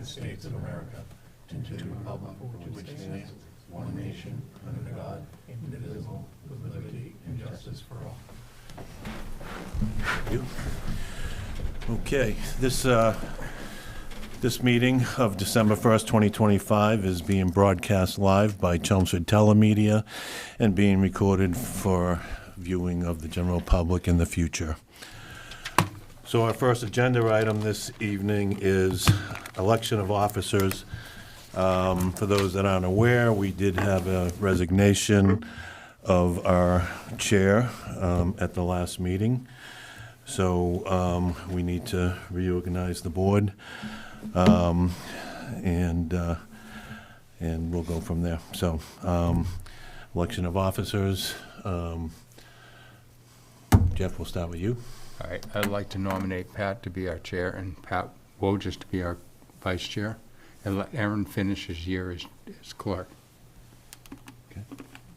United States of America, and to the republic for which it stands, one nation, under God, indivisible, with liberty and justice for all. Thank you. Okay, this meeting of December 1st, 2025 is being broadcast live by Chelmsford Telemedia and being recorded for viewing of the general public in the future. So our first agenda item this evening is election of officers. For those that aren't aware, we did have a resignation of our chair at the last meeting. So we need to reorganize the board, and we'll go from there. So election of officers. Jeff, we'll start with you. All right, I'd like to nominate Pat to be our chair and Pat Wojcik to be our vice chair, and let Aaron finish his year as clerk. Okay.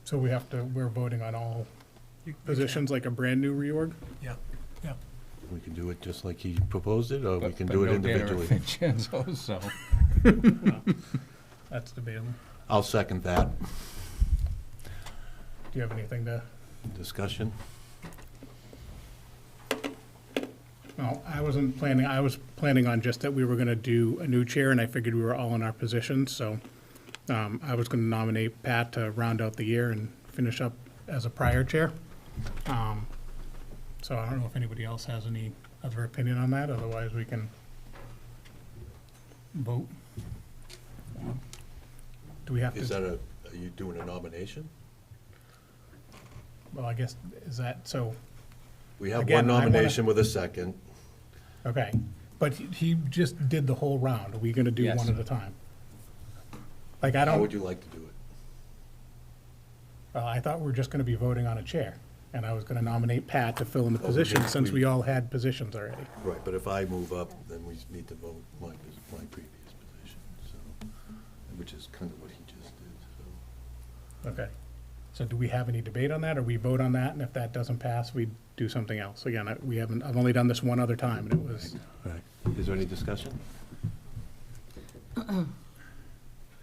So we're voting on all positions like a brand-new reorg? Yeah. We can do it just like he proposed it, or we can But do it no individually. Dana Vincenzo, so. That's debatable. I'll second that. Do you have anything to? Discussion? No, I wasn't planning, I was planning on just that we were gonna do a new chair, and I figured we were all in our positions, so I was gonna nominate Pat to round out the year and finish up as a prior chair. So I don't know if anybody else has any other opinion on that, otherwise we can vote. Do we have Is to, that are you doing a nomination? well, I guess, is that, so, We have Again, one I wanna- nomination with a second. okay. But he just did the whole round. Are we gonna do Yes. one at a time? Like, I How don't. would you like to do it? I thought we were just gonna be voting on a chair, and I was gonna nominate Pat to fill in the Oh, position, we- since we- we all had positions already. Right, but if I move up, then we need to vote my previous position, so, which is kind of what he just did, so. Okay. So do we have any debate on that, or we vote on that, and if that doesn't pass, we do something else? Again, I've only done this one other time, and it was, Right. Is there any discussion?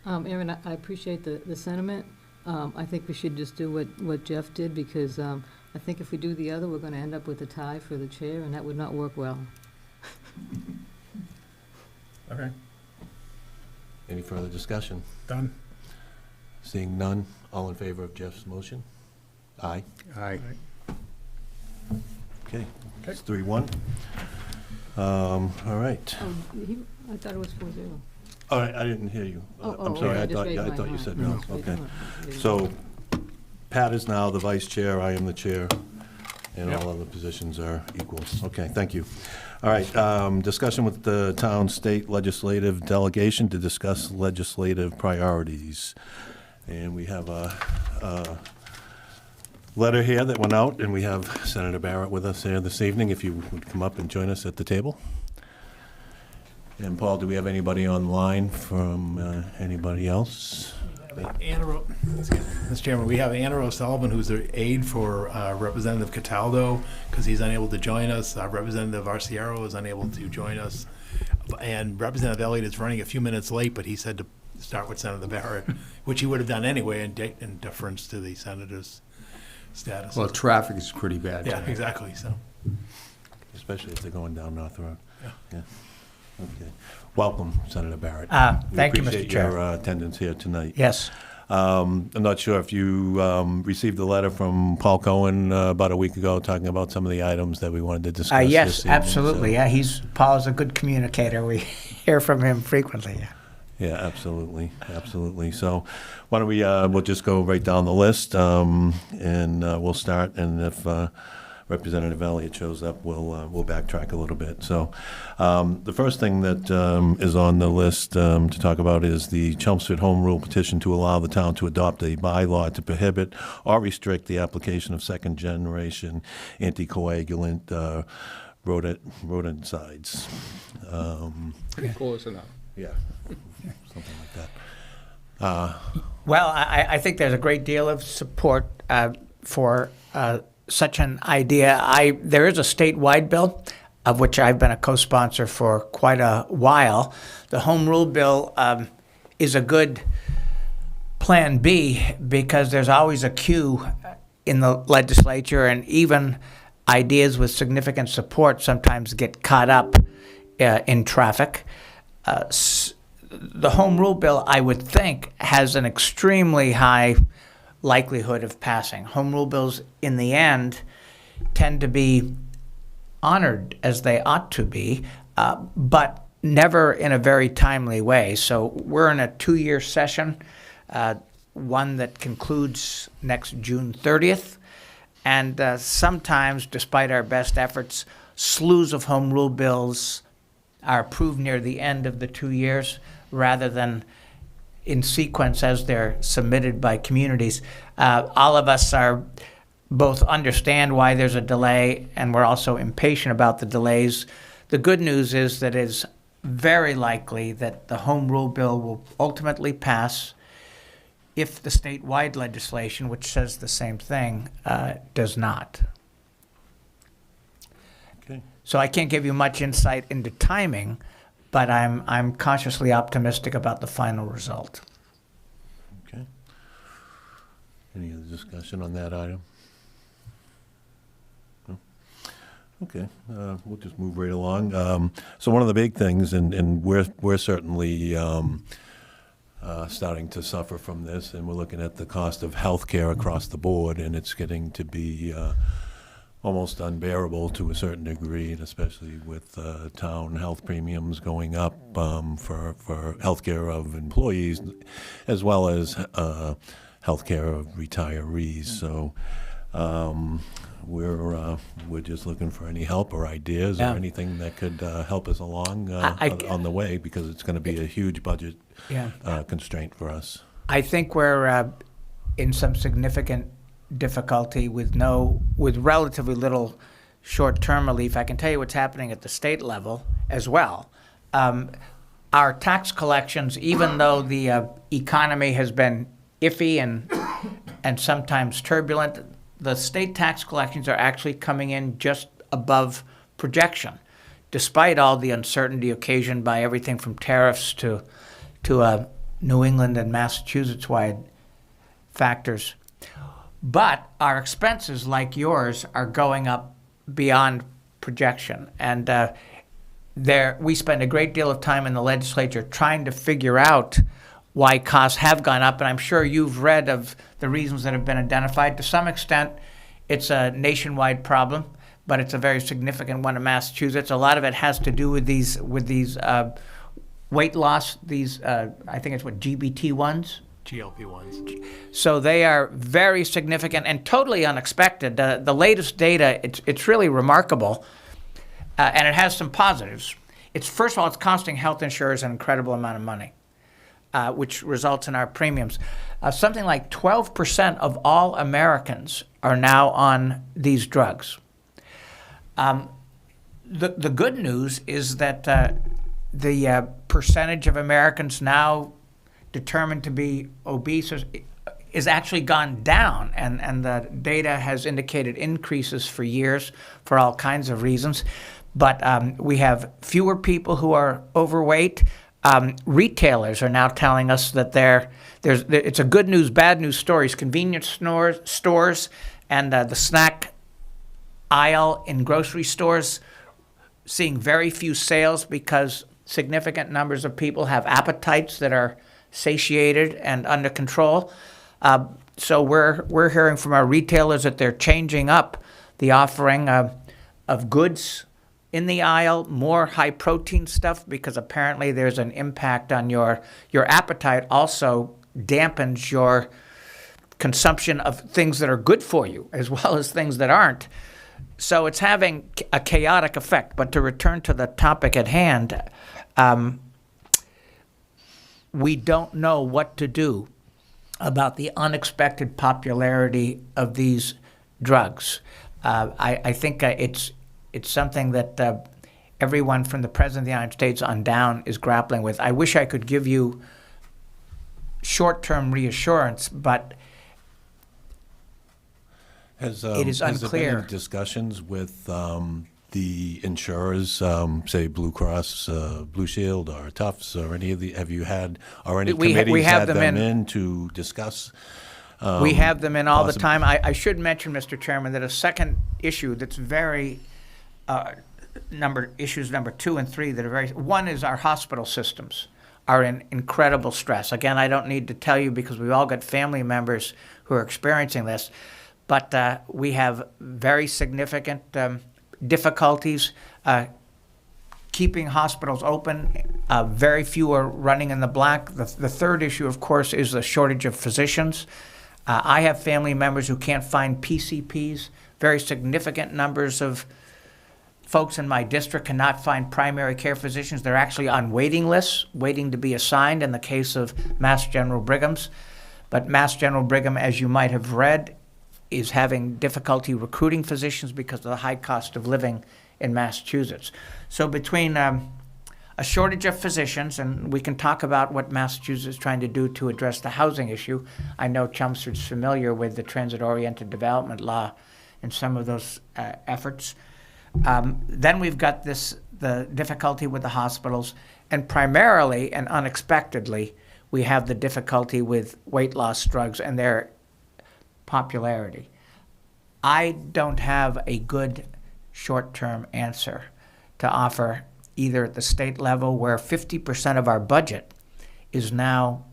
Aaron, I appreciate the sentiment. I think we should just do what Jeff did, because I think if we do the other, we're gonna end up with a tie for the chair, and that would not work well. okay, Any further discussion? done. Seeing none, all in favor of Jeff's motion? Aye. Aye. Okay, Okay. it's 3-1. All right. Oh, I thought it was 4-0. All right, I didn't hear you. I'm sorry, I I just thought, raised yeah, I my thought you hand. said I no, just raised okay. my hand. So Pat is now the vice chair, I am the chair, and Yep. all other positions are equals. Okay, thank you. All right, discussion with the town state legislative delegation to discuss legislative priorities. And we have a letter here that went out, and we have Senator Barrett with us here this evening, if you would come up and join us at the table. And Paul, do we have anybody online from anybody else? Mr. Chairman, we have Anna O'Sullivan, who's the aide for Representative Cataldo, because he's unable to join us. Representative Arciero is unable to join us. And Representative Elliott is running a few minutes late, but he said to start with Senator Barrett, which he would have done anyway in deference to the senator's status. Well, traffic is pretty bad Yeah, today. exactly, so. Especially if they're going down North Road. Yeah. Okay. Welcome, Senator Barrett. Thank you, We Mr. appreciate Chair. your attendance here tonight. Yes, I'm not sure if you received a letter from Paul Cohen about a week ago talking about some of the items that we wanted to discuss this yes, evening, absolutely. so- Yeah, Paul is a good communicator. We hear from him frequently. Yeah. Yeah, absolutely, absolutely. So why don't we'll just go right down the list, and we'll start, and if Representative Elliott shows up, we'll backtrack a little bit. So the first thing that is on the list to talk about is the Chelmsford Home Rule petition to allow the town to adopt a bylaw to prohibit or restrict the application of second-generation anticoagulant rodenticides. Pretty close enough. Yeah, something like that. Well, I think there's a great deal of support for such an idea. There is a statewide bill. of which I've been a co-sponsor for quite a while. The home rule bill is a good plan B because there's always a queue in the legislature, and even ideas with significant support sometimes get caught up in traffic. The home rule bill, I would think, has an extremely high likelihood of passing. Home rule bills, in the end, tend to be honored as they ought to be, but never in a very timely way. So we're in a 2-year session, one that concludes next June 30th. And sometimes, despite our best efforts, slews of home rule bills are approved near the end of the 2 years rather than in sequence as they're submitted by communities. All of us are both understand why there's a delay, and we're also impatient about the delays. The good news is that it's very likely that the home rule bill will ultimately pass if the statewide legislation, which says the same thing, does not. Okay. So I can't give you much insight into timing, but I'm cautiously optimistic about the final result. Okay. Any other discussion on that item? No? Okay, we'll just move right along. So one of the big things, and we're certainly starting to suffer from this, and we're looking at the cost of healthcare across the board, and it's getting to be almost unbearable to a certain degree, and especially with town health premiums going up for healthcare of employees as well as healthcare of retirees. So we're just looking for any help or ideas Yeah. or anything that could help us along I- on the way, because it's going to be a huge budget Yeah. constraint for us. I think we're in some significant difficulty with relatively little short-term relief. I can tell you what's happening at the state level as well. Our tax collections, even though the economy has been iffy and sometimes turbulent, the state tax collections are actually coming in just above projection, despite all the uncertainty occasioned by everything from tariffs to New England and Massachusetts-wide factors. But our expenses, like yours, are going up beyond projection. And we spend a great deal of time in the legislature trying to figure out why costs have gone up. And I'm sure you've read of the reasons that have been identified. To some extent, it's a nationwide problem, but it's a very significant one in Massachusetts. A lot of it has to do with these weight loss, I think it's GBT1s? GLP-1s. So they are very significant and totally unexpected. The latest data, it's really remarkable, and it has some positives. First of all, it's costing health insurers an incredible amount of money, which results in our premiums. Something like 12% of all Americans are now on these drugs. The good news is that the percentage of Americans now determined to be obese is actually gone down, and the data has indicated increases for years for all kinds of reasons. But we have fewer people who are overweight. Retailers are now telling us that it's a good news, bad news stories. Convenience stores and the snack aisle in grocery stores seeing very few sales because significant numbers of people have appetites that are satiated and under control. So we're hearing from our retailers that they're changing up the offering of goods in the aisle, more high protein stuff, because apparently there's an impact on your appetite. Also dampens your consumption of things that are good for you as well as things that aren't. So it's having a chaotic effect. But to return to the topic at hand, we don't know what to do about the unexpected popularity of these drugs. I think it's something that everyone from the President of the United States on down is grappling with. I wish I could give you short-term reassurance, but it is Has there been unclear. any discussions with the insurers, say Blue Cross, Blue Shield, or Tufts, or any of the, have you had, or any We committees have had them them in. in to discuss? We have them in all the possi- time. I should mention, Mr. Chairman, that a second issue that's very, issues number 2 and 3 that are very, one is our hospital systems are in incredible stress. Again, I don't need to tell you because we've all got family members who are experiencing this, but we have very significant difficulties keeping hospitals open. Very few are running in the black. The third issue, of course, is the shortage of physicians. I have family members who can't find PCPs. Very significant numbers of folks in my district cannot find primary care physicians. They're actually on waiting lists, waiting to be assigned in the case of Mass General Brigham's. But Mass General Brigham, as you might have read, is having difficulty recruiting physicians because of the high cost of living in Massachusetts. So between a shortage of physicians, and we can talk about what Massachusetts is trying to do to address the housing issue. I know Chelmsford's familiar with the transit-oriented development law and some of those efforts. Then we've got the difficulty with the hospitals, and primarily and unexpectedly, we have the difficulty with weight loss drugs and their popularity. I don't have a good short-term answer to offer either at the state level, where 50% of our budget is now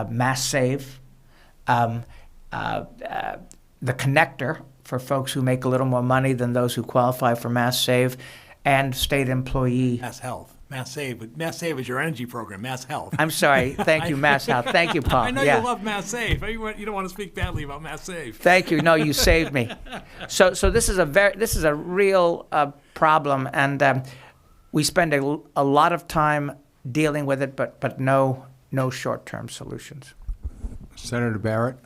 Mass Save, the connector for folks who make a little more money than those who qualify for Mass Save, and state employee. Mass Health, Mass Save, but Mass Save is your energy program, Mass Health. I'm sorry. Thank you, Mass Health. Thank you, Paul. I know Yeah. you love Mass Save. You don't want to speak badly about Mass Save. Thank you. No, you saved me. So this is a real problem, and we spend a lot of time dealing with it, but no short-term solutions. Senator Barrett,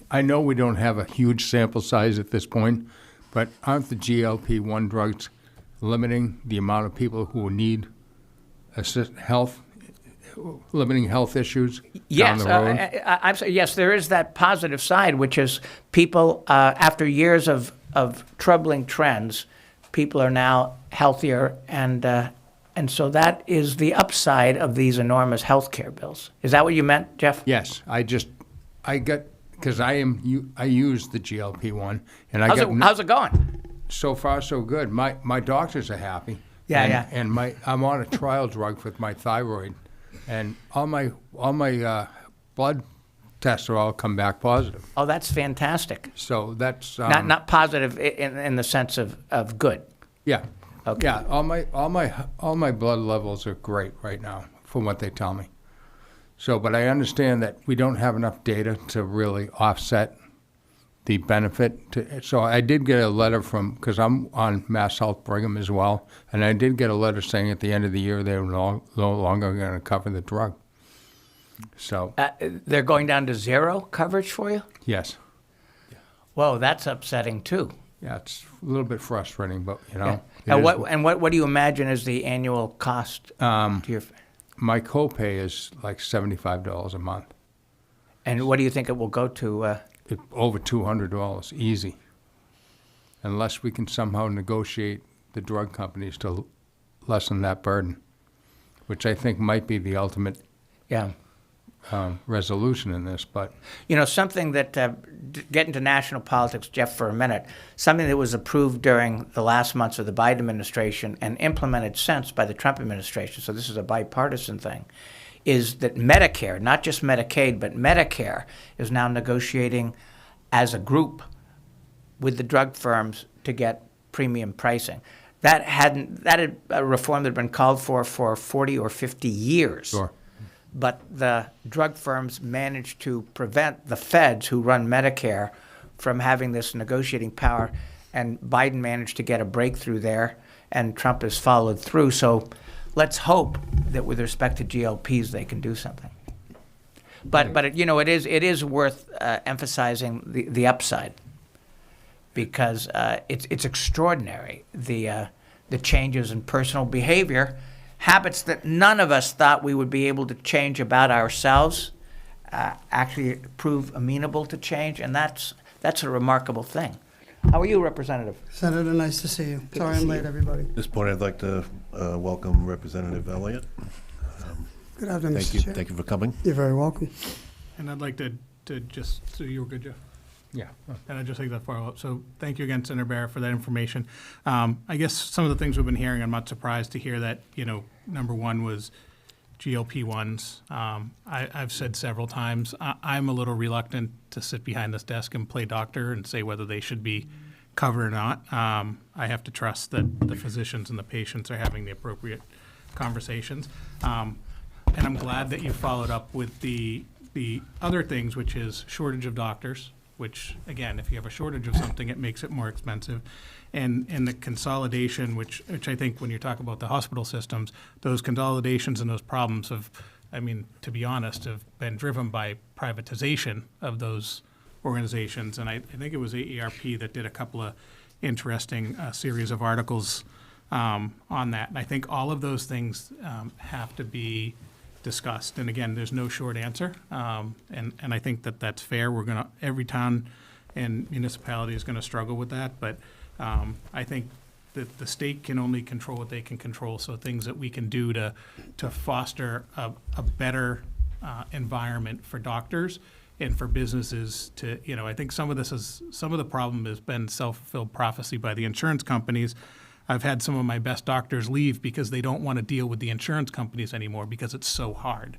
I know we don't have a huge sample size at this point, but aren't the GLP-1 drugs limiting the amount of people who need limiting health issues down the road? I'm sorry. Yes, there is that positive side, which is people, after years of troubling trends, people are now healthier, and so that is the upside of these enormous health care bills. Is that what you meant, Jeff? Yes, because I use the GLP-1, and How's it going? so far so good. My doctors are happy. Yeah. And I'm on a trial drug with my thyroid, and all my blood tests are all come back positive. Oh, that's fantastic. So that's Not positive in the sense of good. yeah. Okay. Yeah, all my blood levels are great right now from what they tell me. So, but I understand that we don't have enough data to really offset the benefit. So I did get a letter because I'm on Mass Health Brigham as well, and I did get a letter saying at the end of the year they were no longer going to cover the drug. So, They're going down to zero coverage for you? yes. Whoa, that's upsetting too. Yeah, it's a little bit frustrating, but, you know. And it is- what do you imagine is the annual cost to your? My copay is like $75 a month. And what do you think it will go to? Over $200, easy. Unless we can somehow negotiate the drug companies to lessen that burden, which I think might be the ultimate Yeah. resolution in this, but You know, something that, get into national politics, Jeff, for a minute, something that was approved during the last months of the Biden administration and implemented since by the Trump administration, so this is a bipartisan thing, is that Medicare, not just Medicaid, but Medicare is now negotiating as a group with the drug firms to get premium pricing. That had a reform that had been called for 40 or 50 years. sure. But the drug firms managed to prevent the feds who run Medicare from having this negotiating power, and Biden managed to get a breakthrough there, and Trump has followed through. So let's hope that with respect to GLPs, they can do something. But you know, it is worth emphasizing the upside, because it's extraordinary, the changes in personal behavior, habits that none of us thought we would be able to change about ourselves, actually prove amenable to change, and that's a remarkable thing. How are you, Representative? Senator, nice to see you. Sorry I'm late, everybody. At this point, I'd like to welcome Representative Elliott. Good afternoon, Thank Mr. you. Chair. Thank you for coming. You're very welcome. And I'd like to just, so you were good, Jeff? Yeah. And I'd just like to follow up. So thank you again, Senator Barrett, for that information. I guess some of the things we've been hearing, I'm not surprised to hear that, number one was GLP-1s. I've said several times, I'm a little reluctant to sit behind this desk and play doctor and say whether they should be covered or not. I have to trust that the physicians and the patients are having the appropriate conversations. And I'm glad that you followed up with the other things, which is shortage of doctors, which, again, if you have a shortage of something, it makes it more expensive. And the consolidation, which I think when you talk about the hospital systems, those consolidations and those problems to be honest, have been driven by privatization of those organizations. And I think it was AARP that did a couple of interesting series of articles on that. And I think all of those things have to be discussed. And again, there's no short answer. And I think that that's fair. Every town and municipality is going to struggle with that. But I think that the state can only control what they can control. So things that we can do to foster a better environment for doctors and for businesses to, I think some of the problem has been self-fulfilled prophecy by the insurance companies. I've had some of my best doctors leave because they don't want to deal with the insurance companies anymore because it's so hard.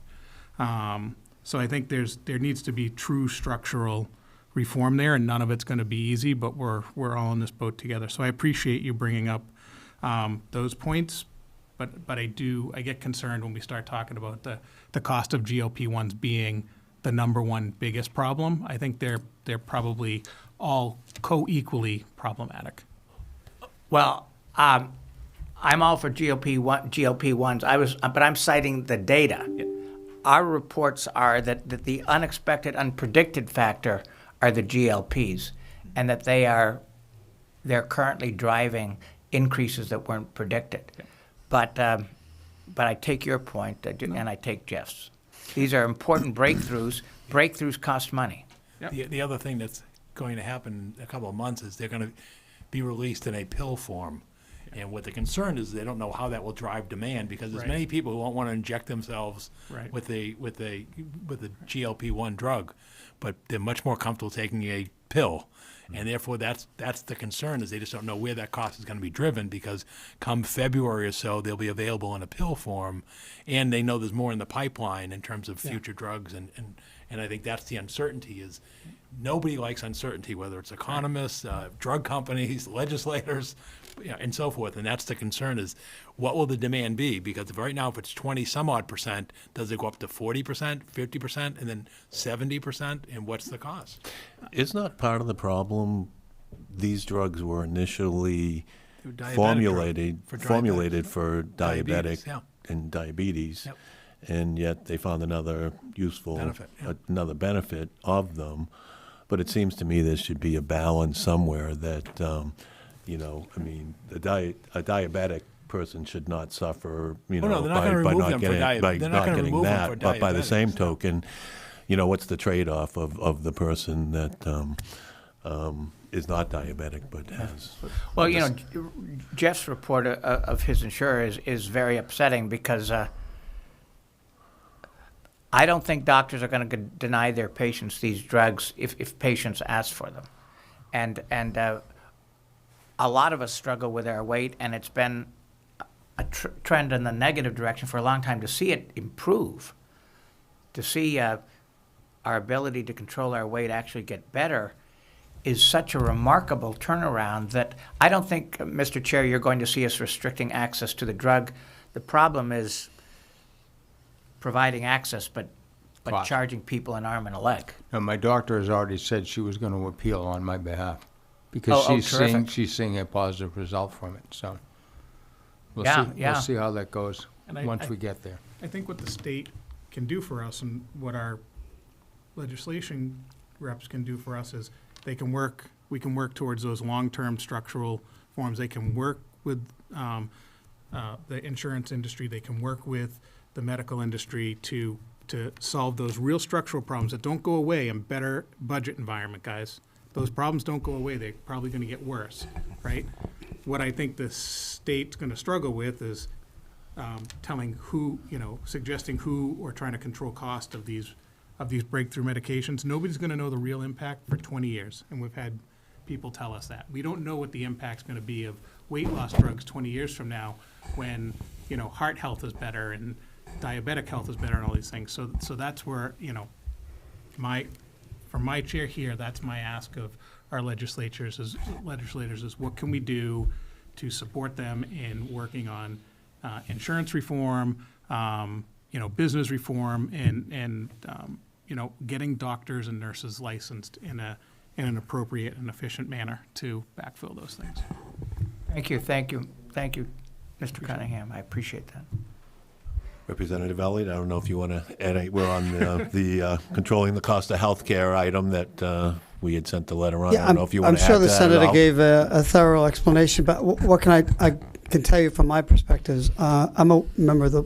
So I think there needs to be true structural reform there, and none of it's going to be easy, but we're all in this boat together. So I appreciate you bringing up those points, but I get concerned when we start talking about the cost of GLP-1s being the number one biggest problem. I think they're probably all co-equally problematic. Well, I'm all for GLP-1s. But I'm citing the data. Our reports are that the unexpected, unpredicted factor are the GLPs, and that they're currently driving increases that weren't predicted. But I take your point, and I take Jeff's. These are important breakthroughs. Breakthroughs cost money. The other thing that's going to happen in a couple of months is they're going to be released in a pill form. And what the concern is, they don't know how that will drive demand, because there's many people who won't want to inject themselves with a GLP-1 drug, but they're much more comfortable taking a pill. And therefore, that's the concern, is they just don't know where that cost is going to be driven, because come February or so, they'll be available in a pill form, and they know there's more in the pipeline in terms of future drugs. And I think that's the uncertainty, is nobody likes uncertainty, whether it's economists, drug companies, legislators, and so forth. And that's the concern, is what will the demand be? Because right now, if it's 20 some odd percent, does it go up to 40%, 50%, and then 70%? And what's the cost? Is not part of the problem these drugs were initially Diabetic formulated drug for Diabetes, diabetic and diabetes, and yet they found another useful Benefit, another benefit of them. But it seems to me there should be a balance somewhere that a diabetic person should not suffer, no, they're not gonna by remove not them for getting they're not not gonna getting remove them for that. But by the same diabetics, no. token, what's the trade-off of the person that is not diabetic but has? Well, Jeff's report of his insurer is very upsetting, because I don't think doctors are going to deny their patients these drugs if patients ask for them. And a lot of us struggle with our weight, and it's been a trend in the negative direction for a long time. To see it improve, to see our ability to control our weight actually get better, is such a remarkable turnaround that I don't think, Mr. Chair, you're going to see us restricting access to the drug. The problem is providing access, but Cost. charging people an arm and a leg. And my doctor has already said she was going to appeal on my behalf, because terrific. she's seeing a positive result from it. So we'll Yeah. see how that goes And once we get there. I think what the state can do for us, and what our legislation reps can do for us, is we can work towards those long-term structural forms. They can work with the insurance industry. They can work with the medical industry to solve those real structural problems that don't go away in better budget environment, guys. those problems don't go away. They're probably going to get worse, right? What I think the state's going to struggle with is telling who, suggesting who, or trying to control cost of these breakthrough medications. Nobody's going to know the real impact for 20 years, and we've had people tell us that. We don't know what the impact's going to be of weight loss drugs 20 years from now when, heart health is better and diabetic health is better and all these things. So that's where, from my chair here, that's my ask of our legislators is what can we do to support them in working on insurance reform, business reform, and getting doctors and nurses licensed in an appropriate and efficient manner to backfill those things. Thank you, Mr. Cunningham. I appreciate that. Representative Elliott, I don't know if you want to add, we're on the controlling the cost of healthcare item that we had sent the letter on. I don't know if you want to add I'm sure the that at senator all. gave a thorough explanation, but what can I can tell you from my perspective is I'm a member of the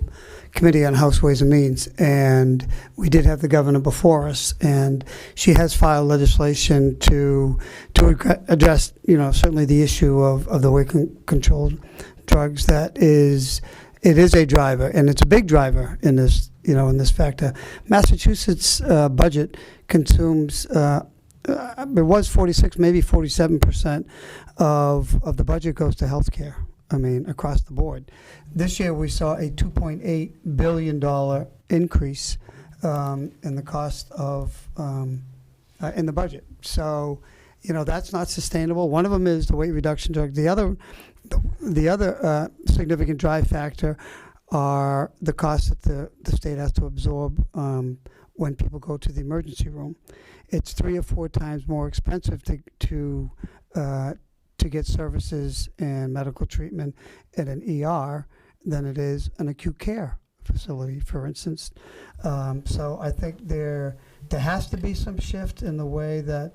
Committee on House Ways and Means, and we did have the governor before us, and she has filed legislation to address, certainly the issue of the weight-controlled drugs. It is a driver, and it's a big driver in this, in this factor. Massachusetts budget consumes, it was 46, maybe 47% of the budget goes to healthcare. Across the board. This year we saw a $2.8 billion increase in the cost of, in the budget. So, that's not sustainable. One of them is the weight reduction drug. The other significant drive factor are the costs that the state has to absorb when people go to the emergency room. It's 3 or 4 times more expensive to get services and medical treatment at an ER than it is an acute care facility, for instance. So I think there has to be some shift in the way that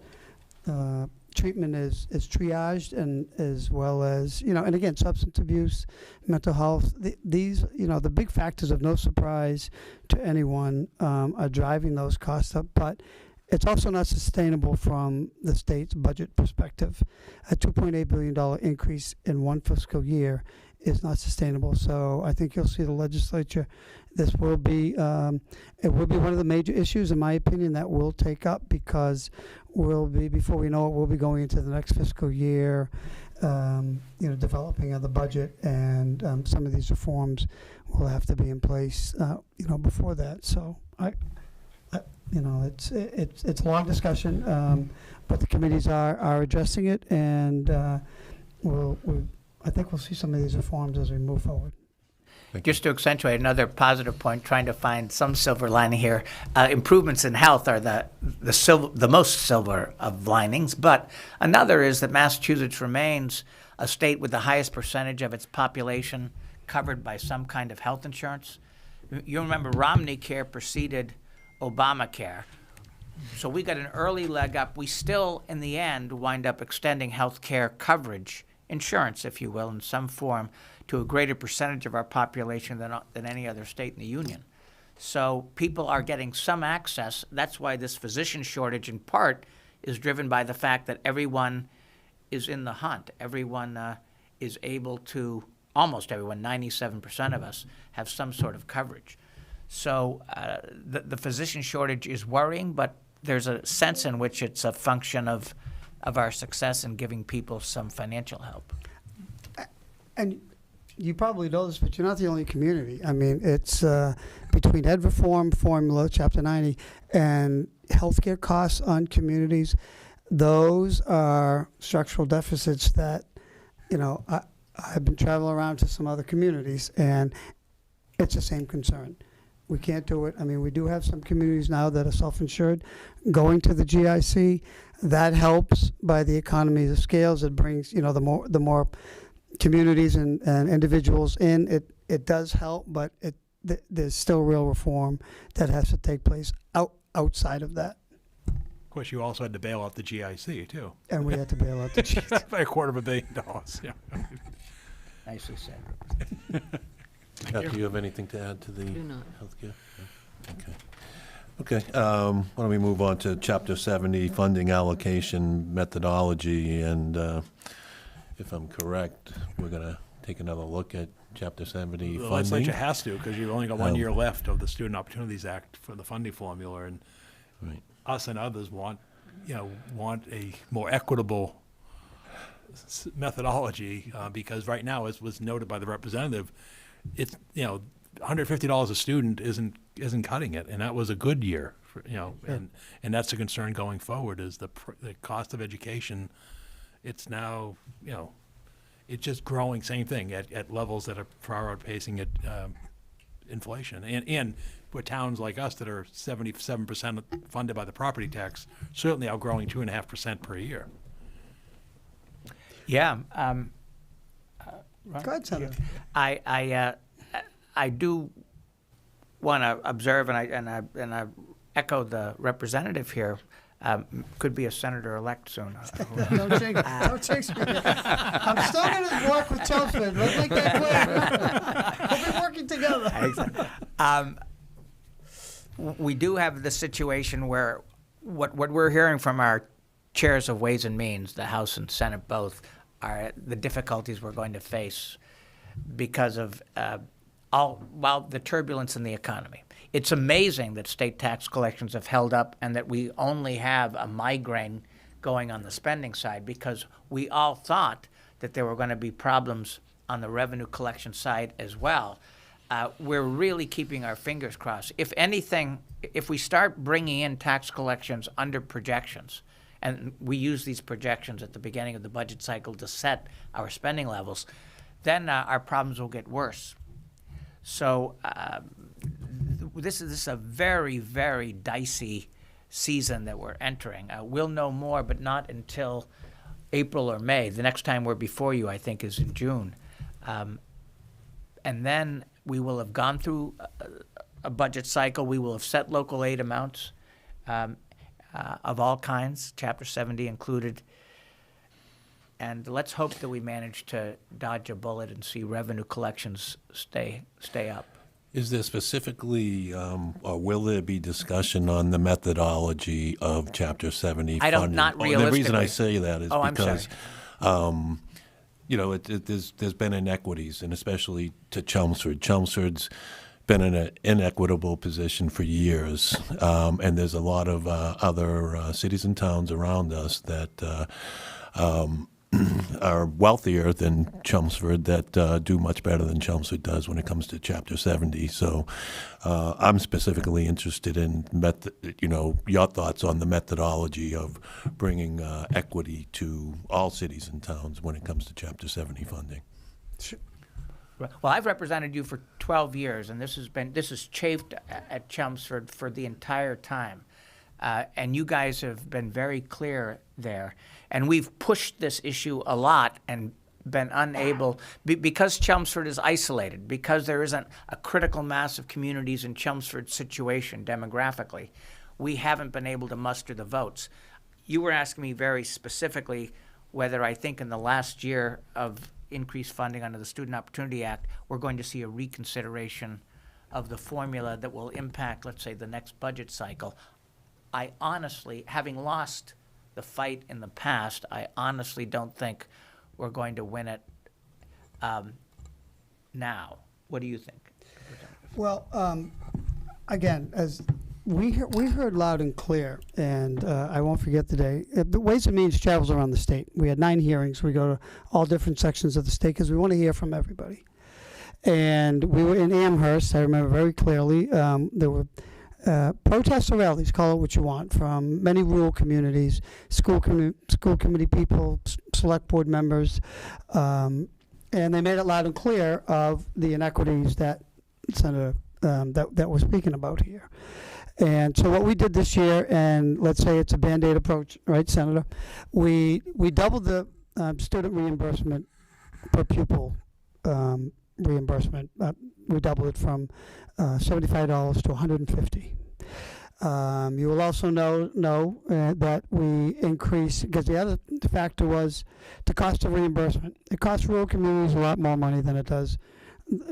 treatment is triaged, and as well as, and again, substance abuse, mental health. These, the big factors of no surprise to anyone are driving those costs up, but it's also not sustainable from the state's budget perspective. A $2.8 billion increase in one fiscal year is not sustainable. So I think you'll see the legislature. This will be it will be one of the major issues, in my opinion, that we'll take up, because we'll be, before we know it, we'll be going into the next fiscal year, developing of the budget, and some of these reforms will have to be in place, before that. So it's a long discussion, but the committees are addressing it, and I think we'll see some of these reforms as we move forward. Just to accentuate another positive point, trying to find some silver lining here, improvements in health are the most silver of linings, but another is that Massachusetts remains a state with the highest percentage of its population covered by some kind of health insurance. You remember Romney Care preceded Obamacare. So we got an early leg up. We still, in the end, wind up extending health care coverage, insurance, if you will, in some form, to a greater percentage of our population than any other state in the union. So people are getting some access. That's why this physician shortage, in part, is driven by the fact that everyone is in the hunt. Everyone is able to, almost everyone, 97% of us, have some sort of coverage. So the physician shortage is worrying, but there's a sense in which it's a function of our success in giving people some financial help. And you probably know this, but you're not the only community. It's between ed reform formula, Chapter 90, and healthcare costs on communities. Those are structural deficits that, I've been traveling around to some other communities, and it's the same concern. We can't do it. We do have some communities now that are self-insured going to the GIC. That helps by the economies of scales. It brings, the more communities and individuals in, it does help, but there's still real reform that has to take place outside of that. Of course, you also had to bail out the GIC, too. And we had to bail out the GIC. By $250 million, yeah. Nicely said. Pat, do you have anything to add to the Do not. healthcare? No? Okay. Okay, why don't we move on to Chapter 70, funding allocation methodology, and if I'm correct, we're going to take another look at Chapter 70 The funding. legislature has to, because you've only got 1 year left of the Student Opportunities Act for the funding formula, and Right. us and others want a more equitable methodology, because right now, as was noted by the representative, it's, $150 a student isn't cutting it, and that was a good year, and that's a concern going forward, is the cost of education. It's now, it's just growing, same thing, at levels that are far outpacing inflation. And with towns like us that are 77% funded by the property tax, certainly outgrowing 2.5% per year. Yeah. Go ahead, Senator. I do want to observe, and I echo the representative here. Could be a senator-elect soon. Don't jinx me. I'm still going to work with Chelmsford. Let's make that clear. We'll be working together. We do have the situation where what we're hearing from our chairs of Ways and Means, the House and Senate both, are the difficulties we're going to face because of the turbulence in the economy. It's amazing that state tax collections have held up and that we only have a migraine going on the spending side, because we all thought that there were going to be problems on the revenue collection side as well. We're really keeping our fingers crossed. If anything, if we start bringing in tax collections under projections, and we use these projections at the beginning of the budget cycle to set our spending levels, then our problems will get worse. So this is a very, very dicey season that we're entering. We'll know more, but not until April or May. The next time we're before you, I think, is in June. And then we will have gone through a budget cycle. We will have set local aid amounts of all kinds, Chapter 70 included. And let's hope that we manage to dodge a bullet and see revenue collections stay up. Is there specifically, or will there be discussion on the methodology of Chapter 70 funding? Not The reason I realistically. say that is I'm because, there's been inequities, and especially to Chelmsford. Chelmsford's been in an inequitable position for years, and there's a lot of other cities and towns around us that are wealthier than Chelmsford that do much better than Chelmsford does when it comes to Chapter 70. So I'm specifically interested in your thoughts on the methodology of bringing equity to all cities and towns when it comes to Chapter 70 funding. Well, I've represented you for 12 years, and this has chafed at Chelmsford for the entire time. And you guys have been very clear there. And we've pushed this issue a lot and been unable, because Chelmsford is isolated, because there isn't a critical mass of communities in Chelmsford's situation demographically, we haven't been able to muster the votes. You were asking me very specifically whether I think in the last year of increased funding under the Student Opportunity Act, we're going to see a reconsideration of the formula that will impact, let's say, the next budget cycle. I honestly, having lost the fight in the past, I honestly don't think we're going to win it now. What do you think? Well, again, as we heard loud and clear, and I won't forget the day. The Ways and Means travels around the state. We had 9 hearings. We go to all different sections of the state because we want to hear from everybody. And we were in Amherst. I remember very clearly. There were protests or rallies, call it what you want, from many rural communities, school committee people, select board members, and they made it loud and clear of the inequities that Senator that we're speaking about here. And so what we did this year, and let's say it's a Band-Aid approach, right, Senator? We doubled the student reimbursement per pupil reimbursement. We doubled it from $75 to $150. You will also know that we increased, because the other factor was the cost of reimbursement. It costs rural communities a lot more money than it does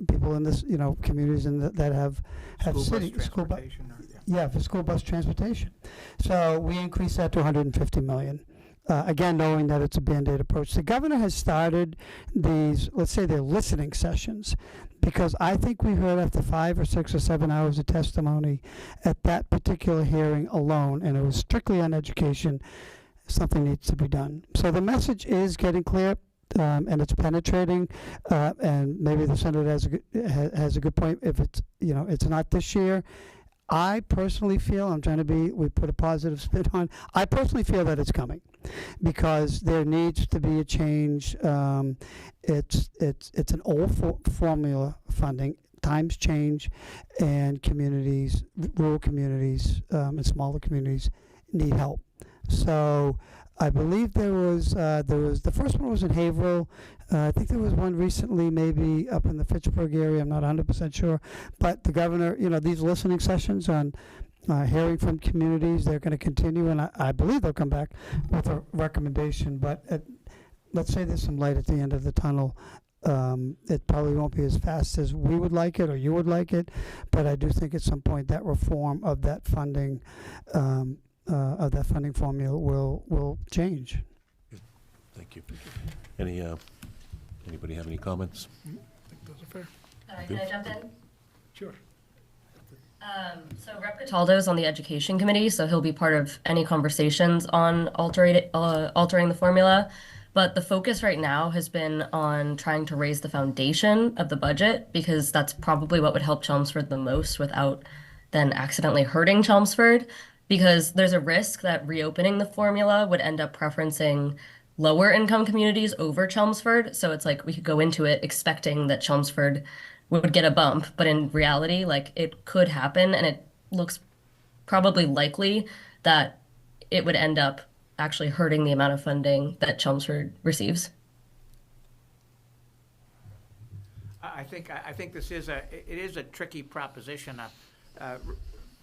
people in this, communities that have School bus city school bus. transportation, Yeah, for school bus transportation. So we increased that to 150 million. Again, knowing that it's a Band-Aid approach. The governor has started these, let's say they're listening sessions, because I think we heard after 5 or 6 or 7 hours of testimony at that particular hearing alone, and it was strictly on education, something needs to be done. So the message is getting clear, and it's penetrating, and maybe the senator has a good point. If it's, it's not this year, I personally feel, we put a positive spin on, I personally feel that it's coming because there needs to be a change. It's an old formula funding. Times change, and communities, rural communities, and smaller communities need help. So I believe there was the first one was in Haverhill. I think there was one recently, maybe up in the Fitchburg area. I'm not 100% sure. But the governor, these listening sessions on hearing from communities, they're going to continue, and I believe they'll come back with a recommendation. But let's say there's some light at the end of the tunnel. It probably won't be as fast as we would like it or you would like it, but I do think at some point that reform of that funding formula will change. Thank you. Anybody have any comments? I think those are fair. Can I jump in? Sure. So Rep. Cataldo's on the Education Committee, so he'll be part of any conversations on altering the formula. But the focus right now has been on trying to raise the foundation of the budget, because that's probably what would help Chelmsford the most without then accidentally hurting Chelmsford. Because there's a risk that reopening the formula would end up preferencing lower income communities over Chelmsford. So it's like we could go into it expecting that Chelmsford would get a bump, but in reality, like, it could happen, and it looks probably likely that it would end up actually hurting the amount of funding that Chelmsford receives. I think this is a tricky proposition.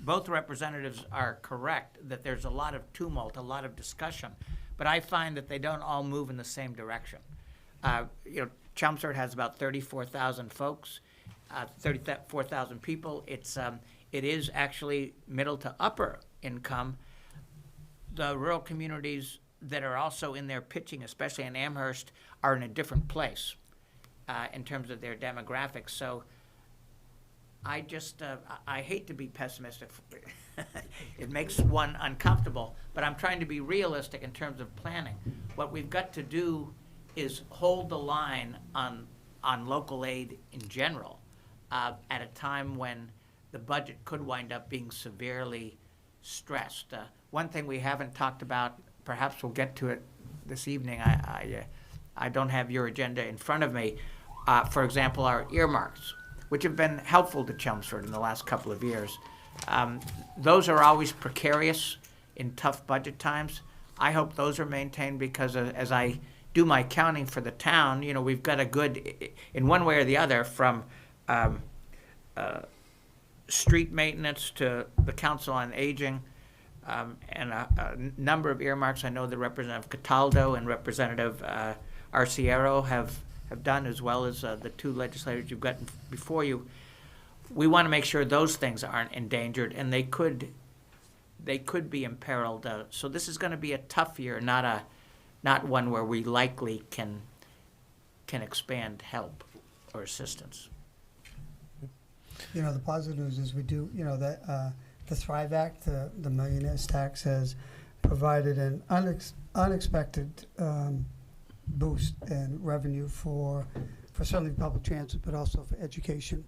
Both representatives are correct that there's a lot of tumult, a lot of discussion, but I find that they don't all move in the same direction. Chelmsford has about 34,000 folks, 34,000 people. It is actually middle to upper income. The rural communities that are also in there pitching, especially in Amherst, are in a different place in terms of their demographics. So I hate to be pessimistic. It makes one uncomfortable, but I'm trying to be realistic in terms of planning. What we've got to do is hold the line on local aid in general at a time when the budget could wind up being severely stressed. One thing we haven't talked about, perhaps we'll get to it this evening. I don't have your agenda in front of me. For example, our earmarks, which have been helpful to Chelmsford in the last couple of years. Those are always precarious in tough budget times. I hope those are maintained, because as I do my counting for the town, we've got a good, in one way or the other, from street maintenance to the Council on Aging, and a number of earmarks. I know the Representative Cataldo and Representative Arciero have done, as well as the two legislators you've got before you. We want to make sure those things aren't endangered, and they could be imperiled. So this is going to be a tough year, not one where we likely can expand help or assistance. The positive news is we do, that the Thrive Act, the millionaire's tax, has provided an unexpected boost in revenue for certainly public transit, but also for education,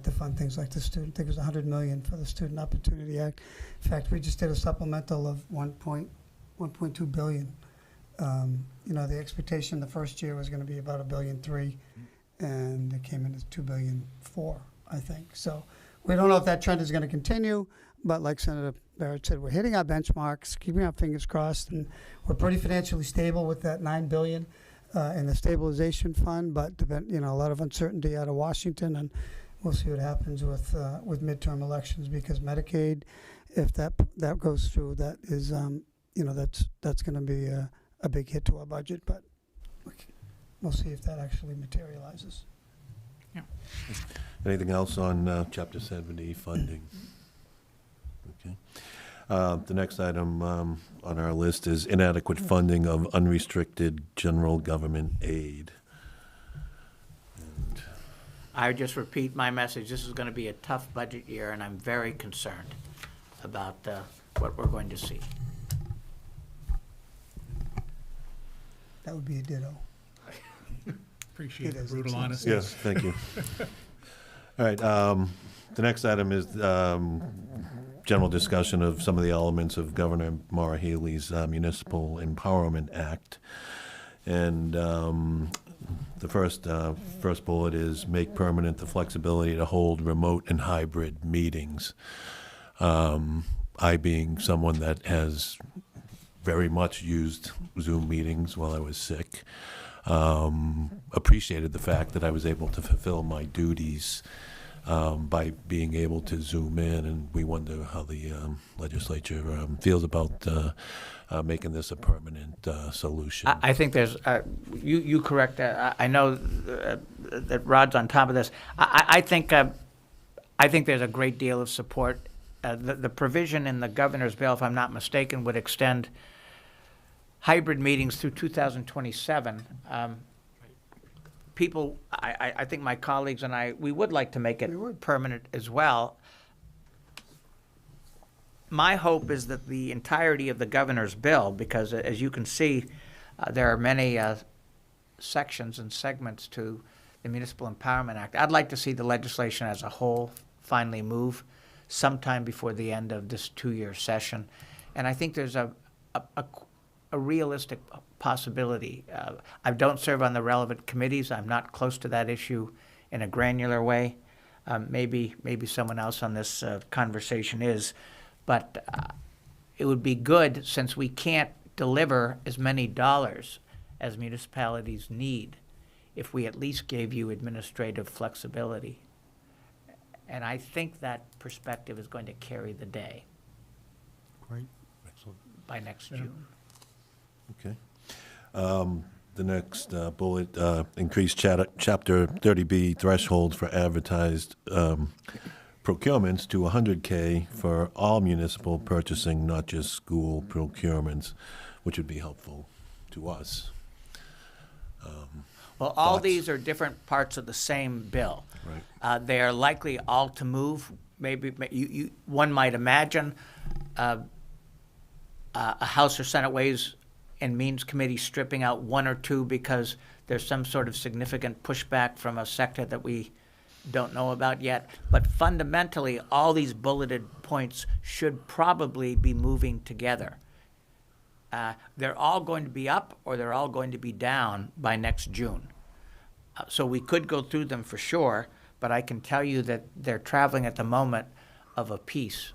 to fund things like the student. I think it was $100 million for the Student Opportunity Act. In fact, we just did a supplemental of $1.2 billion. The expectation the first year was going to be about $1.3 billion, and it came in at $2.4 billion, I think. So we don't know if that trend is going to continue, but like Senator Barrett said, we're hitting our benchmarks, keeping our fingers crossed, and we're pretty financially stable with that $9 billion in the stabilization fund. But a lot of uncertainty out of Washington, and we'll see what happens with midterm elections, because Medicaid, if that goes through, that is that's going to be a big hit to our budget. But we'll see if that actually materializes. Anything else on Chapter 70 funding? Okay. The next item on our list is inadequate funding of unrestricted general government aid. And I would just repeat my message. This is going to be a tough budget year, and I'm very concerned about what we're going to see. That would be a ditto. Appreciate It the is, brutal it's- honesty. Yes, thank you. All right, the next item is general discussion of some of the elements of Governor Maura Healey's Municipal Empowerment Act. And the first bullet is make permanent the flexibility to hold remote and hybrid meetings. I, being someone that has very much used Zoom meetings while I was sick, appreciated the fact that I was able to fulfill my duties by being able to Zoom in, and we wonder how the legislature feels about making this a permanent solution. I think there's, you correct that. I know that Rod's on top of this. I think there's a great deal of support. The provision in the governor's bill, if I'm not mistaken, would extend hybrid meetings through 2027. People, I think my colleagues and I, we would like to make it permanent as well. My hope is that the entirety of the governor's bill, because as you can see, there are many sections and segments to the Municipal Empowerment Act. I'd like to see the legislation as a whole finally move sometime before the end of this 2-year session. And I think there's a realistic possibility. I don't serve on the relevant committees. I'm not close to that issue in a granular way. Maybe someone else on this conversation is. But it would be good, since we can't deliver as many dollars as municipalities need, if we at least gave you administrative flexibility. And I think that perspective is going to carry the day Great, excellent. by next June. Okay. The next bullet, increase Chapter 30B thresholds for advertised procurements to 100K for all municipal purchasing, not just school procurements, which would be helpful to us. Well, all Thoughts? these are different parts of the same bill. Right. They are likely all to move. Maybe one might imagine a House or Senate Ways and Means Committee stripping out one or two because there's some sort of significant pushback from a sector that we don't know about yet. But fundamentally, all these bulleted points should probably be moving together. They're all going to be up or they're all going to be down by next June. So we could go through them for sure, but I can tell you that they're traveling at the moment of a piece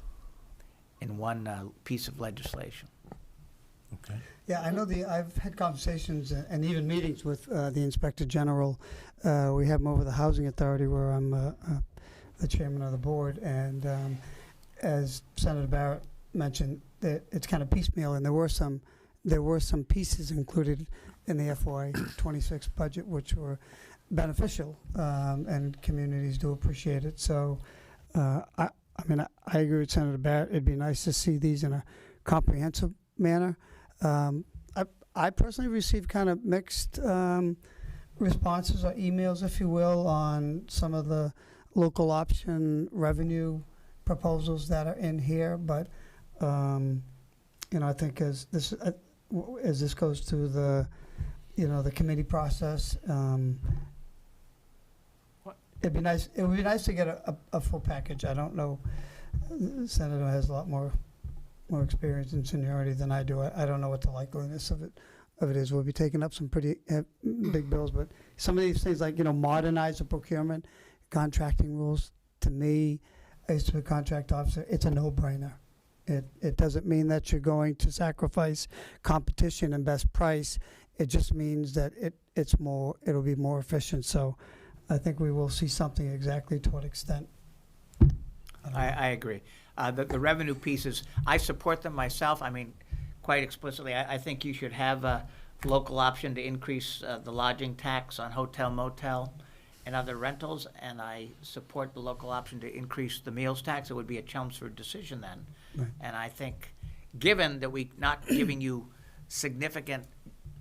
in one piece of legislation. Okay. Yeah, I know I've had conversations and even meetings with the Inspector General. We have him over the Housing Authority where I'm the chairman of the board. And as Senator Barrett mentioned, that it's kind of piecemeal, and there were some pieces included in the FY26 budget which were beneficial, and communities do appreciate it. So I mean, I agree with Senator Barrett. It'd be nice to see these in a comprehensive manner. I personally received kind of mixed responses or emails, if you will, on some of the local option revenue proposals that are in here. But I think as this goes through the the committee process, it'd be nice. It would be nice to get a full package. I don't know. The Senator has a lot more experience and seniority than I do. I don't know what the likeliness of it is. We'll be taking up some pretty big bills, but some of these things like modernize the procurement, contracting rules. To me, I used to be a contract officer. It's a no-brainer. It doesn't mean that you're going to sacrifice competition and best price. It just means that it'll be more efficient. So I think we will see something. Exactly to what extent, I agree. The revenue pieces, I support them myself. I mean, quite explicitly, I think you should have a local option to increase the lodging tax on hotel motel and other rentals, and I support the local option to increase the meals tax. It would be a Chelmsford decision then. Right. And I think, given that we not giving you significant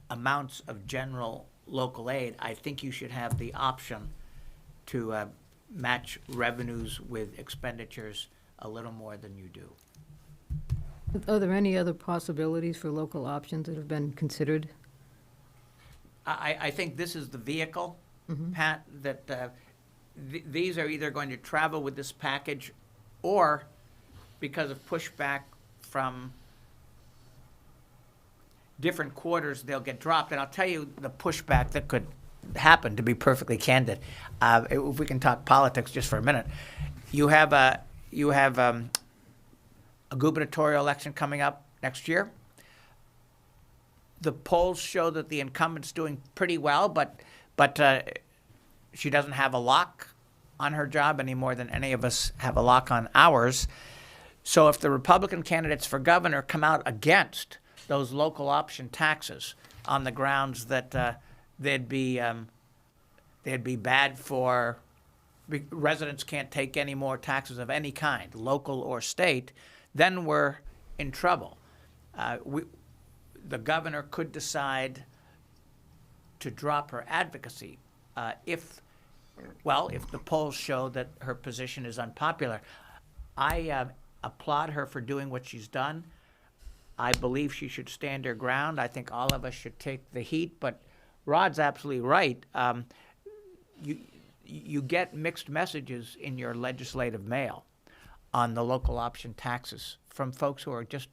amounts of general local aid, I think you should have the option to match revenues with expenditures a little more than you do. Are there any other possibilities for local options that have been considered? I think this is the vehicle, Pat, that these are either going to travel with this package, or because of pushback from different quarters, they'll get dropped. And I'll tell you the pushback that could happen, to be perfectly candid. If we can talk politics just for a minute. You have a gubernatorial election coming up next year. The polls show that the incumbent's doing pretty well, but she doesn't have a lock on her job any more than any of us have a lock on ours. So if the Republican candidates for governor come out against those local option taxes on the grounds that they'd be bad for residents, can't take any more taxes of any kind, local or state, then we're in trouble. The governor could decide to drop her advocacy if the polls show that her position is unpopular. I applaud her for doing what she's done. I believe she should stand her ground. I think all of us should take the heat, but Rod's absolutely right. You get mixed messages in your legislative mail on the local option taxes from folks who are just,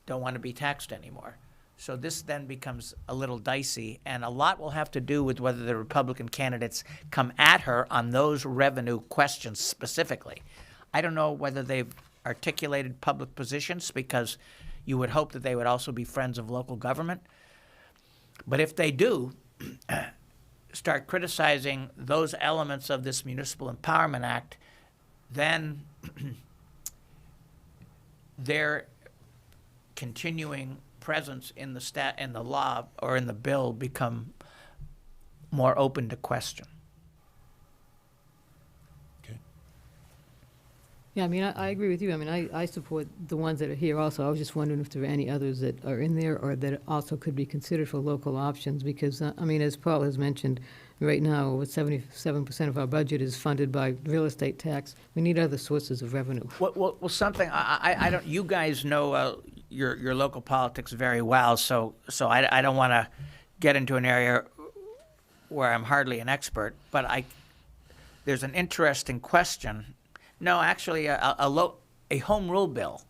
don't want to be taxed anymore. So this then becomes a little dicey, and a lot will have to do with whether the Republican candidates come at her on those revenue questions specifically. I don't know whether they've articulated public positions, because you would hope that they would also be friends of local government. But if they do start criticizing those elements of this Municipal Empowerment Act, then their continuing presence in the law or in the bill become more open to question. Okay. Yeah, I mean, I agree with you. I mean, I support the ones that are here also. I was just wondering if there are any others that are in there or that also could be considered for local options, because, I mean, as Paul has mentioned, right now, with 77% of our budget is funded by real estate tax. We need other sources of revenue. Well, something I don't. You guys know your local politics very well, so I don't want to get into an area where I'm hardly an expert. But there's an interesting question. No, actually, a home rule bill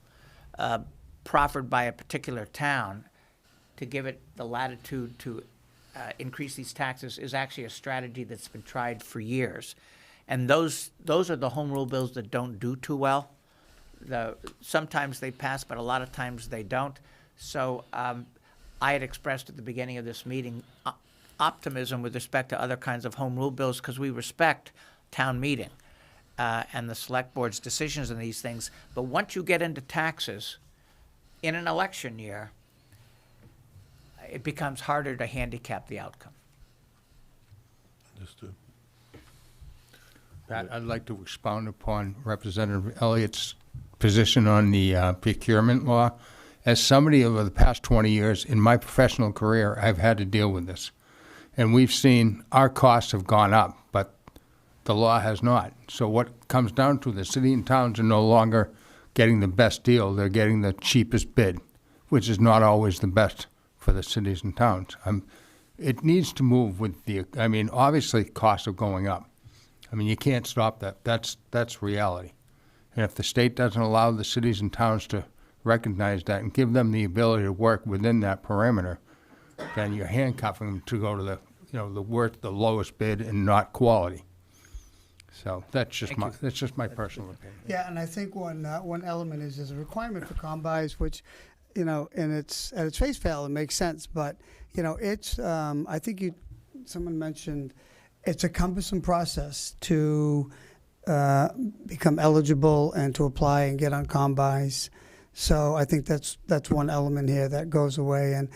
proffered by a particular town to give it the latitude to increase these taxes is actually a strategy that's been tried for years. And those are the home rule bills that don't do too well. Sometimes they pass, but a lot of times they don't. So I had expressed at the beginning of this meeting optimism with respect to other kinds of home rule bills, because we respect town meeting and the select board's decisions on these things. But once you get into taxes in an election year, it becomes harder to handicap the outcome. Understood. Pat, I'd like to expound upon Representative Elliott's position on the procurement law. As somebody over the past 20 years in my professional career, I've had to deal with this. And we've seen our costs have gone up, but the law has not. So what comes down to, the city and towns are no longer getting the best deal. They're getting the cheapest bid, which is not always the best for the cities and towns. It needs to move with obviously costs are going up. I mean, you can't stop that. That's reality. And if the state doesn't allow the cities and towns to recognize that and give them the ability to work within that parameter, then you're handcuffing them to go to the lowest bid and not quality. So that's just my personal opinion. Yeah, and I think one element is there's a requirement for combis, which, and it's at its face value, it makes sense. But it's I think someone mentioned it's a cumbersome process to become eligible and to apply and get on combis. So I think that's one element here that goes away, and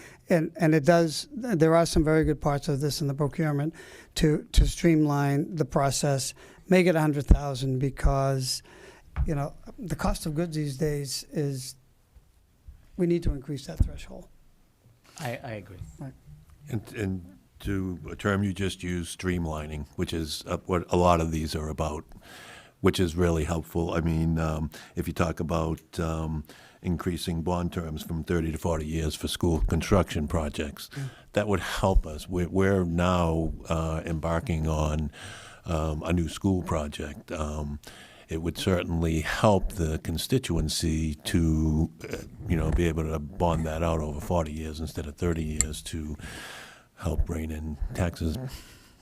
it does. There are some very good parts of this in the procurement to streamline the process, make it 100,000, because the cost of goods these days is, we need to increase that threshold. I agree. And to a term you just used, streamlining, which is what a lot of these are about, which is really helpful. I mean, if you talk about increasing bond terms from 30 to 40 years for school construction projects, that would help us. We're now embarking on a new school project. It would certainly help the constituency to, be able to bond that out over 40 years instead of 30 years to help rein in taxes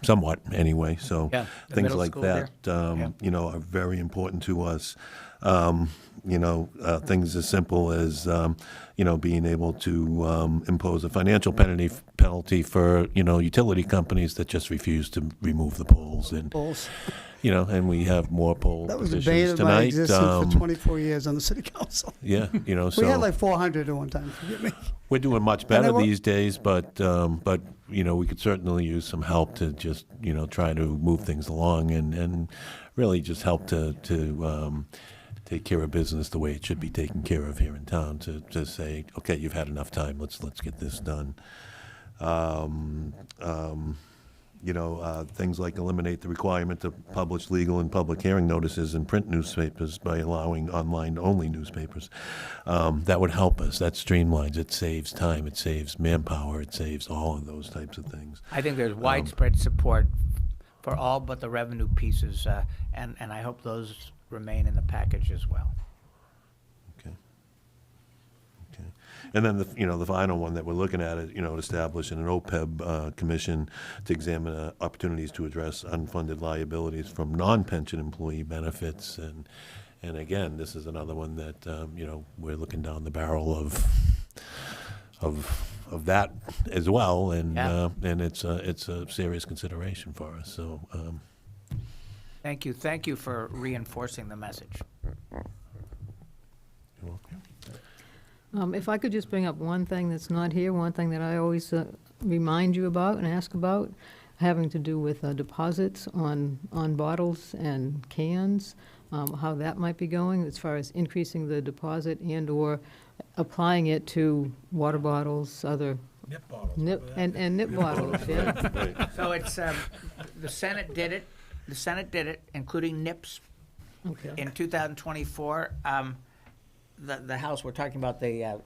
somewhat anyway. So Yeah, the things middle like school that, there. are very important to us. Things as simple as, being able to impose a financial penalty for, utility companies that just refuse to remove the poles. And, and we have more pole That was a positions bane of my tonight. existence for 24 years on the city council. Yeah, so. We had like 400 at one time, forgive me. We're doing much they better were- these days, but we could certainly use some help to just try to move things along and really just help to take care of business the way it should be taken care of here in town. To say, okay, you've had enough time. Let's get this done. Things like eliminate the requirement to publish legal and public hearing notices in print newspapers by allowing online-only newspapers. That would help us. That streamlines. It saves time. It saves manpower. It saves all of those types of things. I think there's widespread support for all but the revenue pieces, and I hope those remain in the package as well. Okay. And then the final one that we're looking at is establishing an OPEB commission to examine opportunities to address unfunded liabilities from non-pension employee benefits, and again, this is another one that we're looking down the barrel of that as well, and and it's a serious consideration for us. So. Thank you for reinforcing the message. You're welcome. If I could just bring up one thing that's not here, one thing that I always remind you about and ask about, having to do with deposits on bottles and cans, how that might be going as far as increasing the deposit and/or applying it to water bottles, other Nip bottles. and nip bottles. Yeah. Right. So it's the Senate did it. The Senate did it, including NIPS, Okay. in 2024. The House, we're talking about the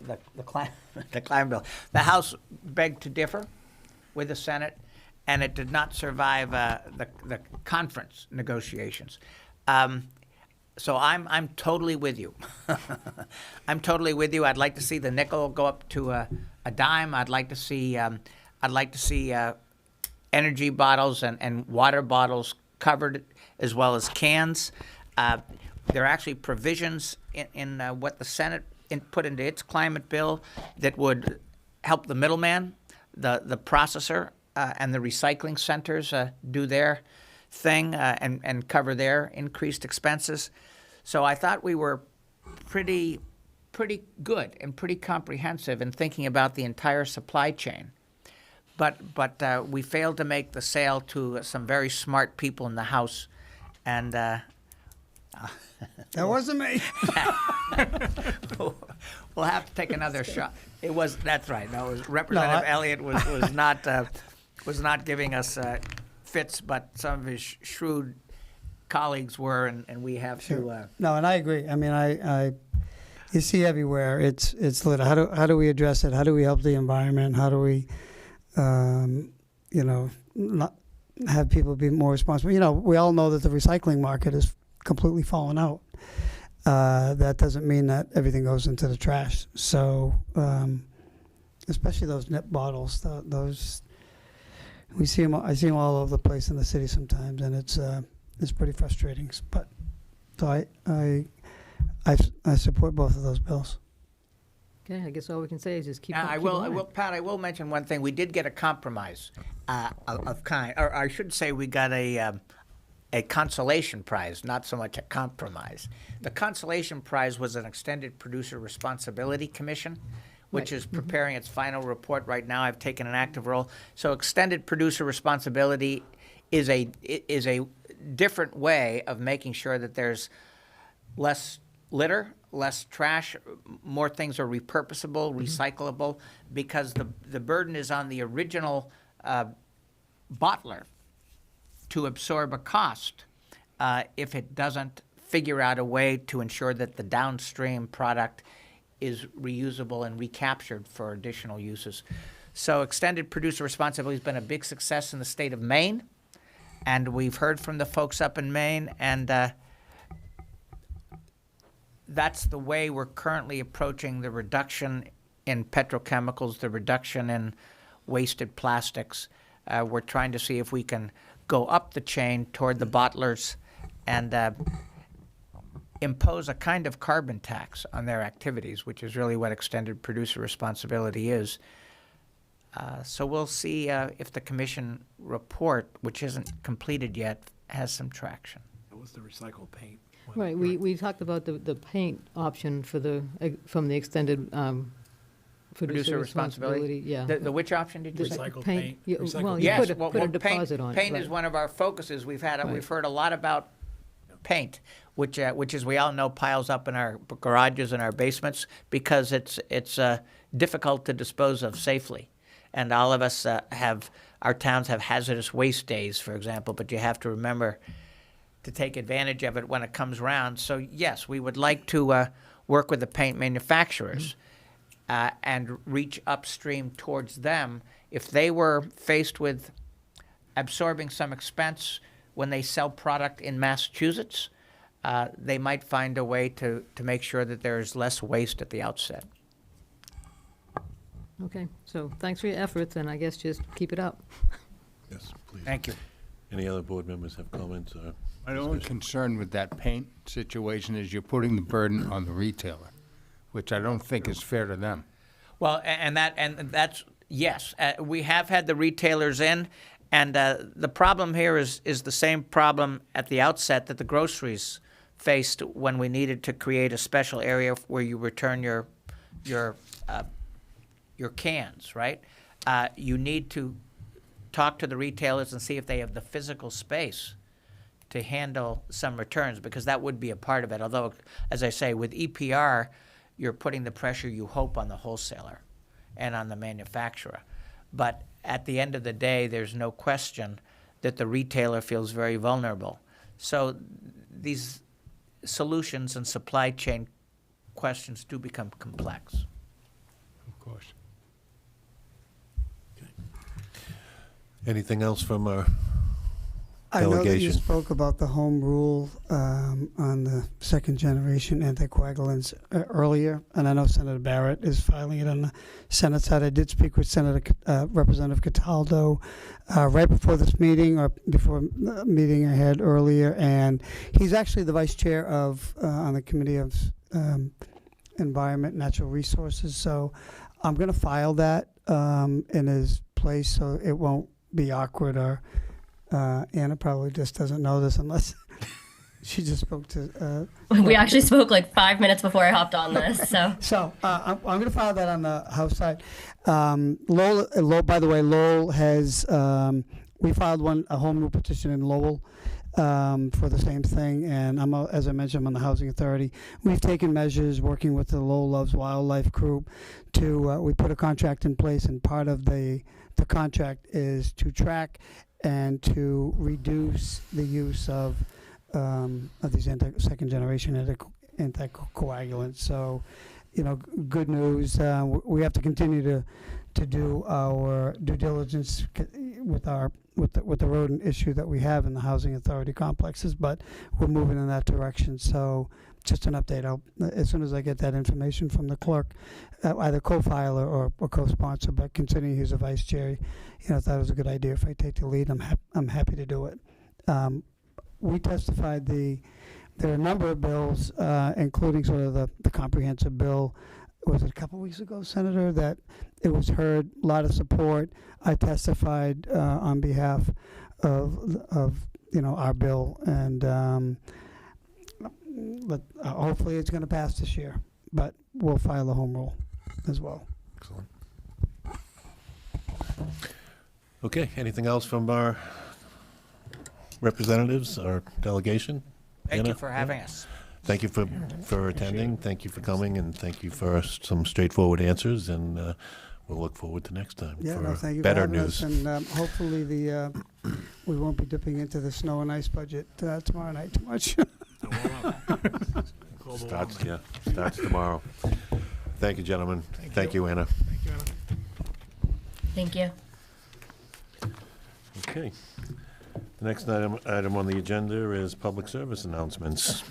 climate bill. The House begged to differ with the Senate, and it did not survive the conference negotiations. So I'm totally with you. I'm totally with you. I'd like to see the nickel go up to a dime. I'd like to see energy bottles and water bottles covered, as well as cans. There are actually provisions in what the Senate put into its climate bill that would help the middleman, the processor, and the recycling centers do their thing and cover their increased expenses. So I thought we were pretty good and pretty comprehensive in thinking about the entire supply chain. But we failed to make the sale to some very smart people in the House, and That wasn't me. we'll have to take another shot. That's right. No, it was Representative Elliott was not giving us fits, but some of his shrewd colleagues were, and we have to. No, and I agree. I mean, you see everywhere. It's lit. How do we address it? How do we help the environment? How do we, not have people be more responsible? We all know that the recycling market is completely fallen out. That doesn't mean that everything goes into the trash. So, especially those nip bottles, those we see them. I see them all over the place in the city sometimes, and it's pretty frustrating. But so I support both of those bills. Okay, I guess all we can say is just keep. I keep will, going. Pat. I will mention one thing. We did get a compromise of kind, or I should say, we got a a consolation prize, not so much a compromise. The consolation prize was an extended producer responsibility commission, which is preparing its final report right now. I've taken an active role. So extended producer responsibility is a different way of making sure that there's less litter, less trash, more things are repurposable, recyclable, because the burden is on the original bottler to absorb a cost if it doesn't figure out a way to ensure that the downstream product is reusable and recaptured for additional uses. So extended producer responsibility has been a big success in the state of Maine, and we've heard from the folks up in Maine, and that's the way we're currently approaching the reduction in petrochemicals, the reduction in wasted plastics. We're trying to see if we can go up the chain toward the bottlers and impose a kind of carbon tax on their activities, which is really what extended producer responsibility is. So we'll see if the commission report, which isn't completed yet, has some traction. That was the recycled paint one. Right, we talked about the paint option for from the extended producer responsibility, yeah. The which option did you say? Recycled Paint, paint. yeah, Recycled well, paint. you Yes, put a deposit on it. Paint right. is one of our focuses. We've heard a lot about paint, which as we all know piles up in our garages and our basements because it's difficult to dispose of safely. And all of us our towns have hazardous waste days, for example, but you have to remember to take advantage of it when it comes around. So yes, we would like to work with the paint manufacturers and reach upstream towards them. If they were faced with absorbing some expense when they sell product in Massachusetts, they might find a way to make sure that there's less waste at the outset. Okay, so thanks for your efforts, and I guess just keep it up. Yes, please. Thank you. Any other board members have comments? My only concern with that paint situation is you're putting the burden on the retailer, which I don't think is fair to them. Well, and that's yes. We have had the retailers in, and the problem here is the same problem at the outset that the groceries faced when we needed to create a special area where you return your cans. Right? You need to talk to the retailers and see if they have the physical space to handle some returns, because that would be a part of it. Although, as I say, with EPR, you're putting the pressure, you hope, on the wholesaler and on the manufacturer. But at the end of the day, there's no question that the retailer feels very vulnerable. So these solutions and supply chain questions do become complex. Of course. Anything else from our I know that you delegation? spoke about the home rule on the second generation anticoagulants earlier, and I know Senator Barrett is filing it on the Senate side. I did speak with Representative Cataldo right before this meeting, or before the meeting I had earlier, and he's actually the vice chair of on the Committee of Environment and Natural Resources. So I'm going to file that in his place, so it won't be awkward, or Anna probably just doesn't know this unless she just spoke to. We actually spoke like 5 minutes before I hopped on this, so. So I'm going to file that on the House side. Lowell, by the way, Lowell has, we filed a home rule petition in Lowell for the same thing, and as I mentioned, I'm on the Housing Authority. We've taken measures working with the Lowell Loves Wildlife group to, we put a contract in place, and part of the contract is to track and to reduce the use of these second generation anticoagulants. So, good news. We have to continue to do our due diligence with the rodent issue that we have in the Housing Authority complexes, but we're moving in that direction. So, just an update. As soon as I get that information from the clerk, either co-filer or co-sponsor, but considering he's a vice chair, I thought it was a good idea if I take the lead. I'm happy to do it. We testified there are a number of bills, including sort of the comprehensive bill. Was it a couple weeks ago, Senator, that it was heard, a lot of support. I testified on behalf of our bill, and hopefully it's going to pass this year, but we'll file a home rule as well. Excellent. Okay, anything else from our representatives or delegation? Thank you Anna? for having us. Thank you for attending, thank you for coming, and thank you for some straightforward answers, and we'll look forward to next time Yeah, for no, thank you better for having us, news. and hopefully we won't be dipping into the snow and ice budget tomorrow night too much. Starts tomorrow. Thank you, gentlemen. Thank you, Anna. Thank you, Anna. Thank you. Okay. The next item on the agenda is public service announcements.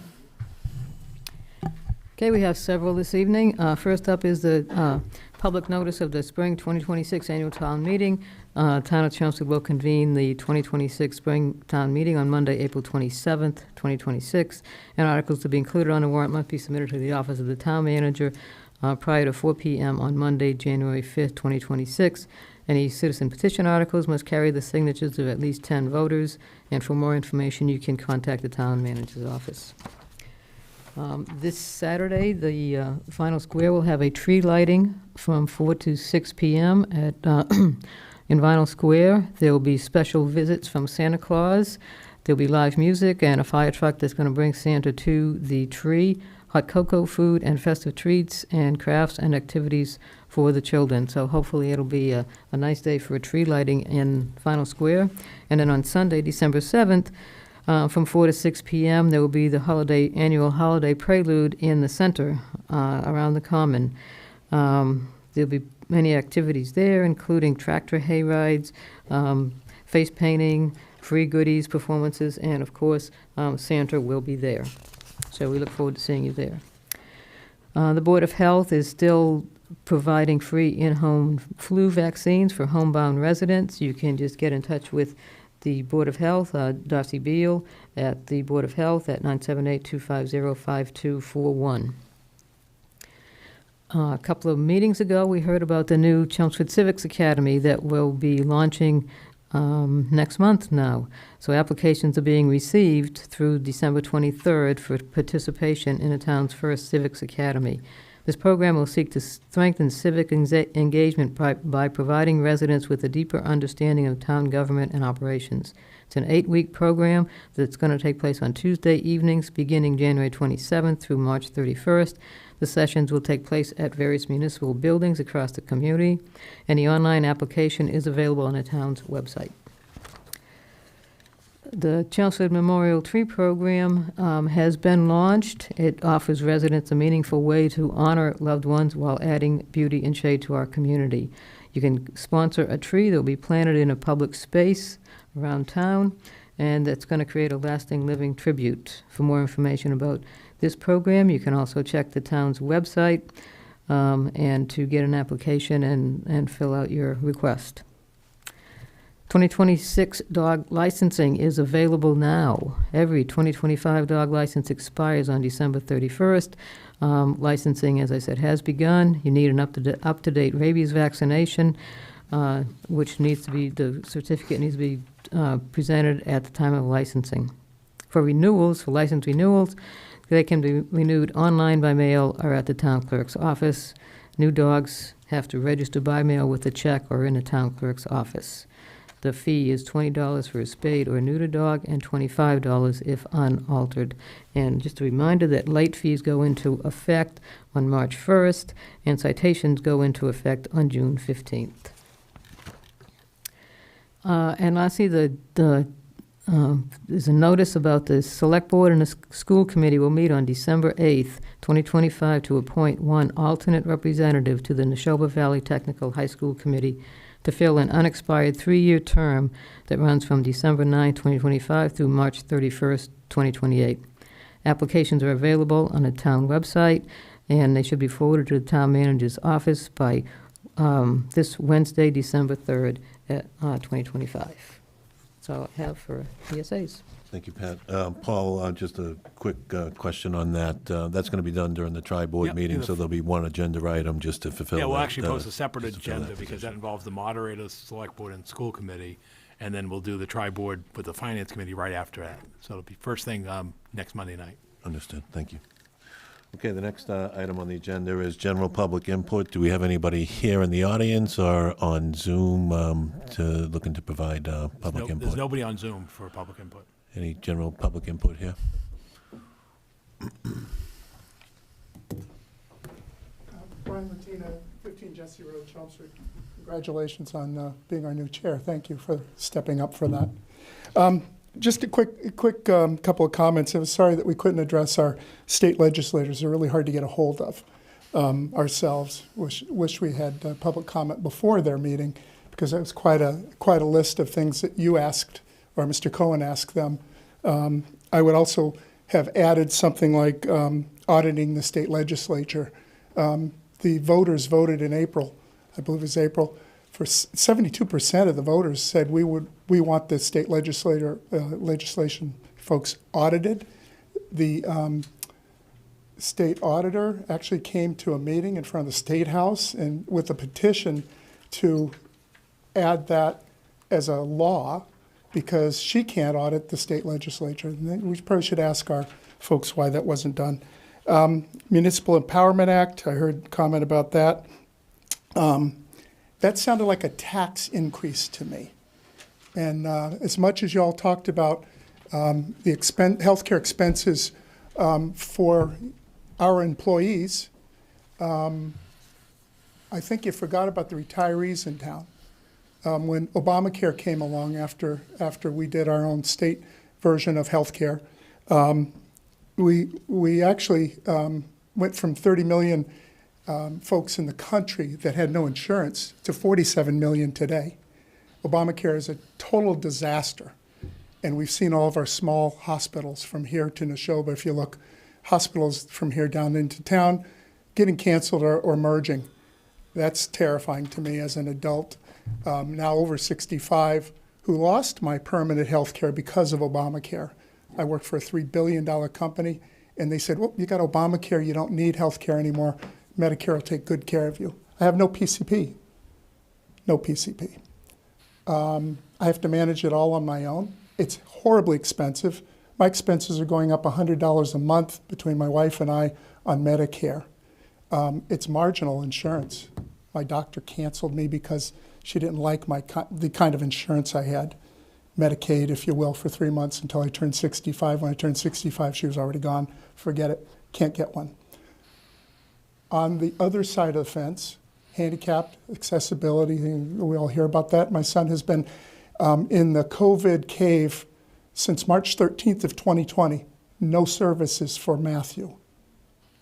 Okay, we have several this evening. First up is the public notice of the spring 2026 annual town meeting. Town of Chelmsford will convene the 2026 spring town meeting on Monday, April 27th, 2026. And articles to be included on the warrant must be submitted to the office of the town manager prior to 4 p.m. on Monday, January 5th, 2026. Any citizen petition articles must carry the signatures of at least 10 voters. And for more information, you can contact the town manager's office. This Saturday, the final square will have a tree lighting from 4 to 6 p.m. at in Vinyl Square. There will be special visits from Santa Claus. There'll be live music and a fire truck that's going to bring Santa to the tree, hot cocoa, food, and festive treats, and crafts and activities for the children. So hopefully it'll be a nice day for a tree lighting in Vinyl Square. And then on Sunday, December 7th, from 4 to 6 p.m., there will be the annual holiday prelude in the center around the Common. There'll be many activities there, including tractor hay rides, face painting, free goodies, performances, and of course, Santa will be there. So we look forward to seeing you there. The Board of Health is still providing free in-home flu vaccines for homebound residents. You can just get in touch with the Board of Health, Darcy Beal, at the Board of Health at 978-250-5241. A couple of meetings ago, we heard about the new Chelmsford Civics Academy that will be launching next month now. So applications are being received through December 23rd for participation in the town's first Civics Academy. This program will seek to strengthen civic engagement by providing residents with a deeper understanding of town government and operations. It's an 8-week program that's going to take place on Tuesday evenings beginning January 27th through March 31st. The sessions will take place at various municipal buildings across the community, and the online application is available on the town's website. The Chelmsford Memorial Tree Program has been launched. It offers residents a meaningful way to honor loved ones while adding beauty and shade to our community. You can sponsor a tree that will be planted in a public space around town, and that's going to create a lasting living tribute. For more information about this program, you can also check the town's website and to get an application and fill out your request. 2026 dog licensing is available now. Every 2025 dog license expires on December 31st. Licensing, as I said, has begun. You need an up-to-date rabies vaccination, which needs to be, the certificate needs to be presented at the time of licensing. For license renewals, they can be renewed online by mail or at the town clerk's office. New dogs have to register by mail with a check or in the town clerk's office. The fee is $20 for a spayed or neuter dog and $25 if unaltered. And just a reminder that late fees go into effect on March 1st and citations go into effect on June 15th. And lastly, there's a notice about the Select Board and the School Committee will meet on December 8th, 2025 to appoint one alternate representative to the Neshoba Valley Technical High School Committee to fill an unexpired 3-year term that runs from December 9, 2025 through March 31st, 2028. Applications are available on the town website, and they should be forwarded to the town manager's office by this Wednesday, December 3rd at 2025. That's all I have for PSAs. Thank you, Pat. Paul, just a quick question on that. That's going to be done during the tri-board Yep, meeting, the- so there'll be one agenda item just to fulfill Yeah, we'll that, actually post a separate just to fill agenda that because that position. involves the moderator, select board, and school committee. and then we'll do the tri-board with the finance committee right after that. So it'll be first thing next Monday night. Understood, thank you. Okay, the next item on the agenda is general public input. Do we have anybody here in the audience or on Zoom looking to provide public There's input? nobody on Zoom for public input. Any general public input here? Brian Martina, 15 Jesse Road, Chelmsford. Congratulations on being our new chair. Thank you for stepping up for that. Just a quick couple of comments. I was sorry that we couldn't address our state legislators. They're really hard to get a hold of ourselves. Wish we had public comment before their meeting, because that was quite a list of things that you asked, or Mr. Cohen asked them. I would also have added something like auditing the state legislature. The voters voted in April, I believe it was April, for 72% of the voters said we want the state legislation folks audited. The state auditor actually came to a meeting in front of the State House and with a petition to add that as a law, because she can't audit the state legislature. And then we probably should ask our folks why that wasn't done. Municipal Empowerment Act, I heard comment about that. That sounded like a tax increase to me. And as much as y'all talked about the healthcare expenses for our employees, I think you forgot about the retirees in town. When Obamacare came along after we did our own state version of healthcare, we actually went from 30 million folks in the country that had no insurance to 47 million today. Obamacare is a total disaster. And we've seen all of our small hospitals from here to Neshoba, if you look, hospitals from here down into town getting canceled or merging. That's terrifying to me as an adult, now over 65, who lost my permanent health care because of Obamacare. I worked for a $3 billion company, and they said, well, you got Obamacare, you don't need health care anymore. Medicare will take good care of you. I have no PCP. No PCP. I have to manage it all on my own. It's horribly expensive. My expenses are going up $100 a month between my wife and I on Medicare. It's marginal insurance. My doctor canceled me because she didn't like the kind of insurance I had. Medicaid, if you will, for 3 months until I turned 65. When I turned 65, she was already gone. Forget it. Can't get one. On the other side of the fence, handicapped, accessibility, we all hear about that. My son has been in the COVID cave since March 13th of 2020. No services for Matthew.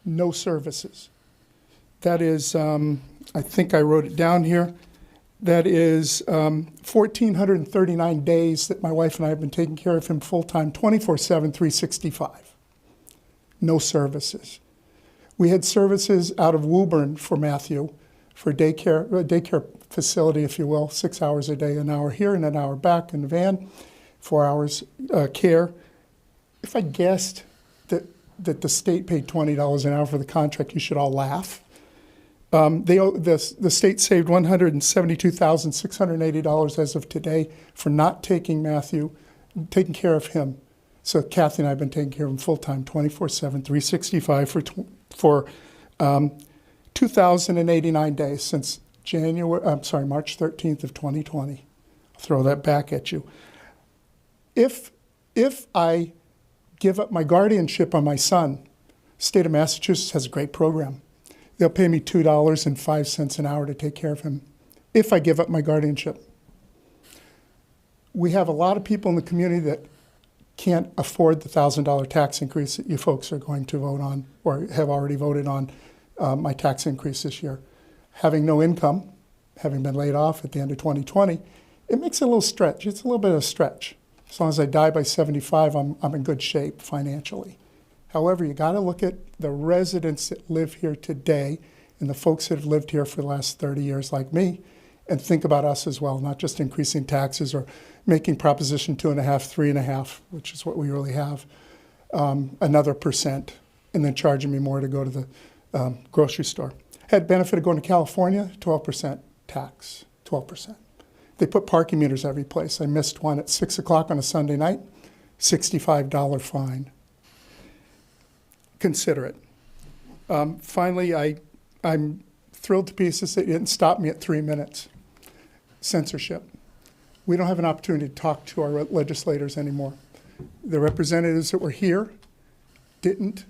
No services. That is, I think I wrote it down here. That is 1,439 days that my wife and I have been taking care of him full-time, 24/7, 365. No services. We had services out of Woburn for Matthew, for daycare facility, if you will, 6 hours a day, an hour here and an hour back in the van, 4 hours care. If I guessed that the state paid $20 an hour for the contract, you should all laugh. The state saved $172,680 as of today for not taking taking care of him. So Kathy and I have been taking care of him full-time, 24/7, 365 for 2,089 days since March 13th of 2020. I'll throw that back at you. If I give up my guardianship on my son, state of Massachusetts has a great program. They'll pay me $2.05 an hour to take care of him if I give up my guardianship. We have a lot of people in the community that can't afford the $1,000 tax increase that you folks are going to vote on or have already voted on my tax increase this year. Having no income, having been laid off at the end of 2020, it makes it a little stretch. It's a little bit of a stretch. As long as I die by 75, I'm in good shape financially. However, you got to look at the residents that live here today and the folks that have lived here for the last 30 years like me and think about us as well, not just increasing taxes or making Proposition 2.5, 3.5, which is what we really have, another percent, and then charging me more to go to the grocery store. Had benefit of going to California, 12% tax, 12%. They put parking meters every place. I missed one at 6 o'clock on a Sunday night, $65 fine. Consider it. Finally, I'm thrilled to pieces that you didn't stop me at 3 minutes. Censorship. We don't have an opportunity to talk to our legislators anymore. The representatives that were here didn't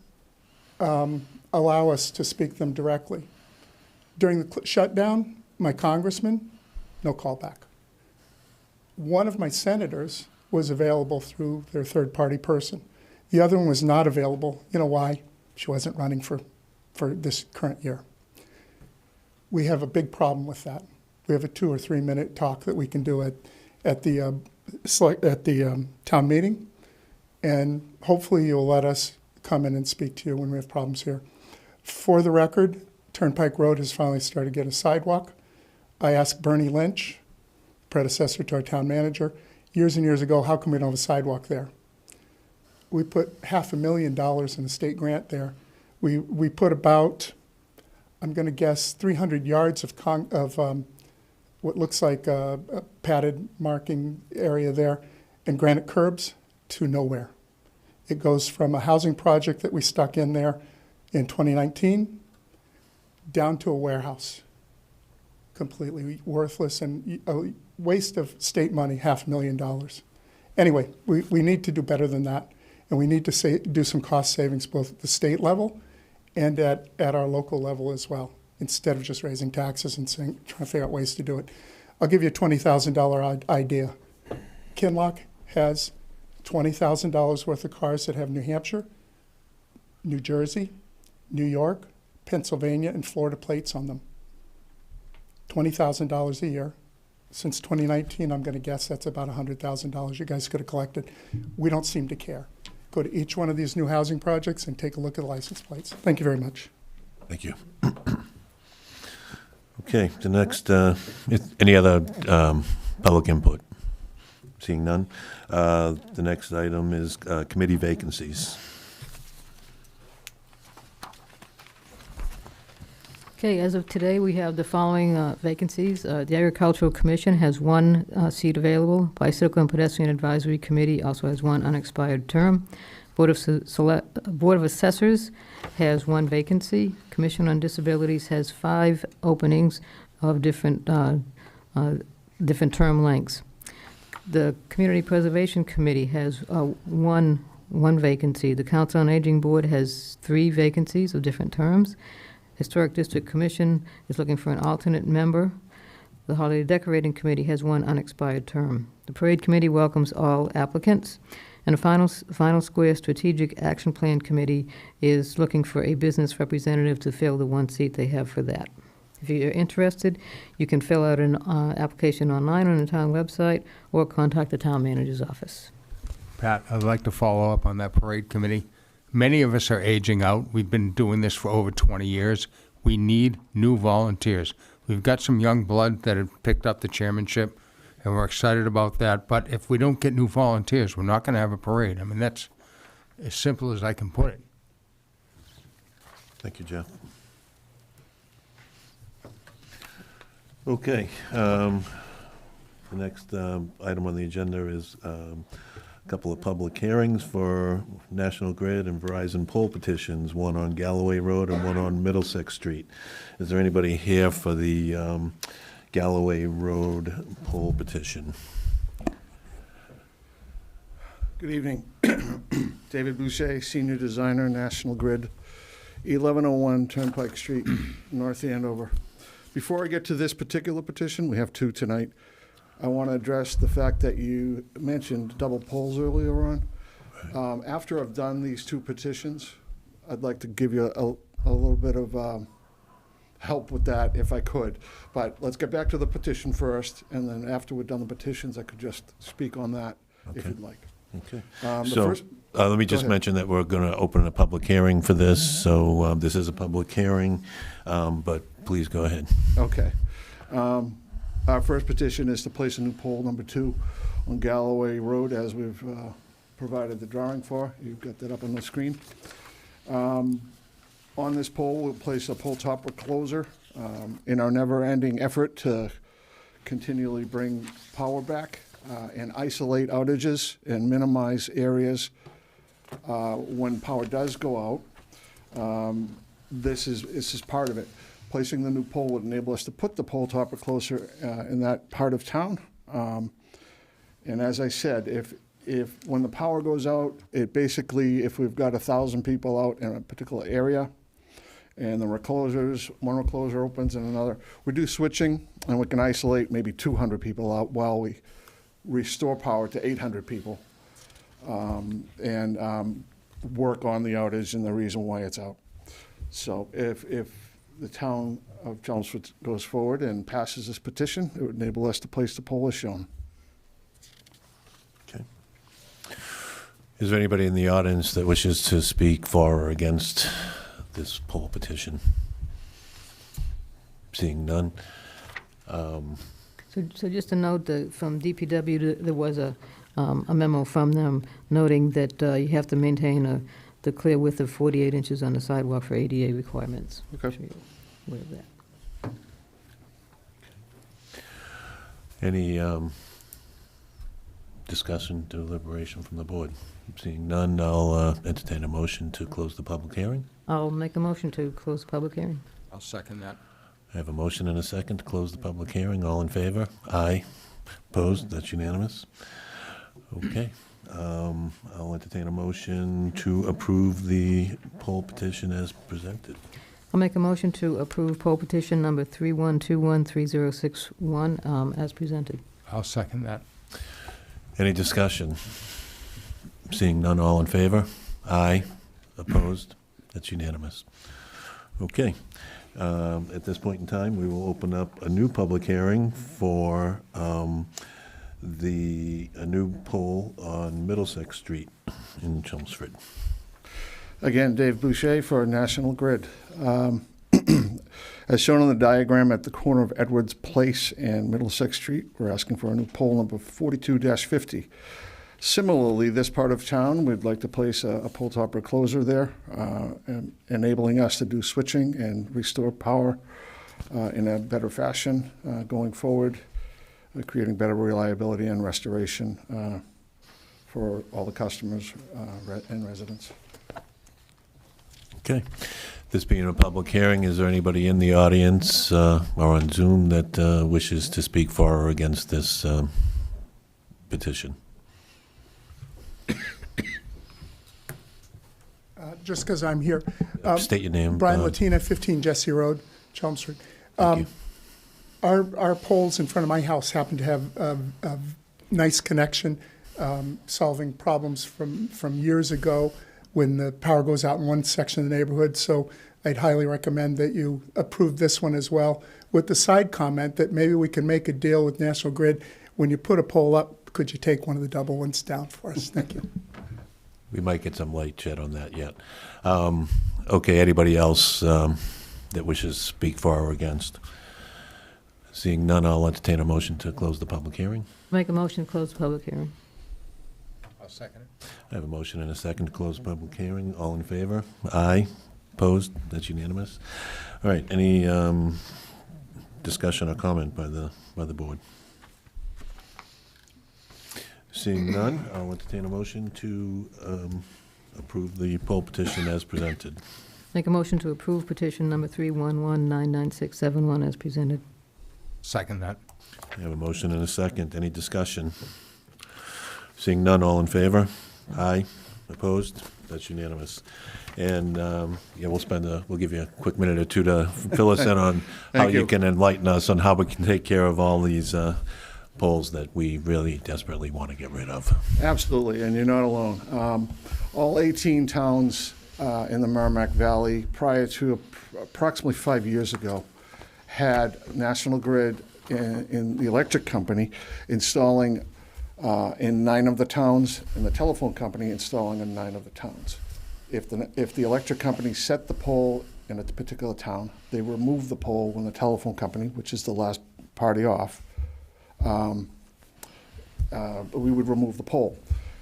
allow us to speak to them directly. During the shutdown, my congressman, no callback. One of my senators was available through their third-party person. The other one was not available. You know why? She wasn't running for this current year. We have a big problem with that. We have a 2 or 3 minute talk that we can do at the town meeting, and hopefully you'll let us come in and speak to you when we have problems here. For the record, Turnpike Road has finally started to get a sidewalk. I asked Bernie Lynch, predecessor to our town manager, years and years ago, how come we don't have a sidewalk there? We put $500,000 in a state grant there. We put about, I'm going to guess, 300 yards of what looks like a padded marking area there and granite curbs to nowhere. It goes from a housing project that we stuck in there in 2019 down to a warehouse. Completely worthless and a waste of state money, $500,000. Anyway, we need to do better than that. And we need to do some cost savings both at the state level and at our local level as well, instead of just raising taxes and trying to figure out ways to do it. I'll give you a $20,000 idea. Kinloch has $20,000 worth of cars that have New Hampshire, New Jersey, New York, Pennsylvania, and Florida plates on them. $20,000 a year. Since 2019, I'm going to guess that's about $100,000 you guys could have collected. We don't seem to care. Go to each one of these new housing projects and take a look at the license plates. Thank you very much. Thank you. Okay, the next, any other public input? Seeing none. The next item is committee vacancies. Okay, as of today, we have the following vacancies. The Agricultural Commission has one seat available. Bicycle and Pedestrian Advisory Committee also has one unexpired term. Board of Assessors has one vacancy. Commission on Disabilities has 5 openings of different term lengths. The Community Preservation Committee has one vacancy. The Council on Aging Board has 3 vacancies of different terms. Historic District Commission is looking for an alternate member. The Holiday Decorating Committee has one unexpired term. The Parade Committee welcomes all applicants. And the Final Square Strategic Action Plan Committee is looking for a business representative to fill the one seat they have for that. If you're interested, you can fill out an application online on the town website or contact the town manager's office. Pat, I'd like to follow up on that parade committee. Many of us are aging out. We've been doing this for over 20 years. We need new volunteers. We've got some young blood that have picked up the chairmanship, and we're excited about that. But if we don't get new volunteers, we're not going to have a parade. I mean, that's as simple as I can put it. Thank you, Jeff. Okay. The next item on the agenda is a couple of public hearings for National Grid and Verizon poll petitions, one on Galloway Road and one on Middlesex Street. Is there anybody here for the Galloway Road poll petition? Good evening. David Boucher, Senior Designer, National Grid, 1101 Turnpike Street, North Andover. Before I get to this particular petition, we have 2 tonight, I want to address the fact that you mentioned double polls earlier on. After I've done these 2 petitions, I'd like to give you a little bit of help with that if I could. But let's get back to the petition first, and then after we're done the petitions, I could just speak on that if you'd like. Okay. So let me just mention that we're going to open a public hearing for this. So this is a public hearing, but please go ahead. Okay. Our first petition is to place a new pole, number 2, on Galloway Road, as we've provided the drawing for. You've got that up on the screen. On this pole, we'll place a pole top recloser in our never-ending effort to continually bring power back and isolate outages and minimize areas when power does go out. This is part of it. Placing the new pole would enable us to put the pole topper closer in that part of town. And as I said, if when the power goes out, it basically, if we've got 1,000 people out in a particular area, and the reclosers, one recloser opens and another, we do switching, and we can isolate maybe 200 people out while we restore power to 800 people, and work on the outage and the reason why it's out. So if the town of Chelmsford goes forward and passes this petition, it would enable us to place the pole as shown. Okay. Is there anybody in the audience that wishes to speak for or against this poll petition? Seeing none. So just a note that from DPW, there was a memo from them noting that you have to maintain the clear width of 48 inches on the sidewalk for ADA requirements. Okay. So you're aware of that. Any discussion, deliberation from the board? Seeing none, I'll entertain a motion to close the public hearing. I'll make a motion to close the public hearing. I'll second that. I have a motion and a second to close the public hearing. All in favor? Aye. Opposed? That's unanimous. Okay. I'll entertain a motion to approve the poll petition as presented. I'll make a motion to approve poll petition number 31213061 as presented. I'll second that. Any discussion? Seeing none, all in favor? Aye. Opposed? That's unanimous. Okay. At this point in time, we will open up a new public hearing for a new pole on Middlesex Street in Chelmsford. Again, Dave Boucher for National Grid. As shown on the diagram at the corner of Edwards Place and Middlesex Street, we're asking for a new pole number 42-50. Similarly, this part of town, we'd like to place a pole topper closer there, enabling us to do switching and restore power in a better fashion going forward, creating better reliability and restoration for all the customers and residents. Okay. This being a public hearing, is there anybody in the audience or on Zoom that wishes to speak for or against this petition? Just because I'm here. State your name. Brian Latina, 15 Jesse Road, Chelmsford. Thank you. Our poles in front of my house happen to have a nice connection, solving problems from years ago when the power goes out in one section of the neighborhood. So I'd highly recommend that you approve this one as well, with the side comment that maybe we can make a deal with National Grid. When you put a pole up, could you take one of the double ones down for us? Thank you. We might get some light shed on that yet. Okay, anybody else that wishes to speak for or against? Seeing none, I'll entertain a motion to close the public hearing. Make a motion to close the public hearing. I'll second it. I have a motion and a second to close the public hearing. All in favor? Aye. Opposed? That's unanimous. All right, any discussion or comment by the board? Seeing none, I'll entertain a motion to approve the poll petition as presented. Make a motion to approve petition number 311-99671 as presented. Second that. I have a motion and a second. Any discussion? Seeing none, all in favor? Aye. Opposed? That's unanimous. And, yeah, we'll give you a quick minute or two to fill us in on how Thank you you. can enlighten us on how we can take care of all these poles that we really desperately want to get rid of. Absolutely, and you're not alone. All 18 towns in the Merrimack Valley, prior to approximately 5 years ago, had National Grid in the electric company installing in 9 of the towns, and the telephone company installing in 9 of the towns. If the electric company set the pole in a particular town, they remove the pole when the telephone company, which is the last party off, we would remove the pole.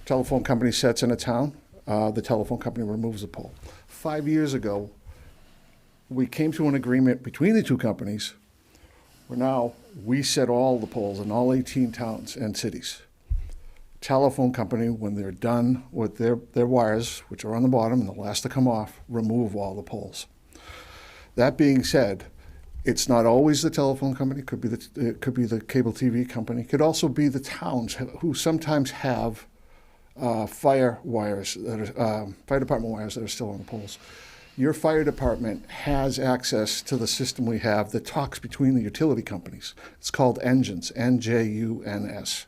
Telephone company sets in a town, the telephone company removes the pole. 5 years ago, we came to an agreement between the two companies We set all the poles in all 18 towns and cities. Telephone company, when they're done with their wires, which are on the bottom and the last to come off, remove all the poles. That being said, it's not always the telephone company. It could be the cable TV company. It could also be the towns who sometimes have fire wires that are fire department wires that are still on the poles. Your fire department has access to the system we have that talks between the utility companies. It's called Engines, NJUNS.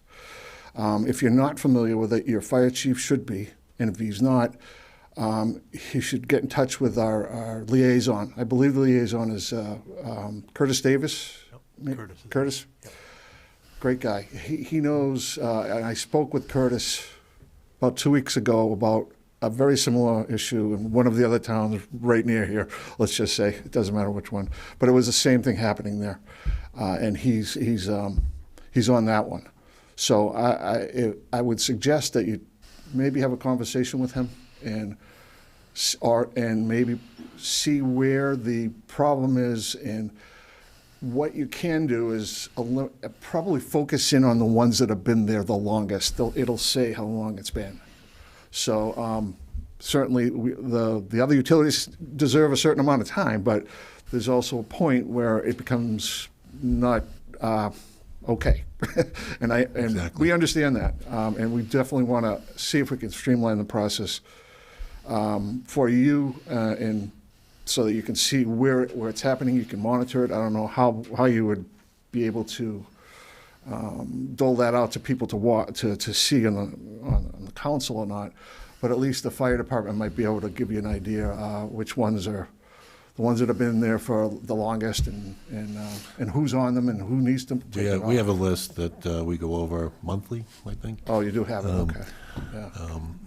If you're not familiar with it, your fire chief should be, and if he's not, he should get in touch with our liaison. I believe the liaison is Curtis Davis. Yep. Curtis. Curtis? Yep. Great guy. He knows, and I spoke with Curtis about 2 weeks ago about a very similar issue in one of the other towns right near here, let's just say. It doesn't matter which one. But it was the same thing happening there. And he's on that one. So I would suggest that you maybe have a conversation with him and maybe see where the problem is, and what you can do is probably focus in on the ones that have been there the longest. It'll say how long it's been. So certainly the other utilities deserve a certain amount of time, but there's also a point where it becomes not okay. and Exactly. we understand that, and we definitely want to see if we can streamline the process for you, and so that you can see where it's happening. You can monitor it. I don't know how you would be able to dole that out to people to see on the council or not, but at least the fire department might be able to give you an idea which ones are the ones that have been there for the longest, and who's on them and who needs to take it off. We have a list that we go over monthly, I think. Oh, you do have it, okay. Yeah.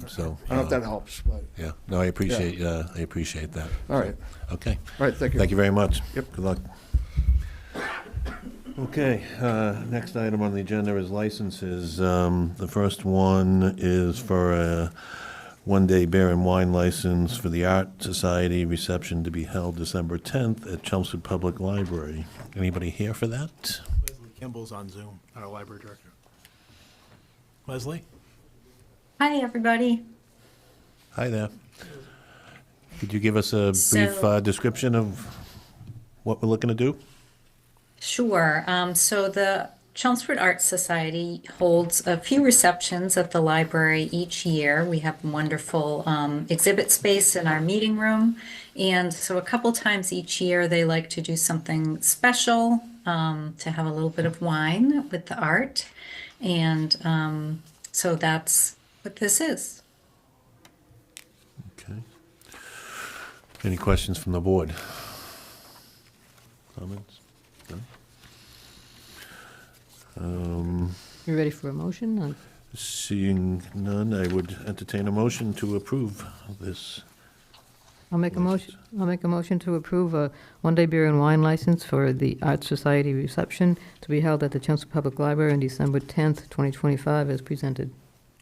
So I don't know if that helps, but, yeah, no, I appreciate that. all right. Okay. All right, thank you. Thank you very much. Yep. Good luck. Okay, next item on the agenda is licenses. The first one is for a one-day beer and wine license for the Art Society reception to be held December 10th at Chelmsford Public Library. Anybody here for that? Leslie Kimball's on Zoom, our library director. Leslie? Hi, everybody. Hi there. Could you give us a brief description of what we're looking to do? Sure. So the Chelmsford Art Society holds a few receptions at the library each year. We have a wonderful exhibit space in our meeting room. And so a couple times each year, they like to do something special, to have a little bit of wine with the art. And so that's what this is. Okay. Any questions from the board? Comments? No? You ready for a motion? Seeing none, I would entertain a motion to approve this. I'll make a motion to approve a one-day beer and wine license for the Art Society reception to be held at the Chelmsford Public Library on December 10th, 2025, as presented.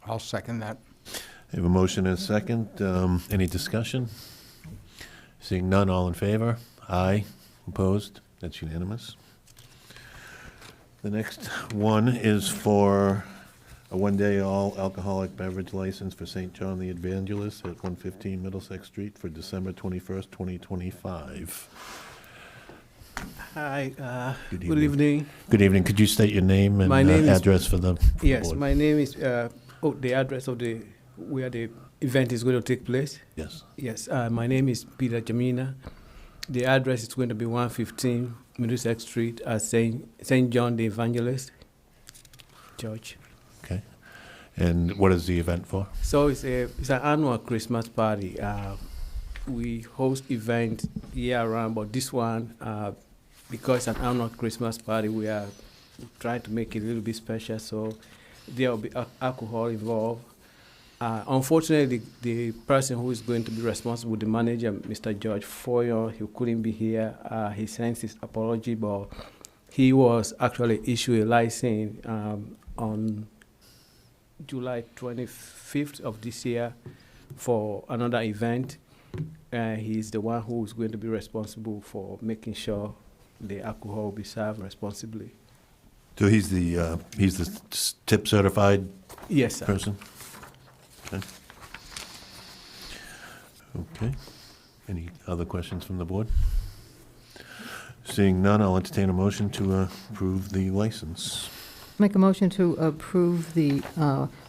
I'll second that. I have a motion and a second. Any discussion? Seeing none, all in favor? Aye. Opposed? That's unanimous. The next one is for a one-day all-alcoholic beverage license for St. John the Evangelist at 115 Middlesex Street for December 21st, 2025. Hi, Good good evening. Good evening. Could you state your name and My name is- address for the Yes, board? my name is, the address of where the event is going to take place. Yes. Yes, my name is Peter Jamina. The address is going to be 115 Middlesex Street at St. John the Evangelist Church. Okay. And what is the event for? So it's an annual Christmas party. We host events year round, but this one, because it's an annual Christmas party, we are trying to make it a little bit special. So there will be alcohol involved. Unfortunately, the person who is going to be responsible, the manager, Mr. George Foyer, he couldn't be here. He sends his apology, but he was actually issued a license on July 25th of this year for another event. He's the one who is going to be responsible for making sure the alcohol will be served responsibly. So he's the tip certified Yes, sir. person? Okay. Okay. Any other questions from the board? Seeing none, I'll entertain a motion to approve the license. Make a motion to approve the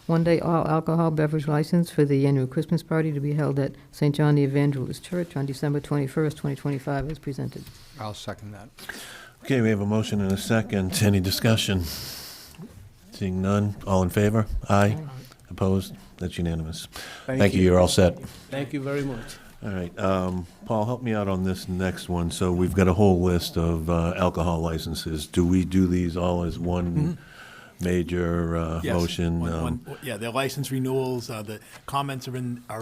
one-day all alcohol beverage license for the annual Christmas party to be held at St. John the Evangelist Church on December 21st, 2025, as presented. I'll second that. Okay, we have a motion and a second. Any discussion? Seeing none, all in favor? Aye. Opposed? That's unanimous. Thank you, you're all set. Thank you very much. All right, Paul, help me out on this next one. So we've got a whole list of alcohol licenses. Do we do these all as one major Yes. motion? Yeah, their license renewals, the comments are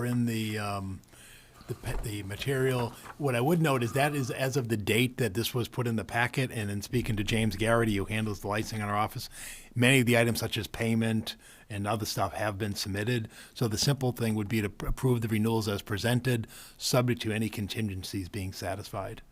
in the material. What I would note is that is as of the date that this was put in the packet, and in speaking to James Garrity, who handles the licensing in our office, many of the items such as payment and other stuff have been submitted. So the simple thing would be to approve the renewals as presented, subject to any contingencies being satisfied.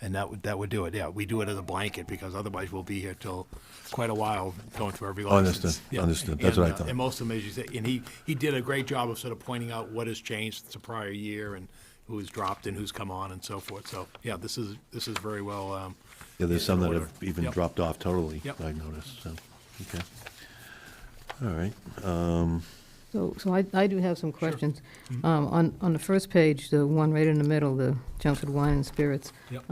And that would do it. Yeah, we do it as a blanket because otherwise we'll be here till quite a while going through every license. Understood, Yeah. understood. That's what I thought. And most of them, as you say, and he did a great job of sort of pointing out what has changed since the prior year and who's dropped and who's come on and so forth. So, yeah, this is very well. Yeah, there's some that in have order. even Yep. dropped off totally, Yep. I noticed, so, okay. All right, So I do have some questions. On the first page, the one right in the middle, the Chelmsford Wine and Spirits. Yep.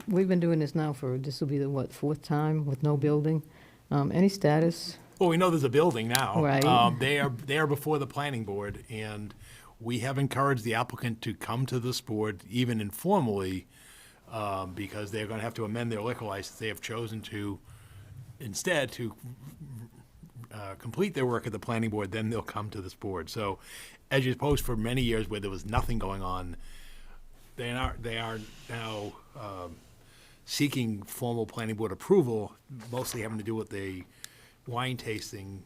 We've been doing this now this will be the, fourth time with no building? Any status? Well, we know there's a building now. Right. They are before the planning board, and we have encouraged the applicant to come to this board, even informally, because they're going to have to amend their liquor license. They have chosen to, instead, to complete their work at the planning board, then they'll come to this board. So, as opposed for many years where there was nothing going on, they are now seeking formal planning board approval, mostly having to do with the wine tasting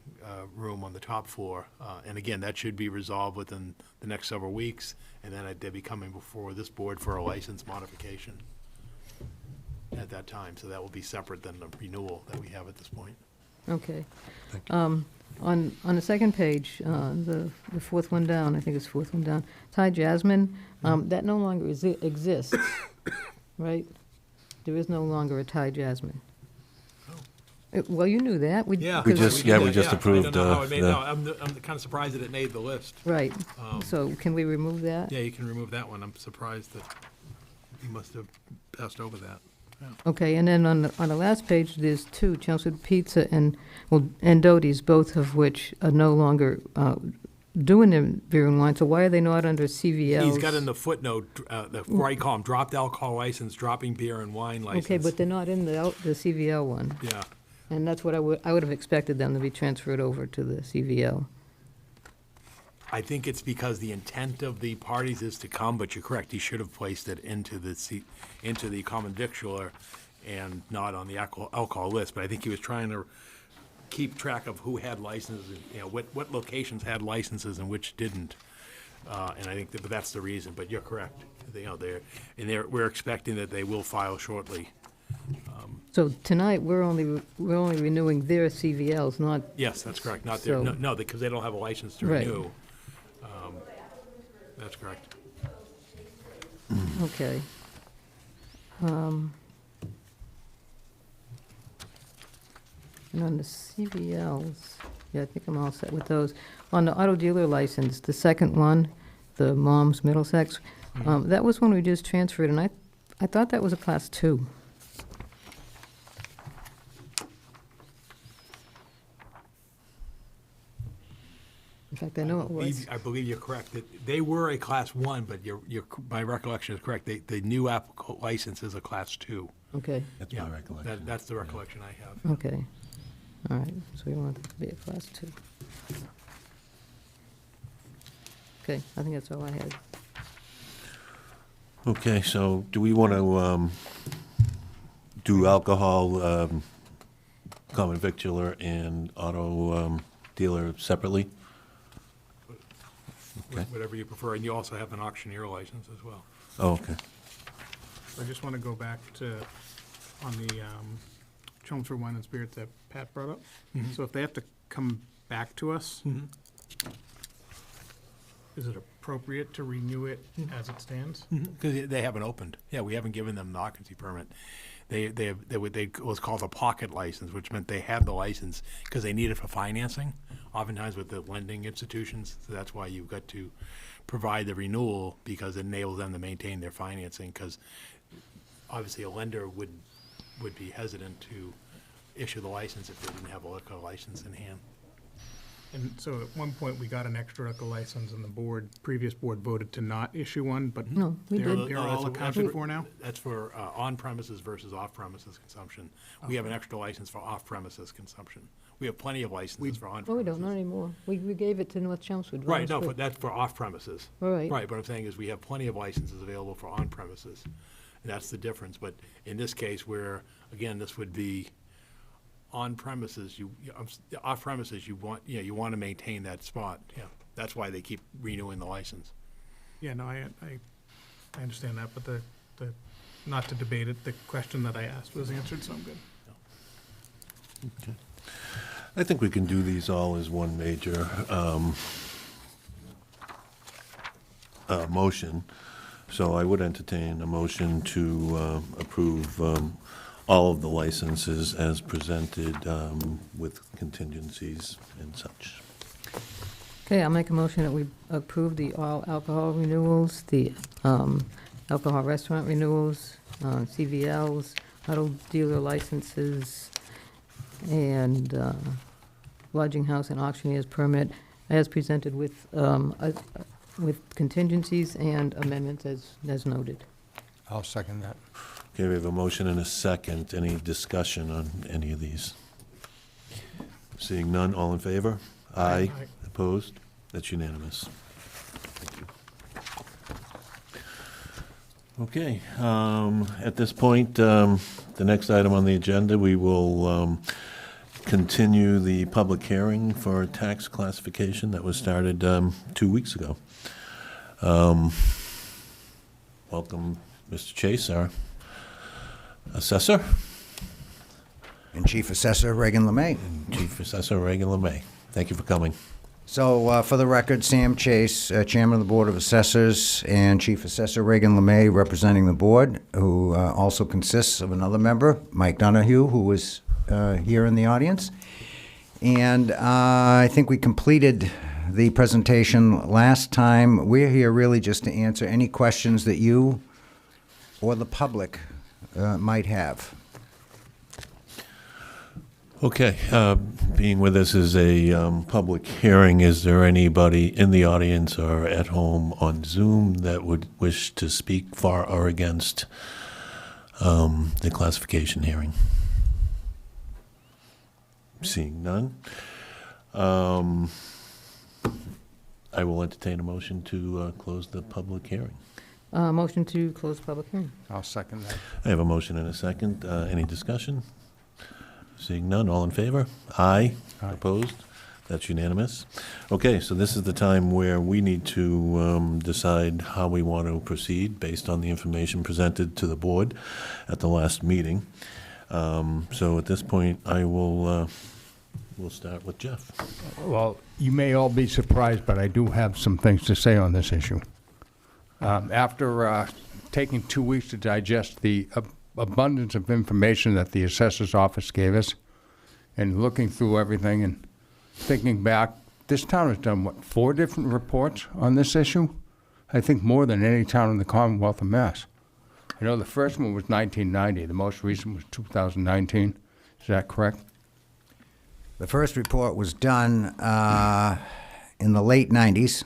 room on the top floor. And again, that should be resolved within the next several weeks, and then they'll be coming before this board for a license modification at that time. So that will be separate than the renewal that we have at this point. Okay. On the second page, the fourth one down, I think it's fourth one down, Thai Jasmine, that no longer exists, right? There is no longer a Thai Jasmine. Well, you knew that. Yeah. We just approved, I don't know how it made, the- no, I'm kind of surprised that it made the list. Right. So can we remove that? Yeah, you can remove that one. I'm surprised that you must have passed over that. Okay, and then on the last page, there's two, Chelmsford Pizza and Doty's, both of which are no longer doing their beer and wine, so why are they not under CVLs? He's got in the footnote, the right column, dropped alcohol license, dropping beer and wine license. Okay, but they're not in the CVL one. Yeah. And that's what I would have expected them to be transferred over to the CVL. I think it's because the intent of the parties is to come, but you're correct, he should have placed it into the common victualler and not on the alcohol list, but I think he was trying to keep track of who had licenses, what locations had licenses and which didn't. And I think but that's the reason, but you're correct. We're expecting that they will file shortly. So tonight, we're only renewing their CVLs, not, Yes, that's correct, not So- their, no, because they don't have a license to Right. renew. That's correct. okay. And on the CVLs, yeah, I think I'm all set with those. On the auto dealer license, the second one, the Mom's Middlesex, that was when we just transferred, and I thought that was a Class 2. In fact, I know it was. I believe you're correct. That they were a Class 1, but my recollection is correct. The new license is a Class 2. Okay, That's Yeah, my recollection. That's the recollection I have. okay. All right, so we want it to be a Class 2. Okay, I think that's all I had. Okay, so do we want to do alcohol, common victualler, and auto dealer separately? Okay. Whatever you prefer, and you also have an auctioneer license as well. Oh, okay. I just want to go back to on the Chelmsford Wine and Spirits that Pat brought up. Mhm. So if they have to come back to us, is it appropriate to renew it as it stands? Because they haven't opened. Yeah, we haven't given them an occupancy permit. They was called a pocket license, which meant they had the license because they need it for financing, oftentimes with the lending institutions. So that's why you've got to provide the renewal, because it enables them to maintain their financing, because obviously a lender would be hesitant to issue the license if they didn't have a liquor license in hand. And so at one point, we got an extra liquor license, and the previous board voted to not issue one, but No, we they're did. all accounted for now? That's for on-premises versus off-premises consumption. We have an extra license for off-premises consumption. We have plenty of licenses for on-premises. Oh, we don't, not anymore. We gave it to North Chelmsford. Right, no, but that's for off-premises. Right. Right, but I'm saying is we have plenty of licenses available for on-premises. And that's the difference. But in this case, where, again, this would be on-premises, off-premises, you want to maintain that spot. Yeah, that's why they keep renewing the license. Yeah, no, I understand that, but the not to debate it, the question that I asked was answered, so I'm good. Okay. I think we can do these all as one major motion. So I would entertain a motion to approve all of the licenses as presented with contingencies and such. Okay, I'll make a motion that we approve the all alcohol renewals, the alcohol restaurant renewals, CVLs, auto dealer licenses, and lodging house and auctioneer's permit as presented with contingencies and amendments as noted. I'll second that. Okay, we have a motion and a second. Any discussion on any of these? Seeing none, all in favor? Aye. Aye. Opposed? That's unanimous. Thank you. Okay, at this point, the next item on the agenda, we will continue the public hearing for tax classification that was started 2 weeks ago. Welcome, Mr. Chase, our assessor. And Chief Assessor Reagan LeMay. Chief Assessor Reagan LeMay. Thank you for coming. So, for the record, Sam Chase, Chairman of the Board of Assessors, and Chief Assessor Reagan LeMay representing the board, who also consists of another member, Mike Donahue, who was here in the audience. And I think we completed the presentation last time. We're here really just to answer any questions that you or the public might have. Okay, being with us is a public hearing. Is there anybody in the audience or at home on Zoom that would wish to speak for or against the classification hearing? Seeing none, I will entertain a motion to close the public hearing. Motion to close public hearing. I'll second that. I have a motion and a second. Any discussion? Seeing none, all in favor? Aye. Aye. Opposed? That's unanimous. Okay, so this is the time where we need to decide how we want to proceed based on the information presented to the board at the last meeting. So at this point, I will we'll start with Jeff. Well, you may all be surprised, but I do have some things to say on this issue. After taking 2 weeks to digest the abundance of information that the assessor's office gave us, and looking through everything and thinking back, this town has done, what, 4 different reports on this issue? I think more than any town in the Commonwealth of Mass. I know the first one was 1990. The most recent was 2019. Is that correct? The first report was done in the late 90s.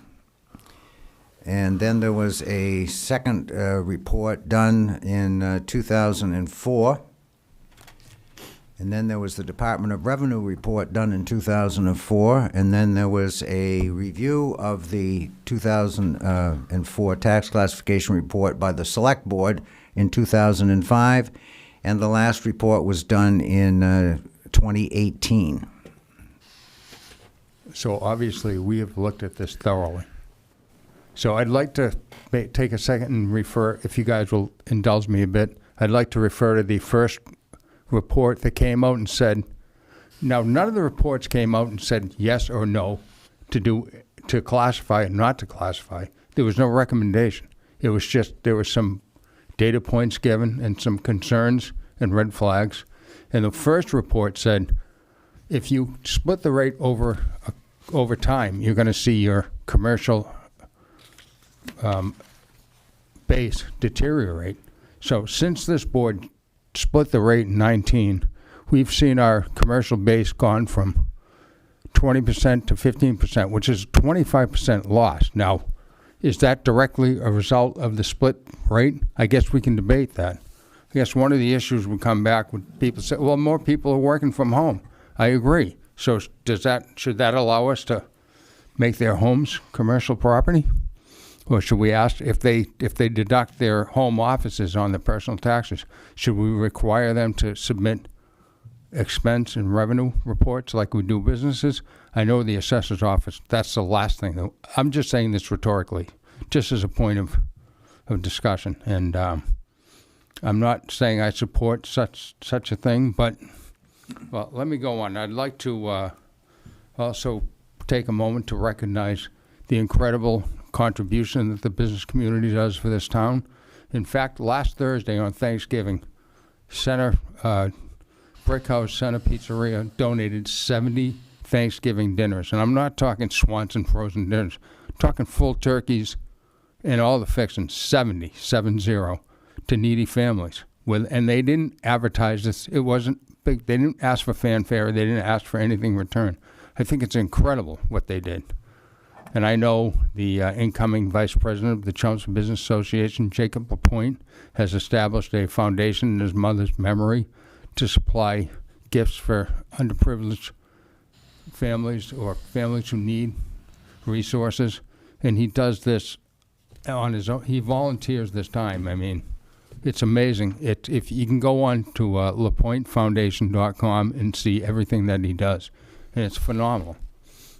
And then there was a second report done in 2004. And then there was the Department of Revenue report done in 2004. And then there was a review of the 2004 tax classification report by the Select Board in 2005. And the last report was done in 2018. So obviously, we have looked at this thoroughly. So I'd like to take a second and refer, if you guys will indulge me a bit, I'd like to refer to the first report that came out and said, now, none of the reports came out and said yes or no to classify and not to classify. There was no recommendation. It was just, there were some data points given and some concerns and red flags. And the first report said, if you split the rate over time, you're going to see your commercial base deteriorate. So since this board split the rate in 19, we've seen our commercial base gone from 20% to 15%, which is 25% loss. Now, is that directly a result of the split rate? I guess we can debate that. I guess one of the issues would come back with people say, well, more people are working from home. I agree. So should that allow us to make their homes commercial property? Or should we ask if they deduct their home offices on their personal taxes, should we require them to submit expense and revenue reports like we do businesses? I know the assessor's office, that's the last thing. I'm just saying this rhetorically, just as a point of discussion. And I'm not saying I support such a thing, but, well, let me go on. I'd like to also take a moment to recognize the incredible contribution that the business community does for this town. In fact, last Thursday on Thanksgiving, Brickhouse Center Pizzeria donated 70 Thanksgiving dinners. And I'm not talking Swanson frozen dinners. I'm talking full turkeys and all the fixings, 70 to needy families. And they didn't advertise this. It wasn't big. They didn't ask for fanfare. They didn't ask for anything in return. I think it's incredible what they did. And I know the incoming vice president of the Chelmsford Business Association, Jacob LaPointe, has established a foundation in his mother's memory to supply gifts for underprivileged families or families who need resources. And he does this on his own. He volunteers this time. I mean, it's amazing. If you can go on to lapointefoundation.com and see everything that he does. And it's phenomenal.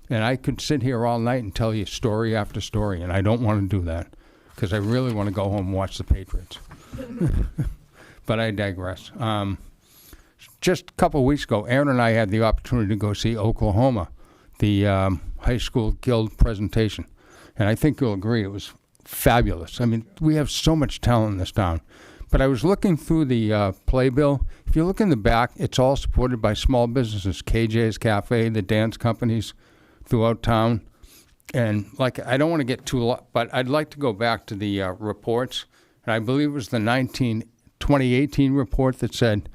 And I could sit here all night and tell you story after story, and I don't want to do that because I really want to go home and watch the Patriots. But I digress. Just a couple of weeks ago, Aaron and I had the opportunity to go see Oklahoma, the high school guild presentation. And I think you'll agree it was fabulous. I mean, we have so much talent in this town. But I was looking through the playbill. If you look in the back, it's all supported by small businesses, KJ's Cafe, the dance companies throughout town. And like, I don't want to get too long, but I'd like to go back to the reports. And I believe it was the 2018 report that said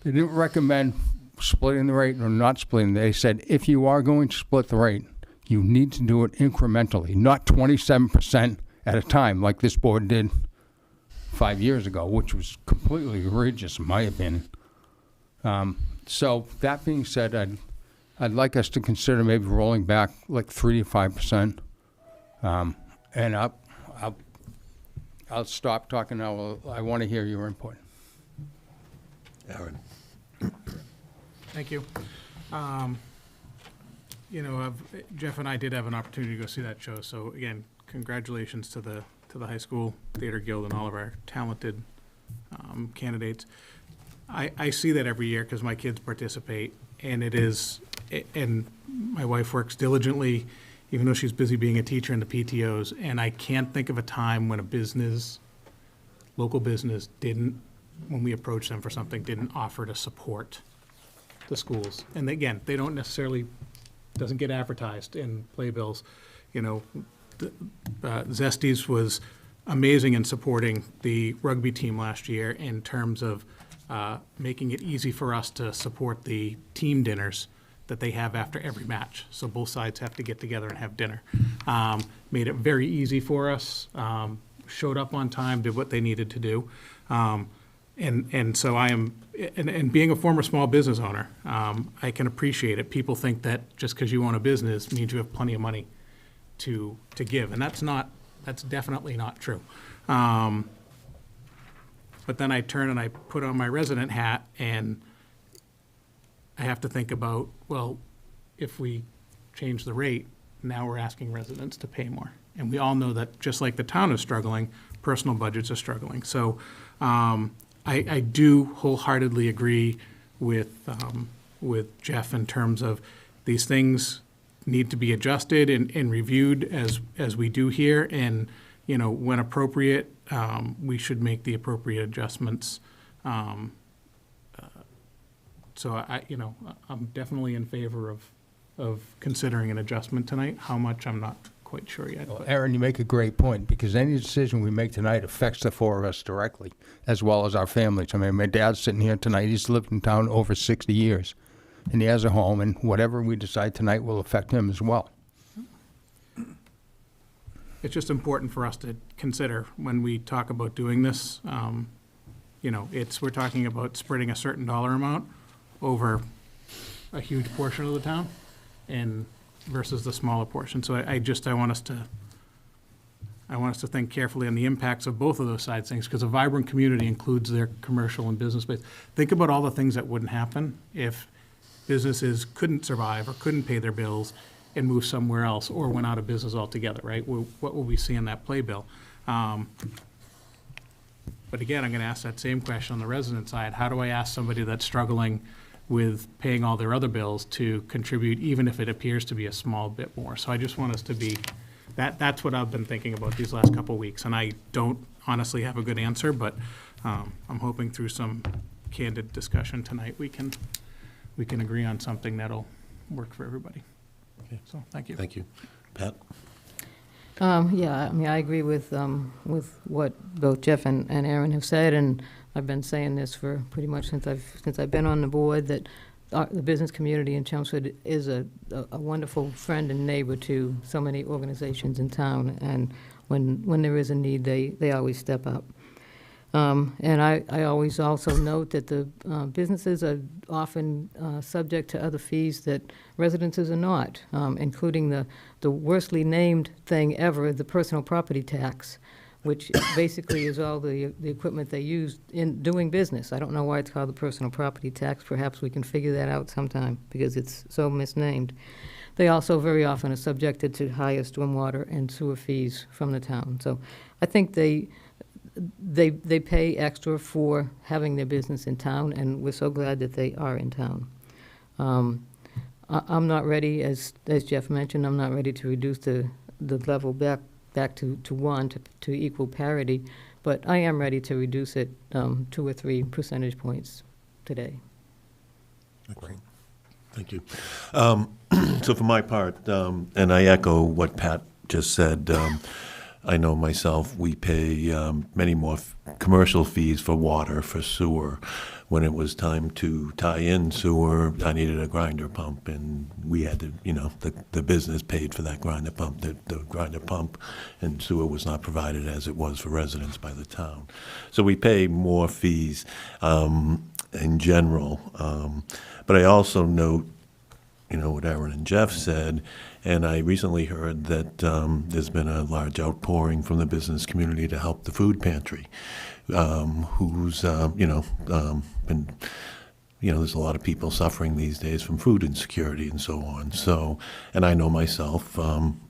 they didn't recommend splitting the rate or not splitting. They said, if you are going to split the rate, you need to do it incrementally, not 27% at a time like this board did 5 years ago, which was completely egregious in my opinion. So that being said, I'd like us to consider maybe rolling back like 3 to 5%. And I'll stop talking now. I want to hear your input. Aaron. Thank you. Jeff and I did have an opportunity to go see that show. So again, congratulations to the High School Theater Guild and all of our talented candidates. I see that every year because my kids participate, and and my wife works diligently, even though she's busy being a teacher in the PTOs. And I can't think of a time when local business when we approached them for something, didn't offer to support the schools. And again, they don't necessarily, doesn't get advertised in playbills. Zesties was amazing in supporting the rugby team last year in terms of making it easy for us to support the team dinners that they have after every match. So both sides have to get together and have dinner. Made it very easy for us, showed up on time, did what they needed to do. And so I am, and being a former small business owner, I can appreciate it. People think that just because you own a business means you have plenty of money to give, and that's definitely not true. But then I turn and I put on my resident hat, and I have to think about, well, if we change the rate, now we're asking residents to pay more. And we all know that just like the town is struggling, personal budgets are struggling. So I do wholeheartedly agree with Jeff in terms of these things need to be adjusted and reviewed as we do here. And, you know, when appropriate, we should make the appropriate adjustments. So I'm definitely in favor of considering an adjustment tonight. How much, I'm not quite sure yet. Well, but- Aaron, you make a great point, because any decision we make tonight affects the four of us directly, as well as our families. I mean, my dad's sitting here tonight. He's lived in town over 60 years, and he has a home, and whatever we decide tonight will affect him as well. It's just important for us to consider when we talk about doing this. We're talking about spreading a certain dollar amount over a huge portion of the town and versus the smaller portion. So I want us to think carefully on the impacts of both of those sides things, because a vibrant community includes their commercial and business base. Think about all the things that wouldn't happen if businesses couldn't survive or couldn't pay their bills and move somewhere else or went out of business altogether, right? What will we see in that playbill? But again, I'm going to ask that same question on the resident side. How do I ask somebody that's struggling with paying all their other bills to contribute, even if it appears to be a small bit more? So I just want us to be, that's what I've been thinking about these last couple of weeks. And I don't honestly have a good answer, but I'm hoping through some candid discussion tonight, we can agree on something that'll work for everybody. Okay. So, thank you. Thank you. Pat? Yeah, I mean, I agree with what both Jeff and Aaron have said, and I've been saying this for pretty much since I've been on the board, that the business community in Chelmsford is a wonderful friend and neighbor to so many organizations in town, and when there is a need, they always step up. And I always also note that the businesses are often subject to other fees that residences are not, including the worstly named thing ever, the personal property tax, which basically is all the equipment they use in doing business. I don't know why it's called the personal property tax. Perhaps we can figure that out sometime, because it's so misnamed. They also very often are subjected to higher stormwater and sewer fees from the town. So I think they pay extra for having their business in town, and we're so glad that they are in town. I'm not ready, as Jeff mentioned, I'm not ready to reduce the level back to 1 to equal parity, but I am ready to reduce it 2 or 3 percentage points today. Great. Thank you. So for my part, and I echo what Pat just said, I know myself, we pay many more commercial fees for water, for sewer. When it was time to tie in sewer, I needed a grinder pump, and we had to, the business paid for that grinder pump. The grinder pump and sewer was not provided as it was for residents by the town. So we pay more fees in general. But I also note, what Aaron and Jeff said, and I recently heard that there's been a large outpouring from the business community to help the food pantry, who's, been, there's a lot of people suffering these days from food insecurity and so on. So, and I know myself, I'm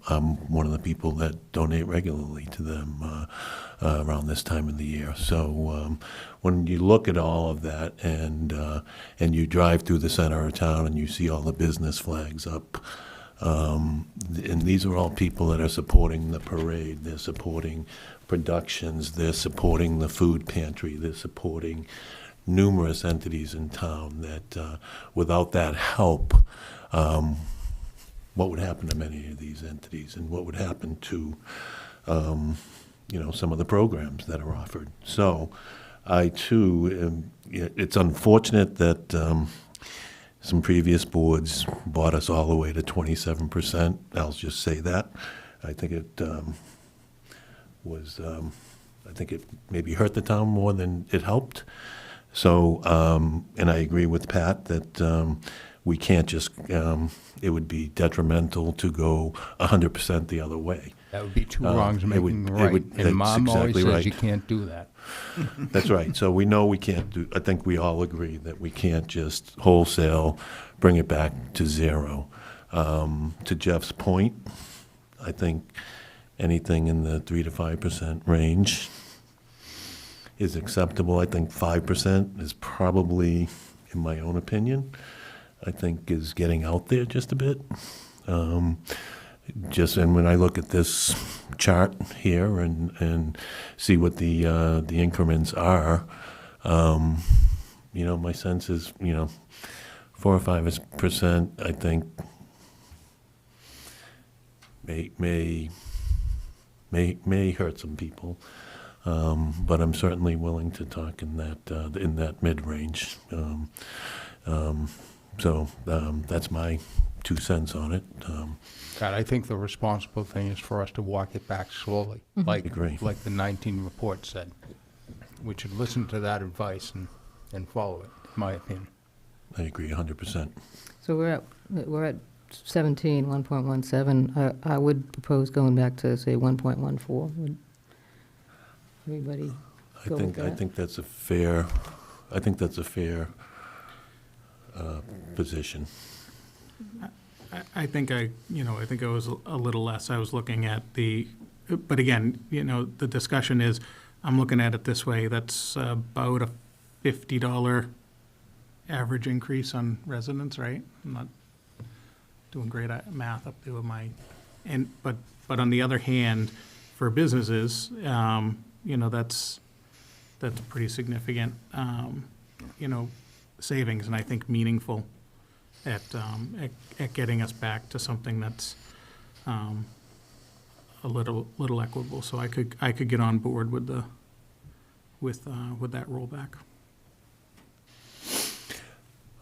one of the people that donate regularly to them around this time of the year. So when you look at all of that and you drive through the center of town and you see all the business flags up, and these are all people that are supporting the parade. They're supporting productions. They're supporting the food pantry. They're supporting numerous entities in town that without that help, what would happen to many of these entities, and what would happen to some of the programs that are offered. So I too, it's unfortunate that some previous boards brought us all the way to 27%. I'll just say that. I think it I think it maybe hurt the town more than it helped. So, and I agree with Pat that we can't just, it would be detrimental to go 100% the other way. That would be two wrongs making right. And Mom always says you can't do that. That's right. So we know we can't do, I think we all agree that we can't just wholesale bring it back to zero. To Jeff's point, I think anything in the 3 to 5% range is acceptable. I think 5% is probably, in my own opinion, I think is getting out there just a bit. And when I look at this chart here and see what the increments are, my sense is, 4 or 5%, I think, may hurt some people. But I'm certainly willing to talk in that mid-range. So that's my 2 cents on it. God, I think the responsible thing is for us to walk it back slowly, Agree. like the 19 report said. We should listen to that advice and follow it, in my opinion. I agree 100%. So we're at 17, 1.17. I would propose going back to, say, 1.14. Would everybody go with that? I think that's a fair position. I think I was a little less. I was looking at but again, the discussion is, I'm looking at it this way, that's about a $50 average increase on residents, right? I'm not doing great at math up there with but on the other hand, for businesses, that's pretty significant, savings, and I think meaningful at getting us back to something that's a little equitable. So I could get on board with that rollback.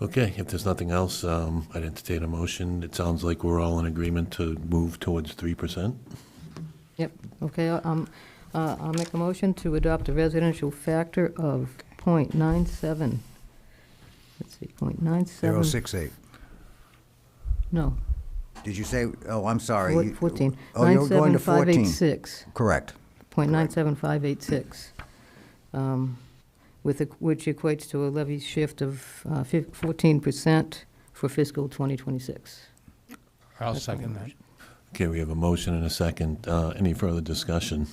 Okay, if there's nothing else, I'd entertain a motion. It sounds like we're all in agreement to move towards 3%. Yep, okay, I'll make a motion to adopt a residential factor of .97. Let's see, .97. 068. No, Did you say, oh, I'm sorry. 14. Oh, you're going to 14. 97586. Correct. .97586. Which equates to a levy shift of 14% for fiscal 2026. I'll second that. Okay, we have a motion and a second. Any further discussion?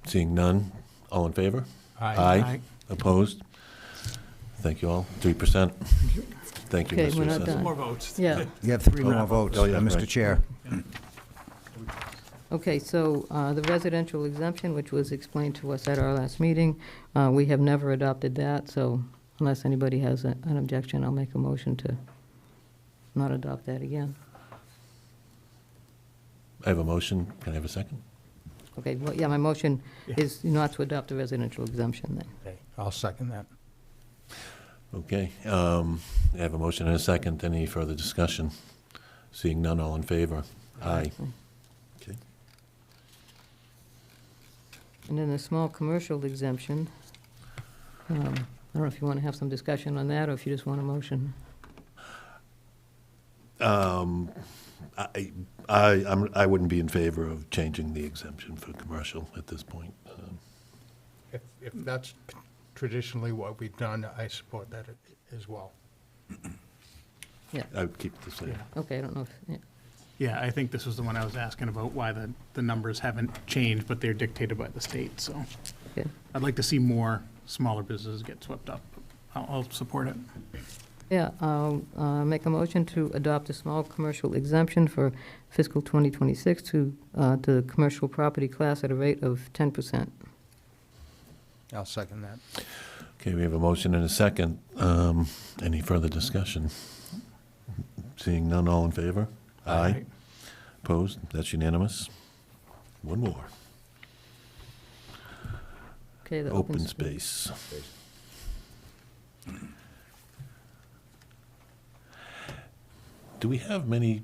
Seeing none, all in favor? Aye. Opposed? Thank you all. 3%. Thank you, Okay, Mr. we're not Assessor. done. More votes. Yeah. You have 3 more votes, Oh, yeah, Mr. right. Chair. Okay, so the residential exemption, which was explained to us at our last meeting, we have never adopted that, so unless anybody has an objection, I'll make a motion to not adopt that again. I have a motion. Can I have a second? Okay, well, yeah, my motion is not to adopt the residential exemption then. Okay, I'll second that. Okay, I have a motion and a second. Any further discussion? Seeing none, all in favor? Aye. Okay. And then the small commercial exemption, I don't know if you want to have some discussion on that, or if you just want a motion. I wouldn't be in favor of changing the exemption for commercial at this point. If that's traditionally what we've done, I support that as well. I would keep it the same. Okay, I don't know if, yeah. Yeah, I think this was the one I was asking about, why the numbers haven't changed, but they're dictated by the state, so. Okay. I'd like to see more smaller businesses get swept up. I'll support it. Yeah, I'll make a motion to adopt a small commercial exemption for fiscal 2026 to the commercial property class at a rate of 10%. I'll second that. Okay, we have a motion and a second. Any further discussion? Seeing none, all in favor? Aye. Opposed? That's unanimous. One more. Okay, the Open space. Do we have many?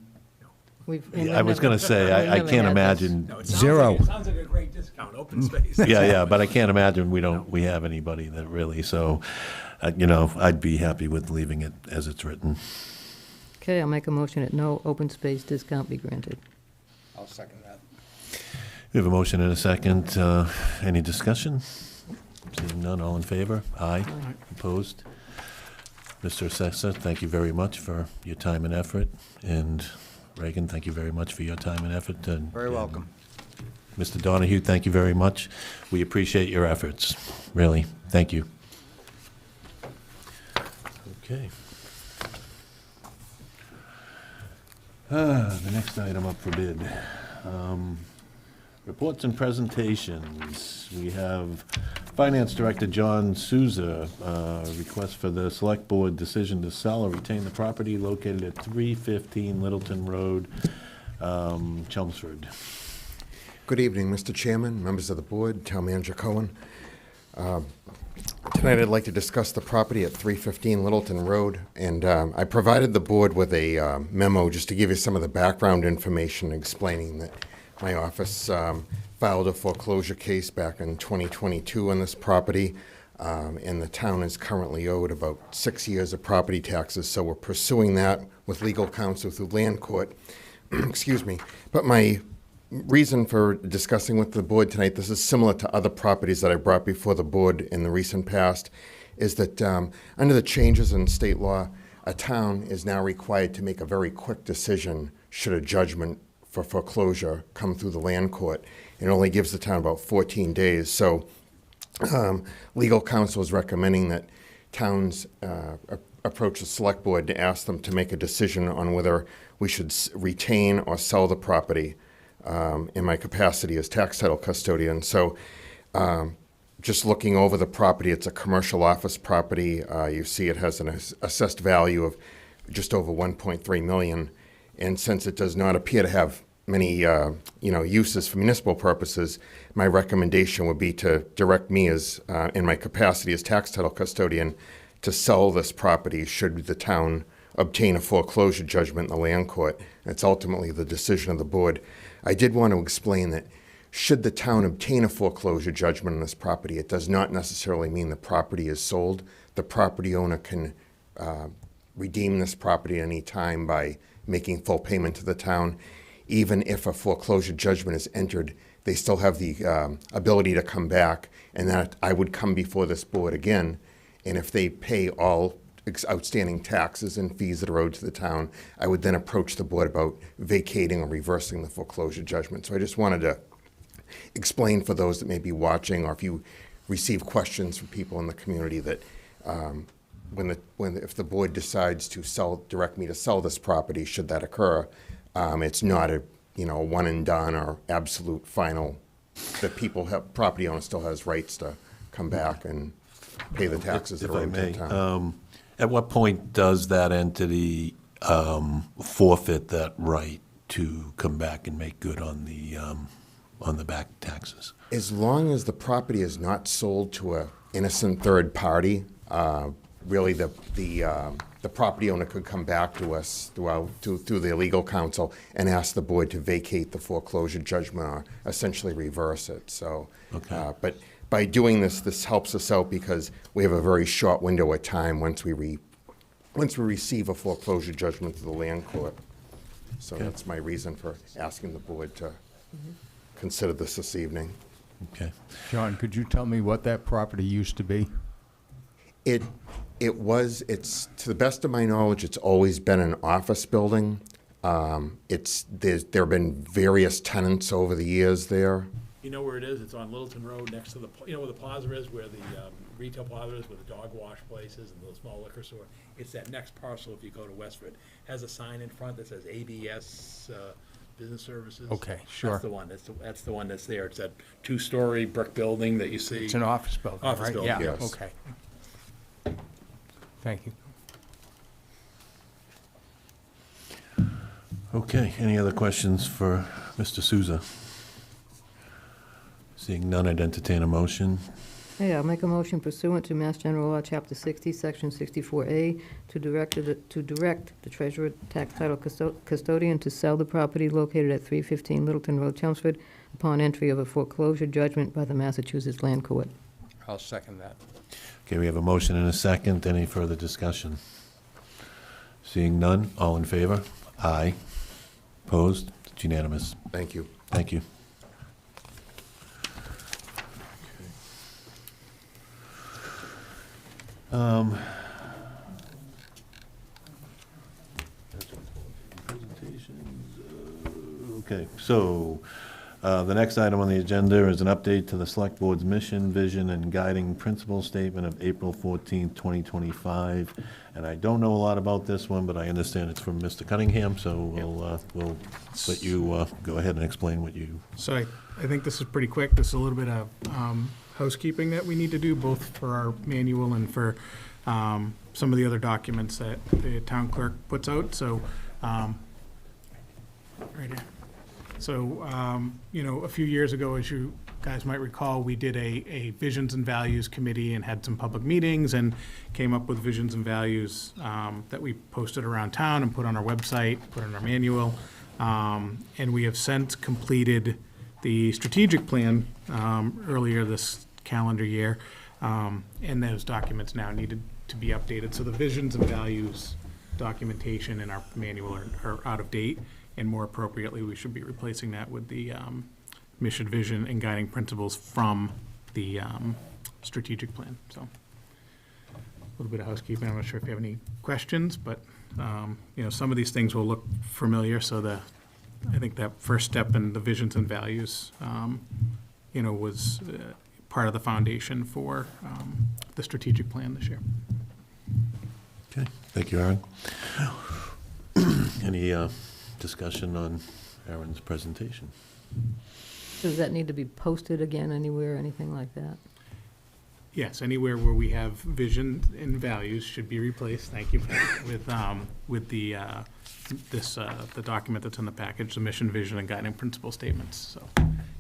I was going to say, I can't imagine. No, it sounds Zero. Like, it sounds like a great discount, open space. Yeah, but I can't imagine we have anybody that really, so, I'd be happy with leaving it as it's written. Okay, I'll make a motion that no open space discount be granted. I'll second that. We have a motion and a second. Any discussion? Seeing none, all in favor? Aye. Opposed? Mr. Assessor, thank you very much for your time and effort. And Reagan, thank you very much for your time and effort. Very welcome. Mr. Donahue, thank you very much. We appreciate your efforts, really. Thank you. Okay. The next item up for bid. Reports and presentations. We have Finance Director John Souza, request for the Select Board decision to sell or retain the property located at 315 Littleton Road, Chelmsford. Good evening, Mr. Chairman, members of the board, Town Manager Cohen. Tonight I'd like to discuss the property at 315 Littleton Road, and I provided the board with a memo just to give you some of the background information explaining that my office filed a foreclosure case back in 2022 on this property, and the town is currently owed about 6 years of property taxes, so we're pursuing that with legal counsel through land court. Excuse me. But my reason for discussing with the board tonight, this is similar to other properties that I brought before the board in the recent past, is that under the changes in state law, a town is now required to make a very quick decision should a judgment for foreclosure come through the land court. It only gives the town about 14 days. So legal counsel is recommending that towns approach the select board to ask them to make a decision on whether we should retain or sell the property in my capacity as tax title custodian. So just looking over the property, it's a commercial office property. You see it has an assessed value of just over 1.3 million. And since it does not appear to have many uses for municipal purposes, my recommendation would be to direct me as in my capacity as tax title custodian to sell this property should the town obtain a foreclosure judgment in the land court. It's ultimately the decision of the board. I did want to explain that should the town obtain a foreclosure judgment on this property, it does not necessarily mean the property is sold. The property owner can redeem this property at any time by making full payment to the town. Even if a foreclosure judgment is entered, they still have the ability to come back, and that I would come before this board again, and if they pay all outstanding taxes and fees that are owed to the town, I would then approach the board about vacating or reversing the foreclosure judgment. So I just wanted to explain for those that may be watching, or if you receive questions from people in the community, that if the board decides to direct me to sell this property, should that occur, it's not a one and done or absolute final. That property owner still has rights to come back and pay the taxes that are owed to the town. At what point does that entity forfeit that right to come back and make good on the back taxes? As long as the property is not sold to an innocent third party, really the property owner could come back to us through the legal counsel and ask the board to vacate the foreclosure judgment or essentially reverse it. So, okay. But by doing this helps us out because we have a very short window of time once we receive a foreclosure judgment to the land court. So Okay. that's my reason for asking the board to consider this evening. Okay. John, could you tell me what that property used to be? It's to the best of my knowledge, it's always been an office building. There have been various tenants over the years there. You know where it is? It's on Littleton Road next to where the plaza is, where the retail plaza is, where the dog wash place is and the small liquor store. It's that next parcel if you go to Westford. Has a sign in front that says ABS Business Services. Okay, sure. That's the one. That's the one that's there. It's that two-story brick building that you see. It's an office building, Office right? building, Yeah, yes. okay. Thank you. Okay, any other questions for Mr. Souza? Seeing none, I'd entertain a motion. Yeah, I'll make a motion pursuant to Mass General Law, Chapter 60, Section 64A, to direct the treasurer, tax title custodian to sell the property located at 315 Littleton Road, Chelmsford, upon entry of a foreclosure judgment by the Massachusetts Land Court. I'll second that. Okay, we have a motion and a second. Any further discussion? Seeing none, all in favor? Aye. Opposed? It's unanimous. Thank you. Thank you. Okay, so The next item on the agenda is an update to the Select Board's mission, vision, and guiding principle statement of April 14th, 2025. And I don't know a lot about this one, but I understand it's from Mr. Cunningham, so we'll let you go ahead and explain what you... So I think this is pretty quick. This is a little bit of housekeeping that we need to do, both for our manual and for some of the other documents that the town clerk puts out. So, right here. So, a few years ago, as you guys might recall, we did a Visions and Values Committee and had some public meetings and came up with visions and values that we posted around town and put on our website, put in our manual. And we have since completed the strategic plan earlier this calendar year. And those documents now needed to be updated. So the visions and values documentation in our manual are out of date. And more appropriately, we should be replacing that with the mission, vision, and guiding principles from the strategic plan. So a little bit of housekeeping. I'm not sure if you have any questions, but some of these things will look familiar. So I think that first step in the visions and values, was part of the foundation for the strategic plan this year. Okay, thank you, Aaron. Any discussion on Aaron's presentation? Does that need to be posted again anywhere, anything like that? Yes, anywhere where we have vision and values should be replaced. Thank you, with the document that's in the package, the mission, vision, and guiding principle statements. So,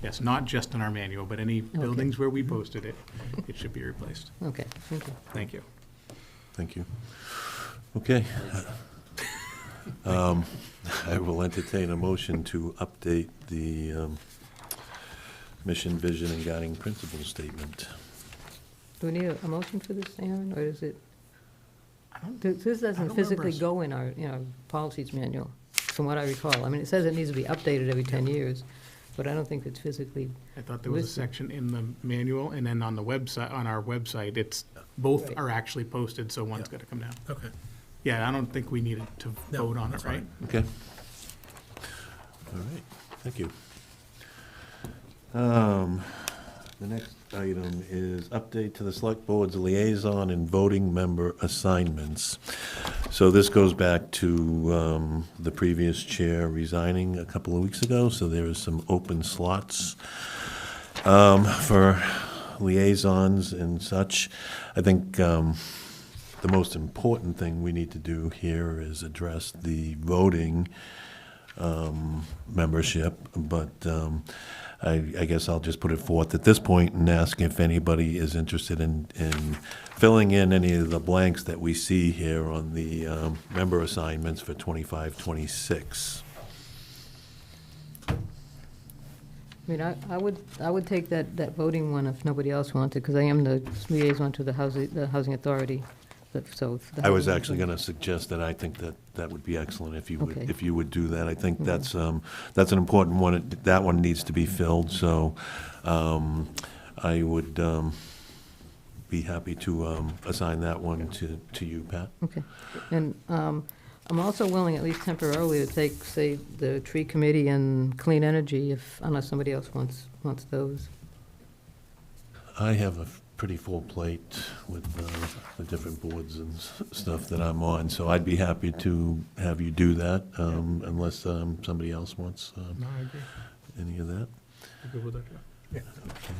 yes, not just in our manual, but any buildings where we posted it, it should be replaced. Okay, thank you. Thank you. Thank you. Okay. I will entertain a motion to update the mission, vision, and guiding principles statement. Do we need a motion for this, Aaron, or is it? This doesn't physically go in our policies manual, from what I recall. I mean, it says it needs to be updated every 10 years, but I don't think it's physically. I thought there was a section in the manual, and then on the website, on our website, it's both are actually posted, so one's got to come down. Okay. Yeah, I don't think we needed to vote on it, right? Okay. All right, thank you. The next item is update to the Select Board's liaison and voting member assignments. So this goes back to the previous chair resigning a couple of weeks ago, so there is some open slots for liaisons and such. I think the most important thing we need to do here is address the voting membership, but I guess I'll just put it forth at this point and ask if anybody is interested in filling in any of the blanks that we see here on the member assignments for 25-26. I mean, I would take that voting one if nobody else wanted, because I am the liaison to the housing authority. So I was actually going to suggest that I think that would be excellent if you would, Okay. if you would do that. I think that's an important one. That one needs to be filled, so I would be happy to assign that one to you, Pat. Okay. And I'm also willing, at least temporarily, to take, say, the tree committee and clean energy, unless somebody else wants those. I have a pretty full plate with the different boards and stuff that I'm on, so I'd be happy to have you do that, unless somebody else wants No, I agree. any of that. I'm good with that, yeah. Okay.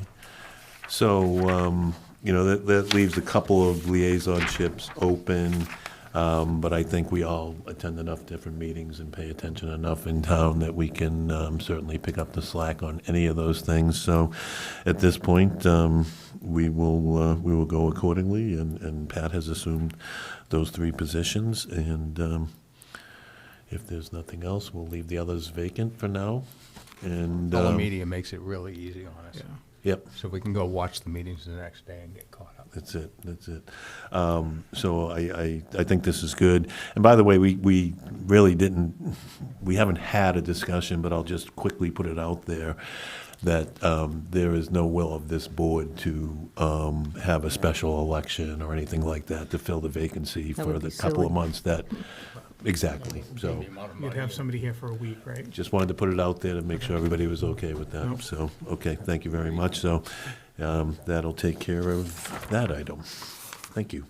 So, that leaves a couple of liaisonships open, but I think we all attend enough different meetings and pay attention enough in town that we can certainly pick up the slack on any of those things. So at this point, we will go accordingly, and Pat has assumed those three positions, and if there's nothing else, we'll leave the others vacant for now. And All the media makes it really easy on us. Yeah. Yep. So we can go watch the meetings the next day and get caught up. That's it. So I think this is good. And by the way, we really we haven't had a discussion, but I'll just quickly put it out there that there is no will of this board to have a special election or anything like that to fill the vacancy That for would the be couple silly. of months that Exactly, so You'd have somebody here for a week, right? just wanted to put it out there to make sure everybody was okay with that. So, okay, thank you very much. So that'll take care of that item. Thank you.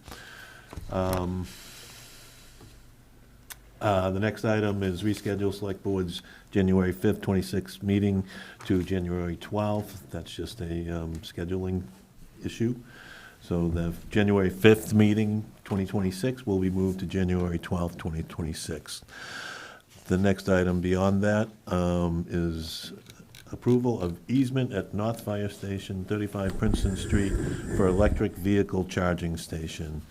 The next item is reschedule Select Board's January 5th, 26th meeting to January 12th. That's just a scheduling issue. So the January 5th meeting, 2026, will be moved to January 12th, 2026. The next item beyond that is approval of easement at North Fire Station, 35 Princeton Street, for electric vehicle charging station.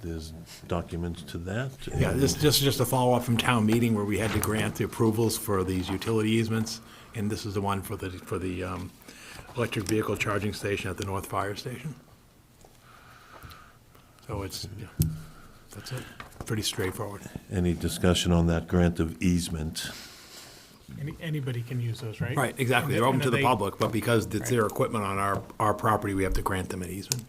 There's documents to that. Yeah, this is just a follow-up from town meeting where we had to grant the approvals for these utility easements, and this is the one for the electric vehicle charging station at the North Fire Station. So it's, yeah, that's it. Pretty straightforward. Any discussion on that grant of easement? Anybody can use those, right? Right, exactly. They're And open to are the they- public, but because it's their equipment on our property, we have to grant them an easement.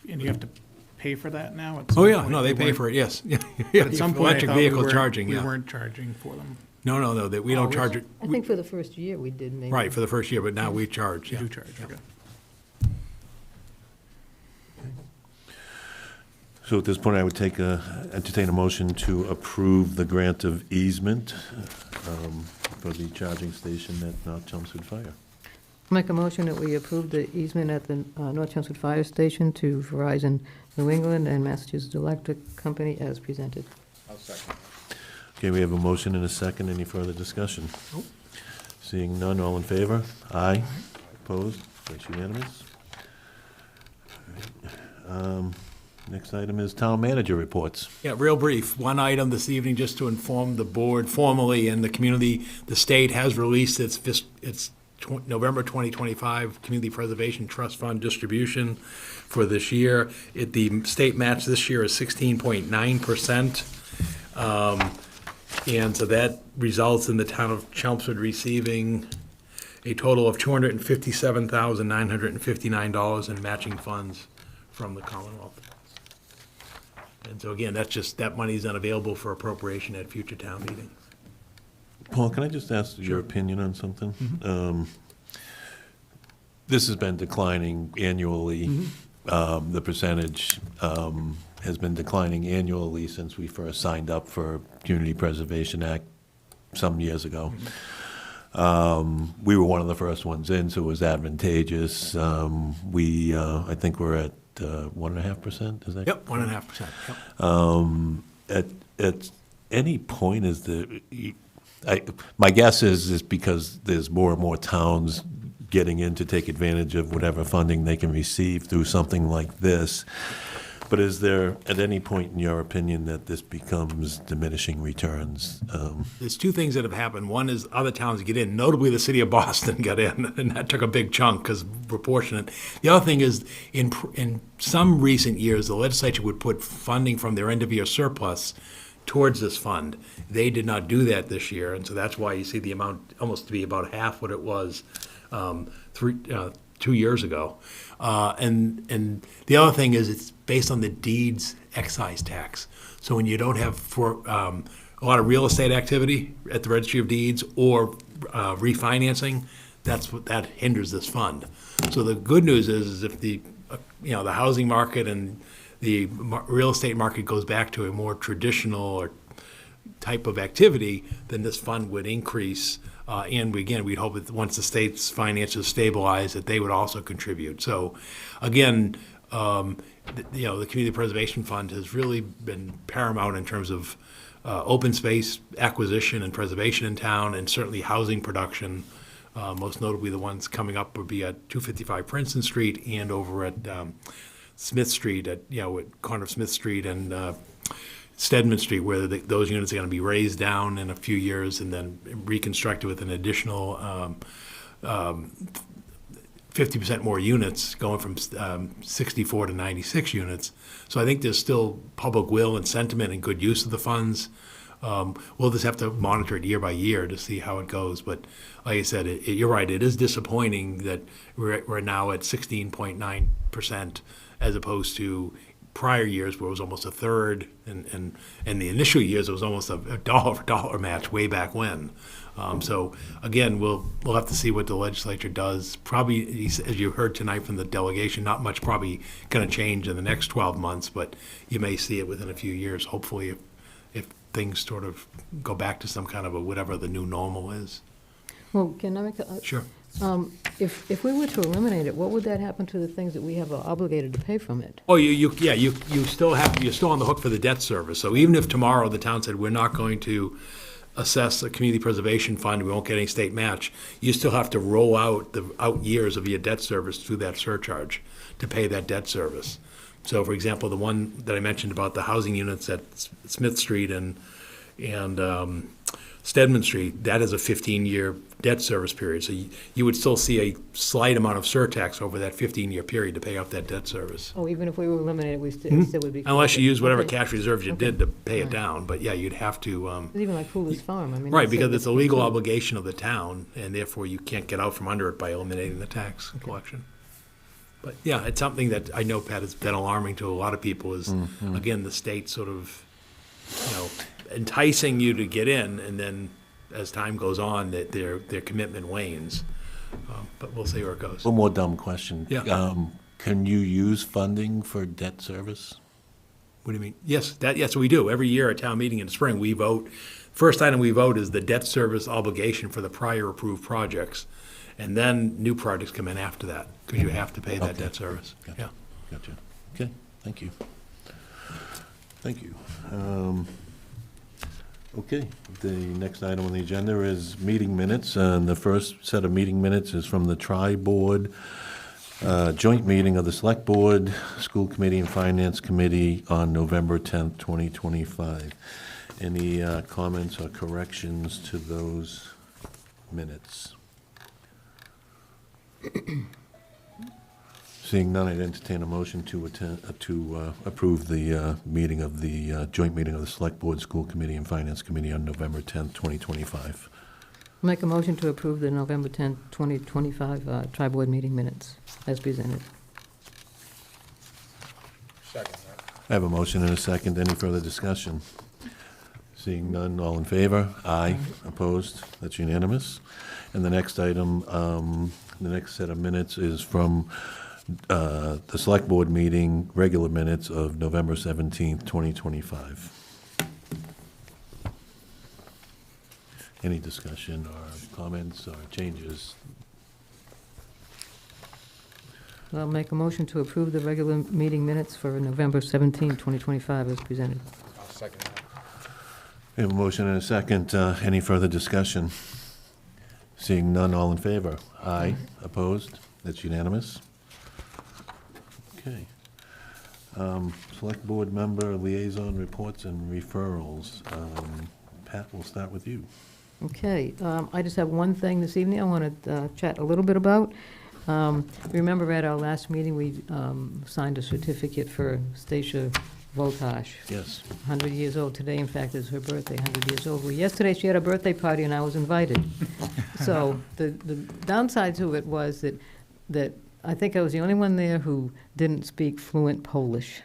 And you have to pay for that now? Oh, yeah, no, they pay for it, yes. Yeah, At some point, I electric thought we vehicle weren't- charging, we yeah. weren't charging for them. No, that we don't charge it. I think for the first year we did maybe. Right, for the first year, but now we charge, You yeah. do charge, okay. So at this point, I would entertain a motion to approve the grant of easement for the charging station at North Chelmsford Fire. Make a motion that we approve the easement at the North Chelmsford Fire Station to Verizon New England and Massachusetts Electric Company as presented. Okay, we have a motion and a second. Any further discussion? Seeing none, all in favor? Aye. Opposed? That's unanimous. Next item is town manager reports. Yeah, real brief. One item this evening, just to inform the board formally and the community, the state has released its November 2025 Community Preservation Trust Fund distribution for this year. The state match this year is 16.9%. And so that results in the town of Chelmsford receiving a total of $257,959 in matching funds from the Commonwealth. And so again, that money is unavailable for appropriation at future town meetings. Paul, can I just ask your opinion on something? This has been declining annually. The percentage has been declining annually since we first signed up for Community Preservation Act some years ago. We were one of the first ones in, so it was advantageous. I think we're at 1.5%, is that? Yep, 1.5%. Yep. At any point, my guess is because there's more and more towns getting in to take advantage of whatever funding they can receive through something like this. But is there, at any point in your opinion, that this becomes diminishing returns? There's two things that have happened. One is other towns get in, notably the city of Boston got in, and that took a big chunk because proportionate. The other thing is, in some recent years, the legislature would put funding from their end-of-year surplus towards this fund. They did not do that this year, and so that's why you see the amount almost to be about half what it was 2 years ago. And the other thing is it's based on the deeds excise tax. So when you don't have a lot of real estate activity at the Registry of Deeds or refinancing, that hinders this fund. So the good news is if the housing market and the real estate market goes back to a more traditional or type of activity, then this fund would increase. And again, we'd hope that once the state's finances stabilize, that they would also contribute. So again, the Community Preservation Fund has really been paramount in terms of open space acquisition and preservation in town, and certainly housing production. Most notably, the ones coming up would be at 255 Princeton Street and over at Smith Street, at corner of Smith Street and Stedman Street, where those units are going to be raised down in a few years and then reconstructed with an additional 50% more units, going from 64 to 96 units. So I think there's still public will and sentiment and good use of the funds. We'll just have to monitor it year by year to see how it goes. But like I said, you're right, it is disappointing that we're now at 16.9% as opposed to prior years where it was almost a third, and the initial years it was almost a dollar for dollar match way back when. So again, we'll have to see what the legislature does. Probably, as you heard tonight from the delegation, not much probably going to change in the next 12 months, but you may see it within a few years, hopefully, if things sort of go back to some kind of a whatever the new normal is. Well, can I make a? Sure. If we were to eliminate it, what would that happen to the things that we have obligated to pay from it? Oh, you still you're still on the hook for the debt service. So even if tomorrow the town said, we're not going to assess a community preservation fund, we won't get any state match, you still have to roll out the out years of your debt service through that surcharge to pay that debt service. So for example, the one that I mentioned about the housing units at Smith Street and Stedman Street, that is a 15-year debt service period. So you would still see a slight amount of surtax over that 15-year period to pay off that debt service. Oh, even if we were eliminated, we still would be. Unless you use whatever Okay. cash reserves you Okay. did to pay it down. But yeah, you'd have to. Even like Fuller's Farm, I mean. Right, that's because it's a legal that's- obligation of the town, and therefore you can't get out from under it by eliminating the tax collection. But yeah, it's something that I know, Pat, has been alarming to a lot of people is, again, the state sort of, enticing you to get in, and then as time goes on, that their commitment wanes. But we'll see where it goes. One more dumb question. Yeah. Can you use funding for debt service? What do you mean? Yes, we do. Every year at town meeting in the spring, we vote. First item we vote is the debt service obligation for the prior approved projects. And then new projects come in after that, because you have to pay that Okay. debt service. Gotcha. Yeah. Gotcha. Okay, thank you. Thank you. Okay, the next item on the agenda is meeting minutes, and the first set of meeting minutes is from the Tri-Board joint meeting of the Select Board, School Committee, and Finance Committee on November 10th, 2025. Any comments or corrections to those minutes? Seeing none, I'd entertain a motion to approve the meeting of the joint meeting of the Select Board, School Committee, and Finance Committee on November 10th, 2025. Make a motion to approve the November 10th, 2025 Tri-Board meeting minutes as presented. I have a motion and a second. Any further discussion? Seeing none, all in favor? Aye. Opposed? That's unanimous. And the next item, the next set of minutes is from the Select Board meeting, regular minutes of November 17th, 2025. Any discussion or comments or changes? I'll make a motion to approve the regular meeting minutes for November 17th, 2025 as presented. We have a motion and a second. Any further discussion? Seeing none, all in favor? Aye. Opposed? That's unanimous. Okay. Select Board member liaison reports and referrals. Pat, we'll start with you. Okay, I just have one thing this evening I want to chat a little bit about. Remember at our last meeting, we signed a certificate for Stacia Voltash. Yes. 100 years old. Today, in fact, is her birthday, 100 years old. Well, yesterday she had a birthday party and I was invited. So the downside to it was that I think I was the only one there who didn't speak fluent Polish.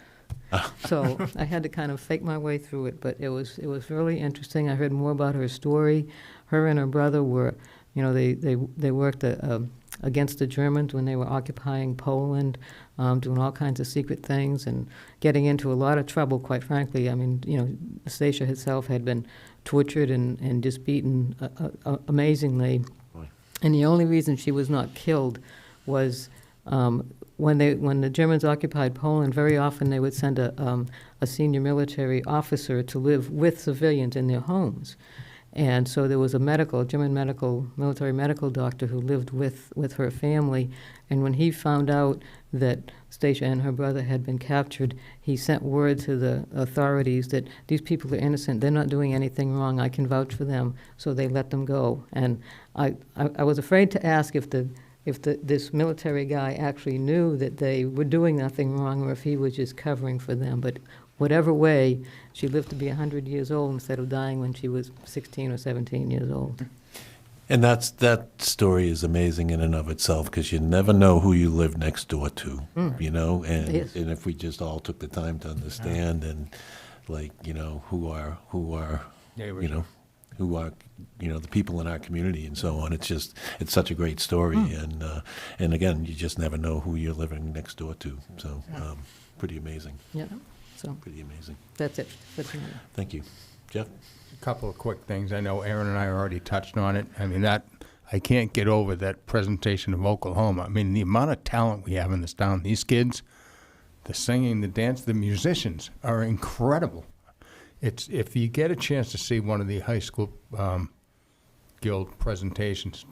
So I had to kind of fake my way through it, but it was really interesting. I heard more about her story. Her and her brother were, they worked against the Germans when they were occupying Poland, doing all kinds of secret things and getting into a lot of trouble, quite frankly. I mean, Stacia herself had been tortured and just beaten amazingly. Boy. And the only reason she was not killed was when the Germans occupied Poland, very often they would send a senior military officer to live with civilians in their homes. And so there was a German military medical doctor who lived with her family. And when he found out that Stacia and her brother had been captured, he sent word to the authorities that these people are innocent. They're not doing anything wrong. I can vouch for them. So they let them go. And I was afraid to ask if this military guy actually knew that they were doing nothing wrong or if he was just covering for them. But whatever way, she lived to be 100 years old instead of dying when she was 16 or 17 years old. And that story is amazing in and of itself, because you never know who you live next door to, you know? Yes. And if we just all took the time to understand and, like, you know, who are, Neighbors. you know, who are, you know, the people in our community and so on. It's just, it's such a great story. And again, you just never know who you're living next door to. So, pretty amazing. Yeah, so Pretty amazing. that's it for tonight. Thank you. Jeff? A couple of quick things. I know Aaron and I already touched on it. I mean, I can't get over that presentation of Oklahoma. I mean, the amount of talent we have in this town. These kids, the singing, the dance, the musicians are incredible. It's, if you get a chance to see one of the high school guild presentations,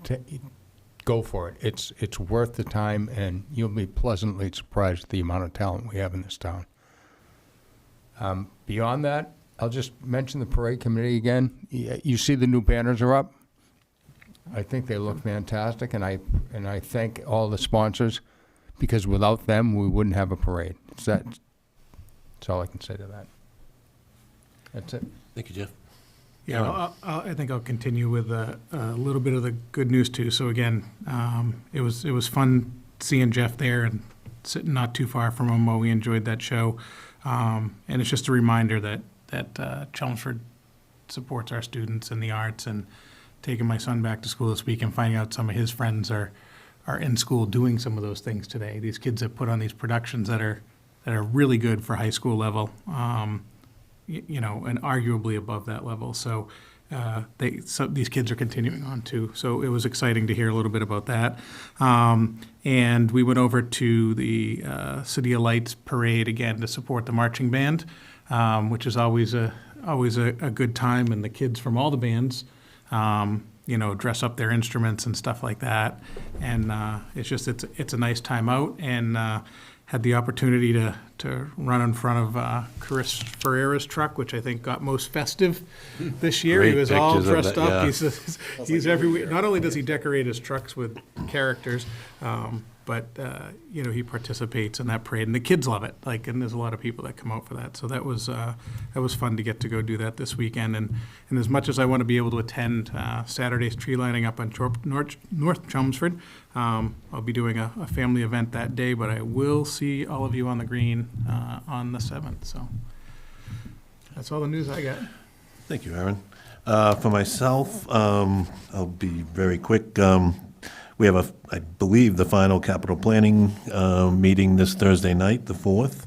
go for it. It's worth the time, and you'll be pleasantly surprised at the amount of talent we have in this town. Beyond that, I'll just mention the parade committee again. You see the new banners are up. I think they look fantastic, and I thank all the sponsors, because without them, we wouldn't have a parade. That's all I can say to that. That's it. Thank you, Jeff. Yeah, I think I'll continue with a little bit of the good news too. So again, it was fun seeing Jeff there and sitting not too far from him while we enjoyed that show. And it's just a reminder that Chelmsford supports our students in the arts, and taking my son back to school this week and finding out some of his friends are in school doing some of those things today. These kids have put on these productions that are really good for high school level. You know, and arguably above that level. So, these kids are continuing on too. So it was exciting to hear a little bit about that. And we went over to the City of Lights parade again to support the marching band, which is always a good time. And the kids from all the bands, you know, dress up their instruments and stuff like that. And it's a nice time out. And had the opportunity to run in front of Chris Ferreira's truck, which I think got most festive this year. Great He was all pictures of dressed that, up. yeah. He's everywhere. Not only does he decorate his trucks with characters, but you know, he participates in that parade, and the kids love it. Like, and there's a lot of people that come out for that. So that was fun to get to go do that this weekend. And as much as I want to be able to attend Saturday's tree lighting up on North Chelmsford, I'll be doing a family event that day. But I will see all of you on the green on the 7th. So that's all the news I got. Thank you, Aaron. For myself, I'll be very quick. We have, I believe, the final capital planning meeting this Thursday night, the 4th,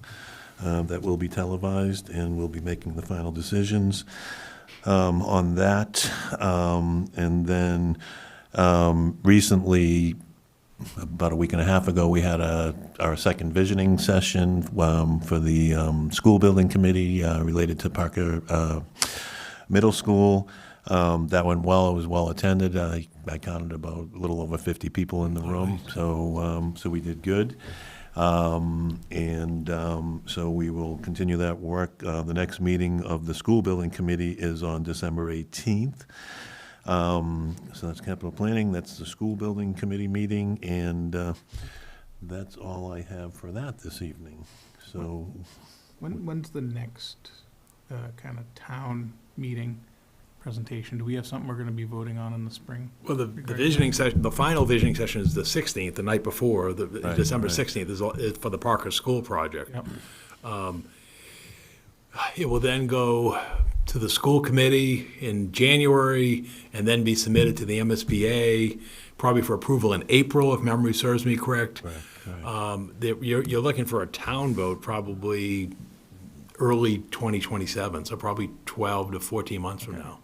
that will be televised, and we'll be making the final decisions on that. And then recently, about a week and a half ago, we had our second visioning session for the school building committee related to Parker Middle School. That went well. It was well attended. I counted about a little over 50 people in the room, so we did good. So we will continue that work. The next meeting of the school building committee is on December 18th. So that's capital planning. That's the school building committee meeting, and that's all I have for that this evening. So, When's the next kind of town meeting presentation? Do we have something we're going to be voting on in the spring? Well, the visioning session, the final visioning session is the 16th, the night before. December 16th is for the Parker School project. Yep. It will then go to the school committee in January, and then be submitted to the MSBA, probably for approval in April, if memory serves me correct. Right. You're looking for a town vote probably early 2027, so probably 12 to 14 months from now.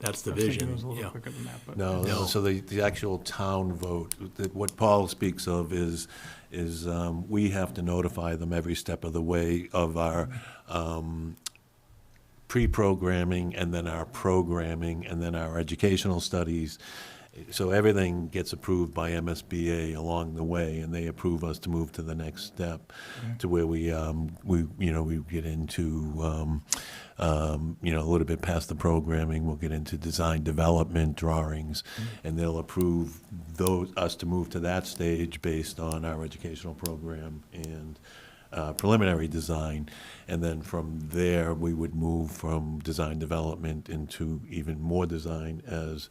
That's the I was thinking vision. it was a little Yeah. quicker than that, but No, so the actual town vote, what Paul speaks of is we have to notify them every step of the way of our pre-programming, and then our programming, and then our educational studies. So everything gets approved by MSBA along the way, and they approve us to move to the next step, to where we get into a little bit past the programming. We'll get into design development drawings, and they'll approve us to move to that stage based on our educational program and preliminary design. And then from there, we would move from design development into even more design as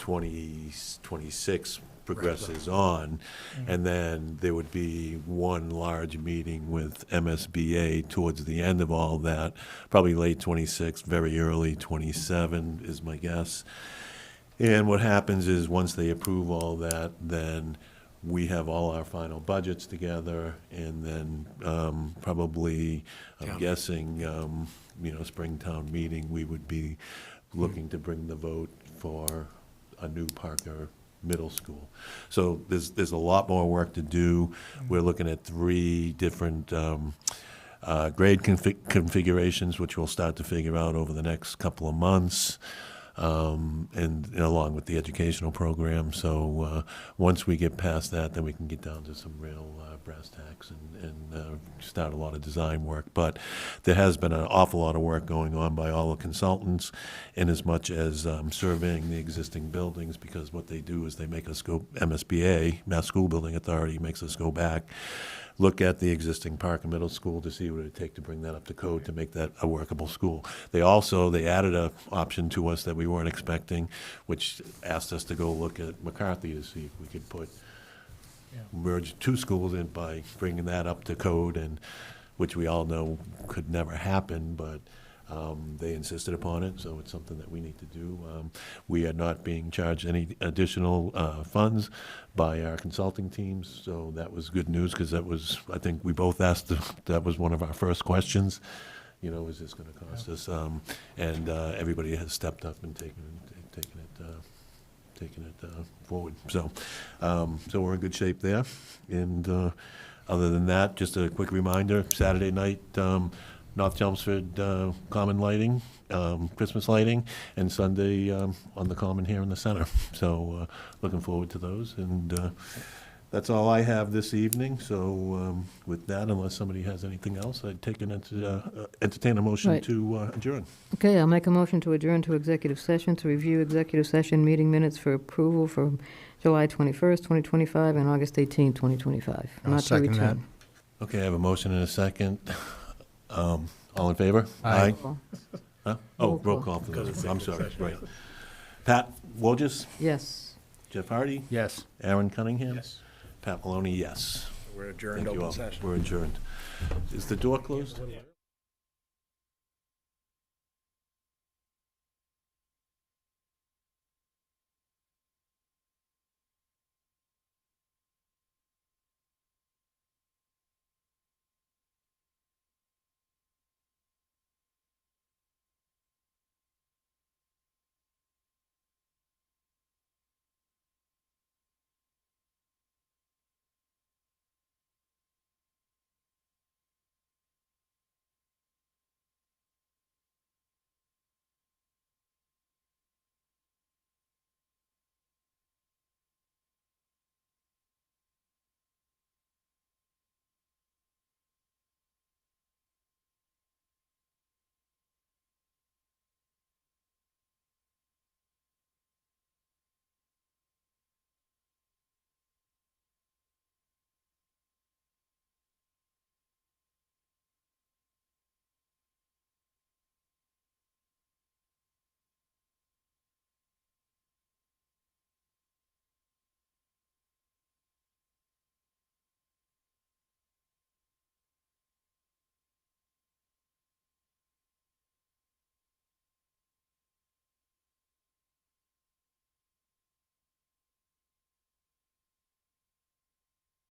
2026 progresses on. And then there would be one large meeting with MSBA towards the end of all that, probably late 26, very early 27 is my guess. And what happens is, once they approve all that, then we have all our final budgets together, and then probably, I'm guessing, Springtown meeting, we would be looking to bring the vote for a new Parker Middle School. So there's a lot more work to do. We're looking at 3 different grade configurations, which we'll start to figure out over the next couple of months. And along with the educational program. So once we get past that, then we can get down to some real brass tacks and start a lot of design work. But there has been an awful lot of work going on by all the consultants, in as much as surveying the existing buildings, because what they do is they make us go, MSBA, Mass School Building Authority, makes us go back, look at the existing Parker Middle School to see what it would take to bring that up to code to make that a workable school. They added a option to us that we weren't expecting, which asked us to go look at McCarthy to see if we could merge 2 schools in by bringing that up to code, and which we all know could never happen, but they insisted upon it, so it's something that we need to do. We are not being charged any additional funds by our consulting teams, so that was good news, because that was, I think we both asked, that was one of our first questions, is this going to cost us? And everybody has stepped up and taken it forward. So we're in good shape there. And other than that, just a quick reminder, Saturday night, North Chelmsford Common lighting, Christmas lighting, and Sunday on the Common here in the center. So looking forward to those. And that's all I have this evening. So with that, unless somebody has anything else, I'd entertain a motion to adjourn. Okay, I'll make a motion to adjourn to executive session to review executive session meeting minutes for approval for July 21st, 2025, and August 18th, 2025. I'll second that. Okay, I have a motion and a second. All in favor? Aye. Huh? Oh, roll call for those. I'm sorry, right. Pat Wojcik? Yes. Jeff Hardy? Yes. Aaron Cunningham? Yes. Pat Maloney, yes. We're adjourned, Thank you open all. session. We're adjourned. Is the door closed?